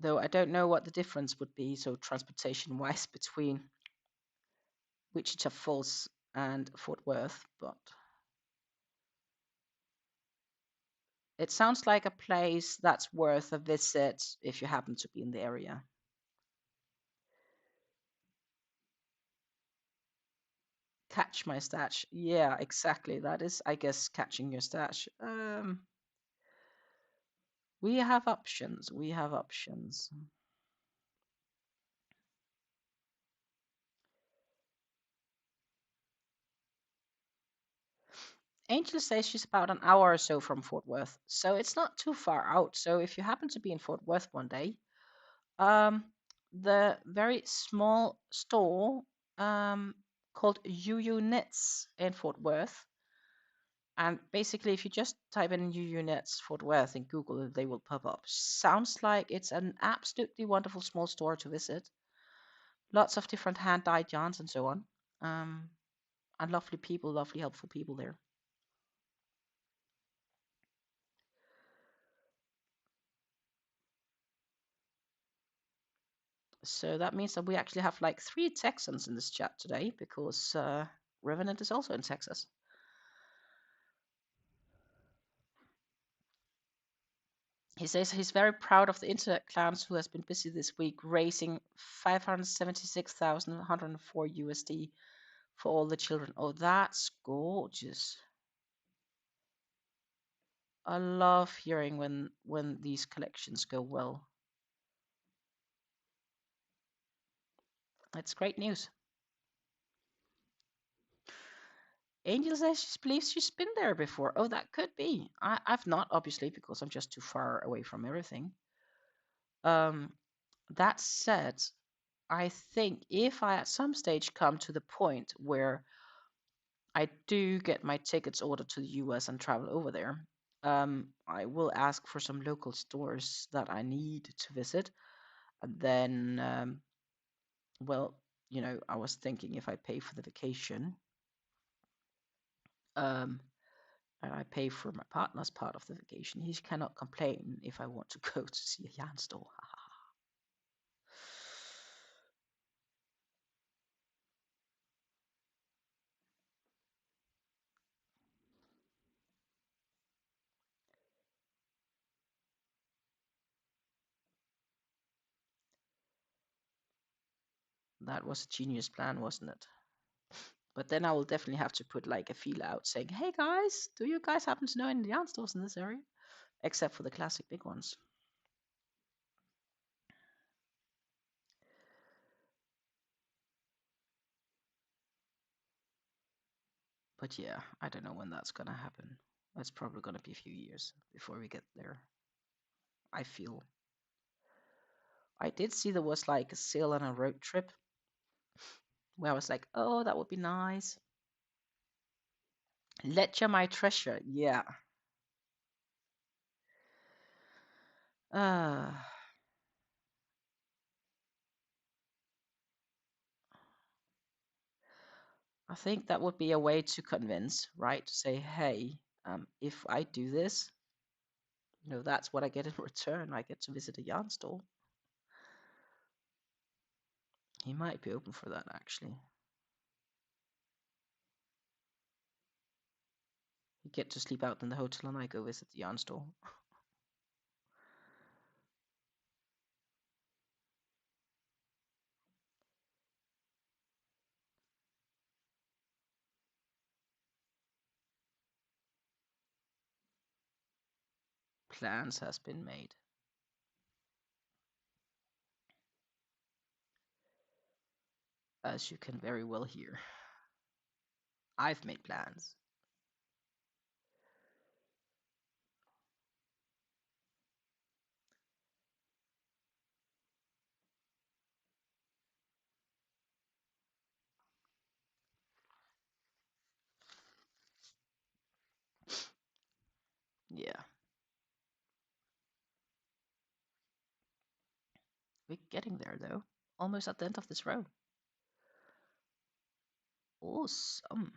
Though I don't know what the difference would be, so transportation-wise, between Wichita Falls and Fort Worth, but it sounds like a place that's worth a visit if you happen to be in the area. Catch my stash. Yeah, exactly. That is, I guess, catching your stash. We have options. We have options. Angel says she's about an hour or so from Fort Worth, so it's not too far out. So if you happen to be in Fort Worth one day, the very small store called UU Knits in Fort Worth, and basically if you just type in UU Knits Fort Worth in Google, they will pop up. Sounds like it's an absolutely wonderful small store to visit. Lots of different hand-dyed yarns and so on, and lovely people, lovely helpful people there. So that means that we actually have like 3 Texans in this chat today because Revenant is also in Texas. He says he's very proud of the internet clowns who has been busy this week raising 576,104 USD for all the children. Oh, that's gorgeous. I love hearing when these collections go well. It's great news. Angel says she believes she's been there before. Oh, that could be. I've not, obviously, because I'm just too far away from everything. That said, I think if I at some stage come to the point where I do get my tickets ordered to the US and travel over there, I will ask for some local stores that I need to visit. And then, well, you know, I was thinking if I pay for the vacation, and I pay for my partner's part of the vacation, he cannot complain if I want to go to see a yarn store. That was a genius plan, wasn't it? But then I will definitely have to put like a feel out saying, hey guys, do you guys happen to know any yarn stores in this area? Except for the classic big ones. But yeah, I don't know when that's going to happen. It's probably going to be a few years before we get there. I feel. I did see there was like a sale on a road trip where I was like, oh, that would be nice. Letcha my treasure. Yeah. I think that would be a way to convince, right? To say, hey, if I do this, you know, that's what I get in return. I get to visit a yarn store. He might be open for that, actually. You get to sleep out in the hotel and I go visit the yarn store. Plans has been made. as you can very well hear. I've made plans. Yeah, we're getting there though. Almost at the end of this row. Awesome.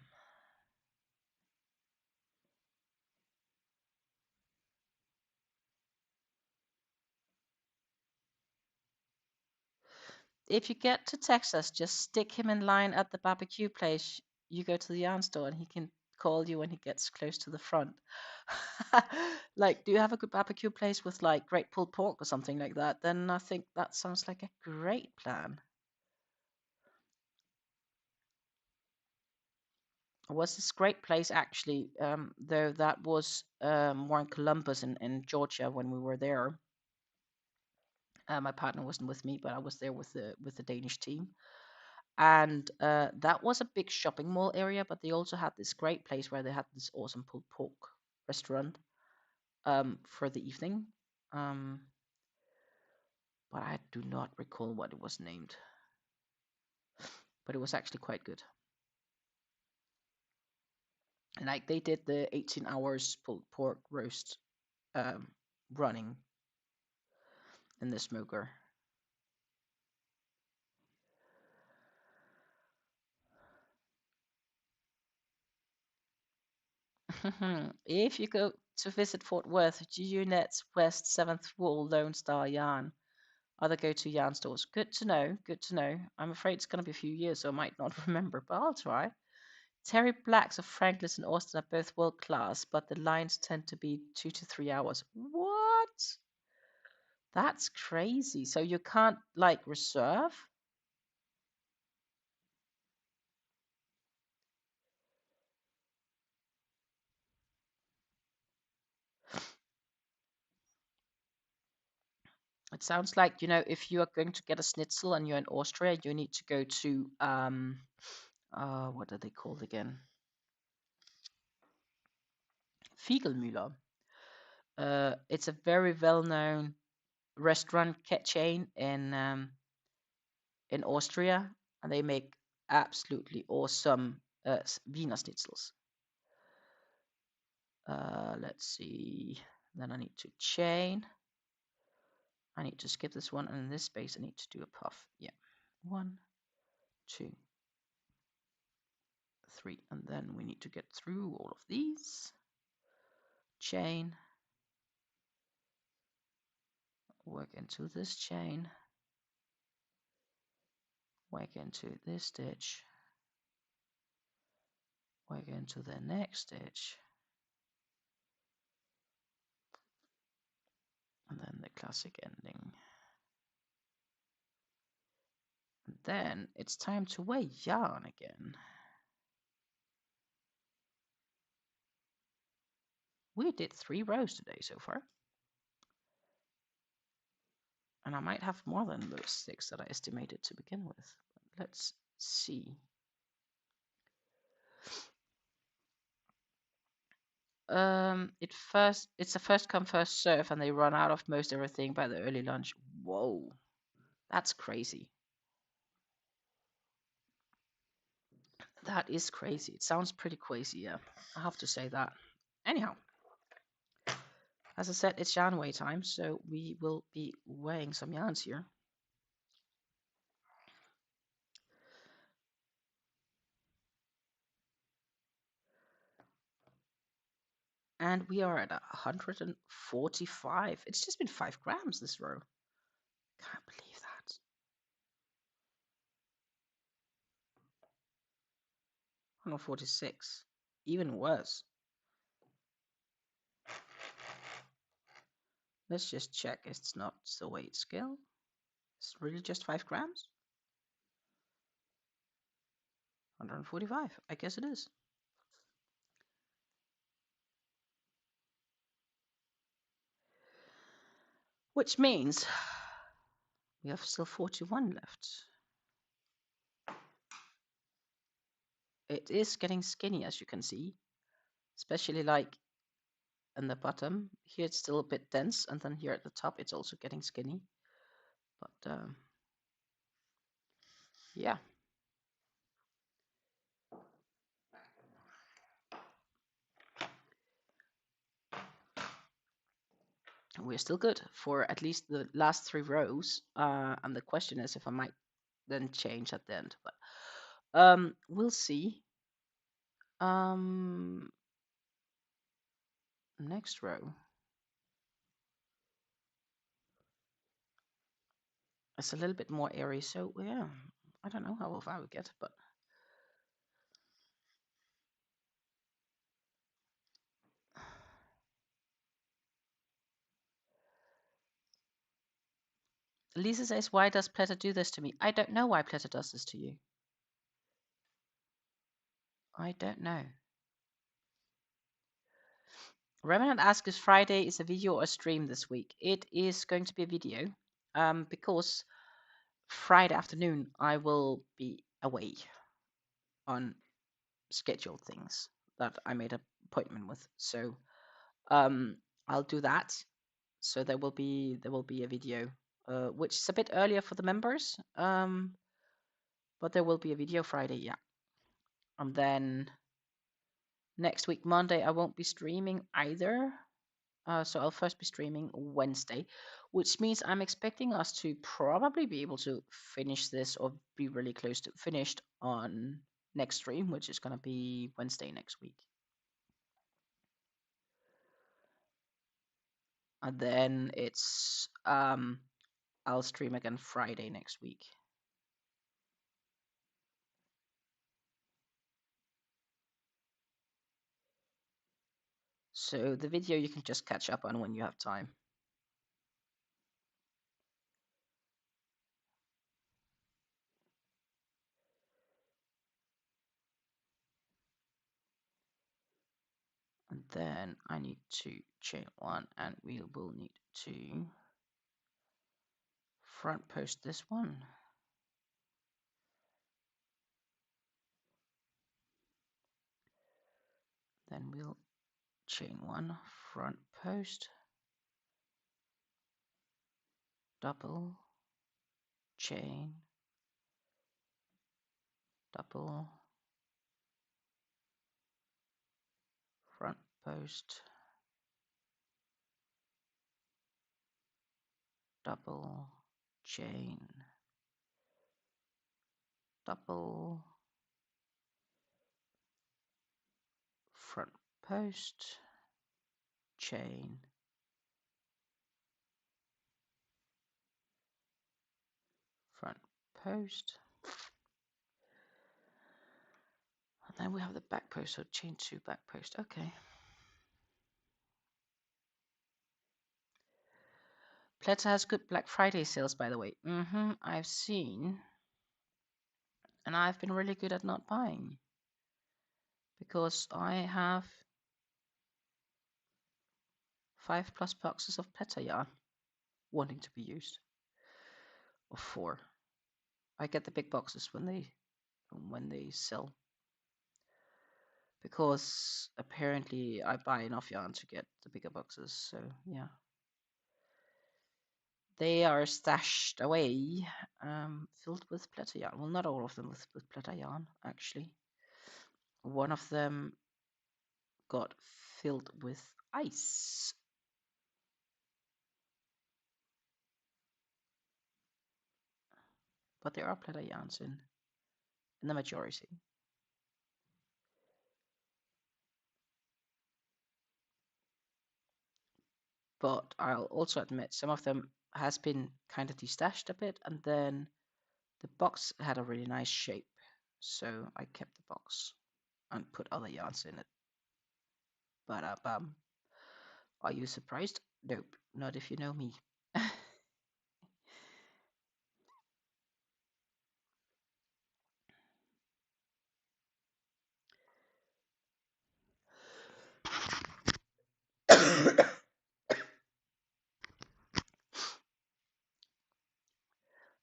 If you get to Texas, just stick him in line at the barbecue place. You go to the yarn store and he can call you when he gets close to the front. Like, do you have a good barbecue place with like great pulled pork or something like that? Then I think that sounds like a great plan. It was this great place actually, though that was more in Columbus in Georgia when we were there. My partner wasn't with me, but I was there with the Danish team. And that was a big shopping mall area, but they also had this great place where they had this awesome pulled pork restaurant for the evening. But I do not recall what it was named. But it was actually quite good. And like they did the 18 hours pulled pork roast running in the smoker. If you go to visit Fort Worth, Unet's West 7th Wall Lone Star Yarn are the go-to yarn stores. Good to know. Good to know. I'm afraid it's going to be a few years, so I might not remember, but I'll try. Terry Blacks of Franklin's and Austin are both world class, but the lines tend to be 2 to 3 hours. What? That's crazy. So you can't like reserve? It sounds like, if you are going to get a schnitzel and you're in Austria, you need to go to what are they called again? Fiegelmüller. It's a very well-known restaurant chain in Austria, and they make absolutely awesome Wiener schnitzels. Let's see. Then I need to chain. I need to skip this one, and in this space I need to do a puff. Yeah, 1, 2, 3, and then we need to get through all of these. Chain, work into this chain, work into this stitch, work into the next stitch, and then the classic ending. And then it's time to weigh yarn again. We did 3 rows today so far. And I might have more than those 6 that I estimated to begin with. Let's see. It's a first come first serve, and they run out of most everything by the early lunch. Whoa, that's crazy. That is crazy. It sounds pretty crazy, yeah. I have to say that. Anyhow, as I said, it's yarn weigh time, so we will be weighing some yarns here. And we are at 145. It's just been 5 grams this row. Can't believe that. 146. Even worse. Let's just check it's not the weight scale. It's really just 5 grams? 145. I guess it is. Which means we have still 41 left. it is getting skinny, as you can see, especially like in the bottom. Here it's still a bit dense, and then here at the top it's also getting skinny. But yeah. We're still good for at least the last 3 rows. And the question is if I might then change at the end. But we'll see. Next row. It's a little bit more airy, so yeah, I don't know how far I would get, but Lisa says, why does Pleta do this to me? I don't know why Pleta does this to you. I don't know. Remnant asks if Friday is a video or a stream this week. It is going to be a video, because Friday afternoon I will be away on scheduled things that I made an appointment with. So I'll do that. So there will be a video, which is a bit earlier for the members. But there will be a video Friday, yeah. And then next week, Monday, I won't be streaming either. So I'll first be streaming Wednesday, which means I'm expecting us to probably be able to finish this or be really close to finished on next stream, which is going to be Wednesday next week. And then it's I'll stream again Friday next week. So the video you can just catch up on when you have time. And then I need to chain one, and we will need to front post this one. Then we'll chain one, front post, double, chain, double, front post, double, chain, double, front post, chain, front post. And then we have the back post, so chain 2, back post. Okay. Pleta has good Black Friday sales, by the way. I've seen. And I've been really good at not buying. Because I have 5+ boxes of Pleta yarn wanting to be used. Or 4. I get the big boxes when they sell. Because apparently I buy enough yarn to get the bigger boxes, so yeah. They are stashed away, filled with Pleta yarn. Well, not all of them with Pleta yarn, actually. One of them got filled with ice. But there are Pleta yarns in the majority. But I'll also admit some of them has been kind of destashed a bit, and then the box had a really nice shape, so I kept the box and put other yarns in it. But are you surprised? Nope, not if you know me.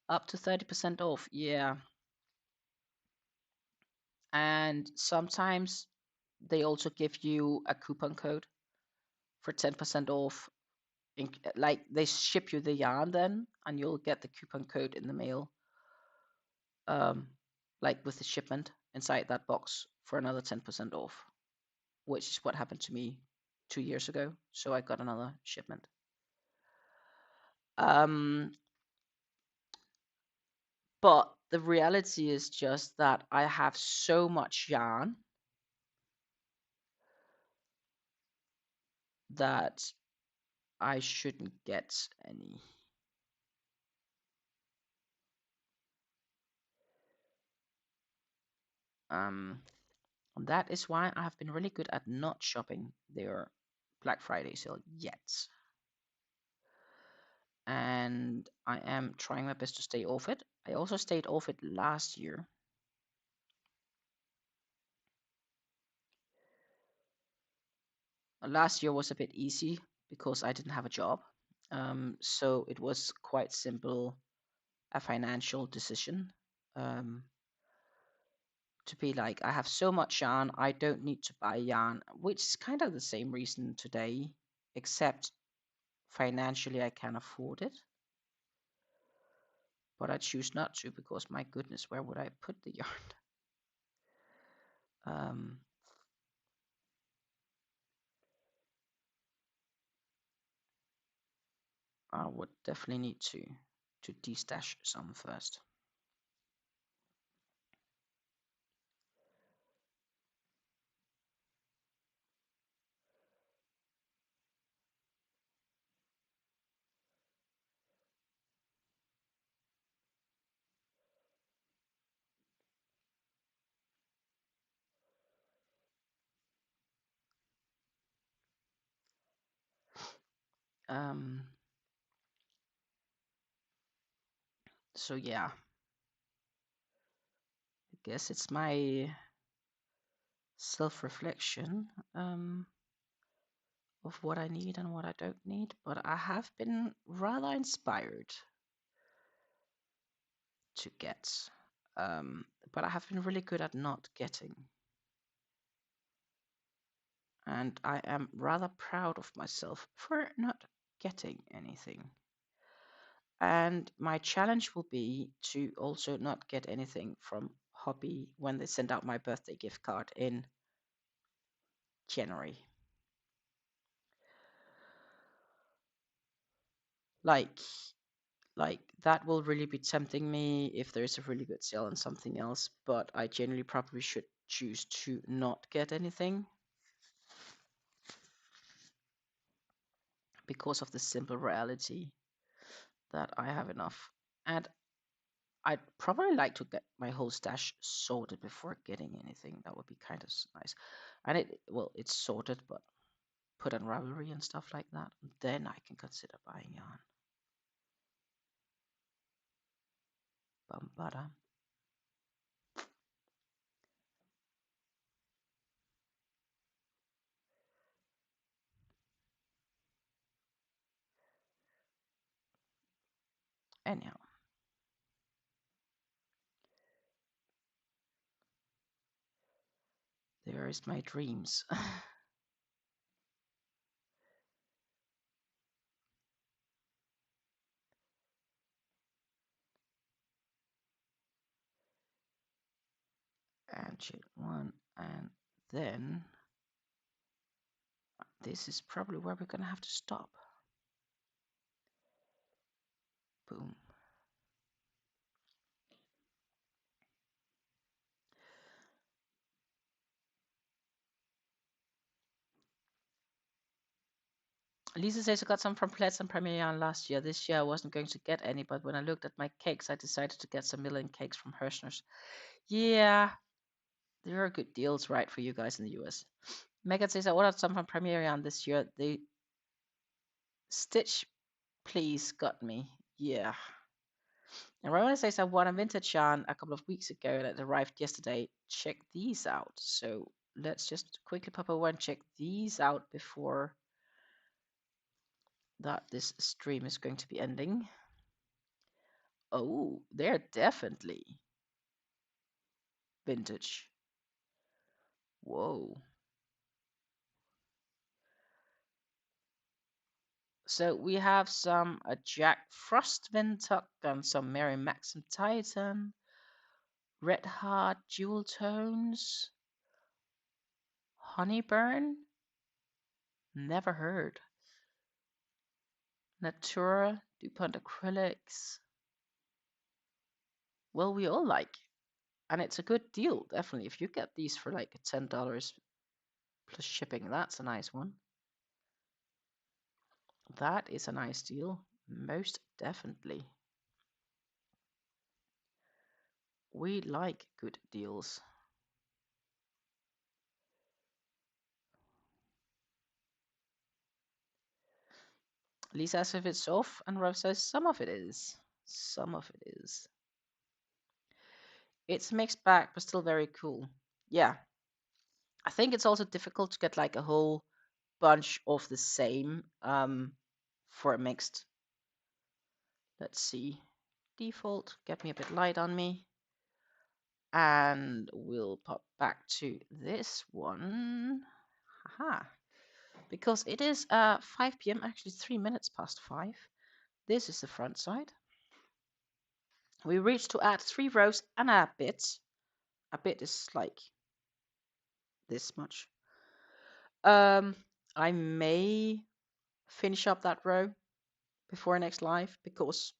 Up to 30% off, yeah. And sometimes they also give you a coupon code for 10% off. Like they ship you the yarn then, and you'll get the coupon code in the mail, like with the shipment inside that box for another 10% off, which is what happened to me 2 years ago. So I got another shipment. But the reality is just that I have so much yarn that I shouldn't get any. And that is why I have been really good at not shopping their Black Friday sale yet. And I am trying my best to stay off it. I also stayed off it last year. Last year was a bit easy because I didn't have a job. So it was quite simple, a financial decision. To be like, I have so much yarn, I don't need to buy yarn, which is kind of the same reason today, except financially I can afford it. But I choose not to because, my goodness, where would I put the yarn? I would definitely need to destash some first. So yeah, I guess it's my self-reflection of what I need and what I don't need, but I have been rather inspired to get. But I have been really good at not getting. And I am rather proud of myself for not getting anything. And my challenge will be to also not get anything from Hobby when they send out my birthday gift card in January. Like that will really be tempting me if there's a really good sale on something else, but I generally probably should choose to not get anything because of the simple reality that I have enough. And I'd probably like to get my whole stash sorted before getting anything. That would be kind of nice. And it's sorted, but put on Ravelry and stuff like that. Then I can consider buying yarn. Bambada. Anyhow, there is my dreams. And chain one, and then this is probably where we're gonna have to stop. Boom. Lisa says I got some from Pletz and Premier Yarn last year. This year I wasn't going to get any, but when I looked at my cakes, I decided to get some Millen cakes from Hirschner's. Yeah, there are good deals, right, for you guys in the US. Megan says I ordered some from Premier Yarn this year. The Stitch Please got me. Yeah. And Ramona says I won a vintage yarn a couple of weeks ago and it arrived yesterday. Check these out. So let's just quickly pop over and check these out before that this stream is going to be ending. Oh, they're definitely vintage. Whoa. So we have some Jack Frost Windtuck and some Mary Maxim Titan, Red Heart Jewel Tones, Honeyburn, never heard, Natura DuPont Acrylics. Well, we all like, and it's a good deal, definitely. If you get these for like $10 plus shipping, that's a nice one. That is a nice deal, most definitely. We like good deals. Lisa says if it's off, and Rose says some of it is. Some of it is. It's mixed bag, but still very cool. Yeah. I think it's also difficult to get like a whole bunch of the same for a mixed. Let's see. Default, get me a bit light on me. And we'll pop back to this one. Haha. Because it is 5 p.m., actually 3 minutes past 5. This is the front side. We reached to add 3 rows and a bit. A bit is like this much. I may finish up that row before next live because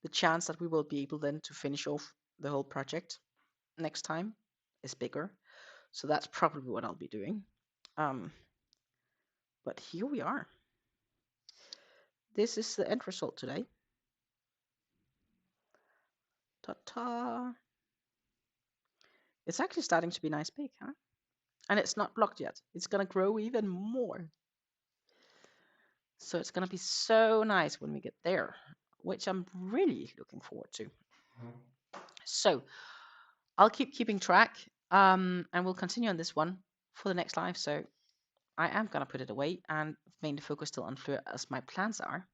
the chance that we will be able then to finish off the whole project next time is bigger. So that's probably what I'll be doing. But here we are. This is the end result today. Ta-ta! It's actually starting to be nice big, huh? And it's not blocked yet. It's gonna grow even more. So it's gonna be so nice when we get there, which I'm really looking forward to. So I'll keeping track, and we'll continue on this one for the next live. So I am gonna put it away and mainly focus still on Fleur as my plans are.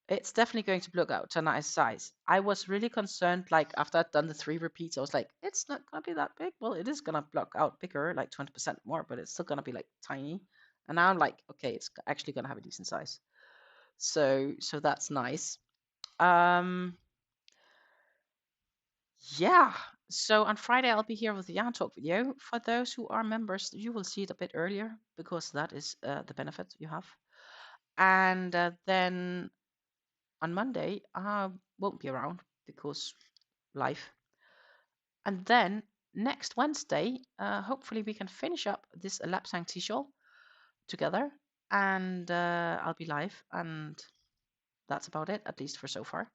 It's definitely going to block out to a nice size. I was really concerned, like after I'd done the 3 repeats, I was like, it's not gonna be that big. Well, it is gonna block out bigger, like 20% more, but it's still gonna be like tiny. And now I'm like, okay, it's actually gonna have a decent size. So that's nice. Yeah. So on Friday I'll be here with the yarn talk video. For those who are members, you will see it a bit earlier because that is the benefit you have. And then on Monday, I won't be around because life. And then next Wednesday, hopefully we can finish up this LapsangTea Shawl together, and I'll be live, and that's about it, at least for so far.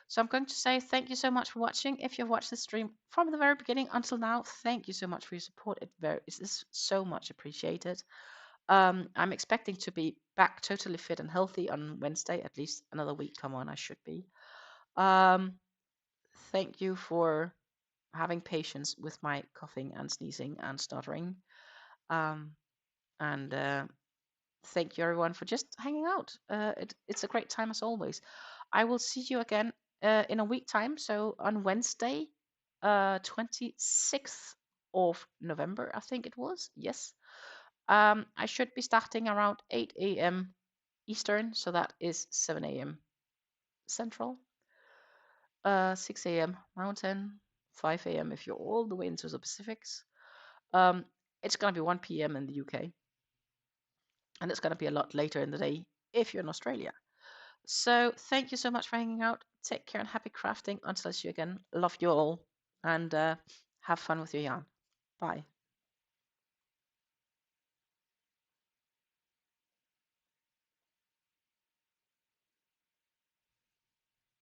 So I'm going to say thank you so much for watching. If you've watched this stream from the very beginning until now, thank you so much for your support. It is so much appreciated. I'm expecting to be back totally fit and healthy on Wednesday, at least another week. Come on, I should be. Thank you for having patience with my coughing and sneezing and stuttering. And thank you everyone for just hanging out. It's a great time as always. I will see you again in a week time. So on Wednesday, 26th of November, I think it was. Yes. I should be starting around 8 a.m. Eastern. So that is 7 a.m. Central. 6 a.m. Mountain, 5 a.m. if you're all the way into the Pacifics. It's going to be 1 p.m. in the UK. And it's going to be a lot later in the day if you're in Australia. So thank you so much for hanging out. Take care and happy crafting. Until I see you again, love you all. And have fun with your yarn. Bye.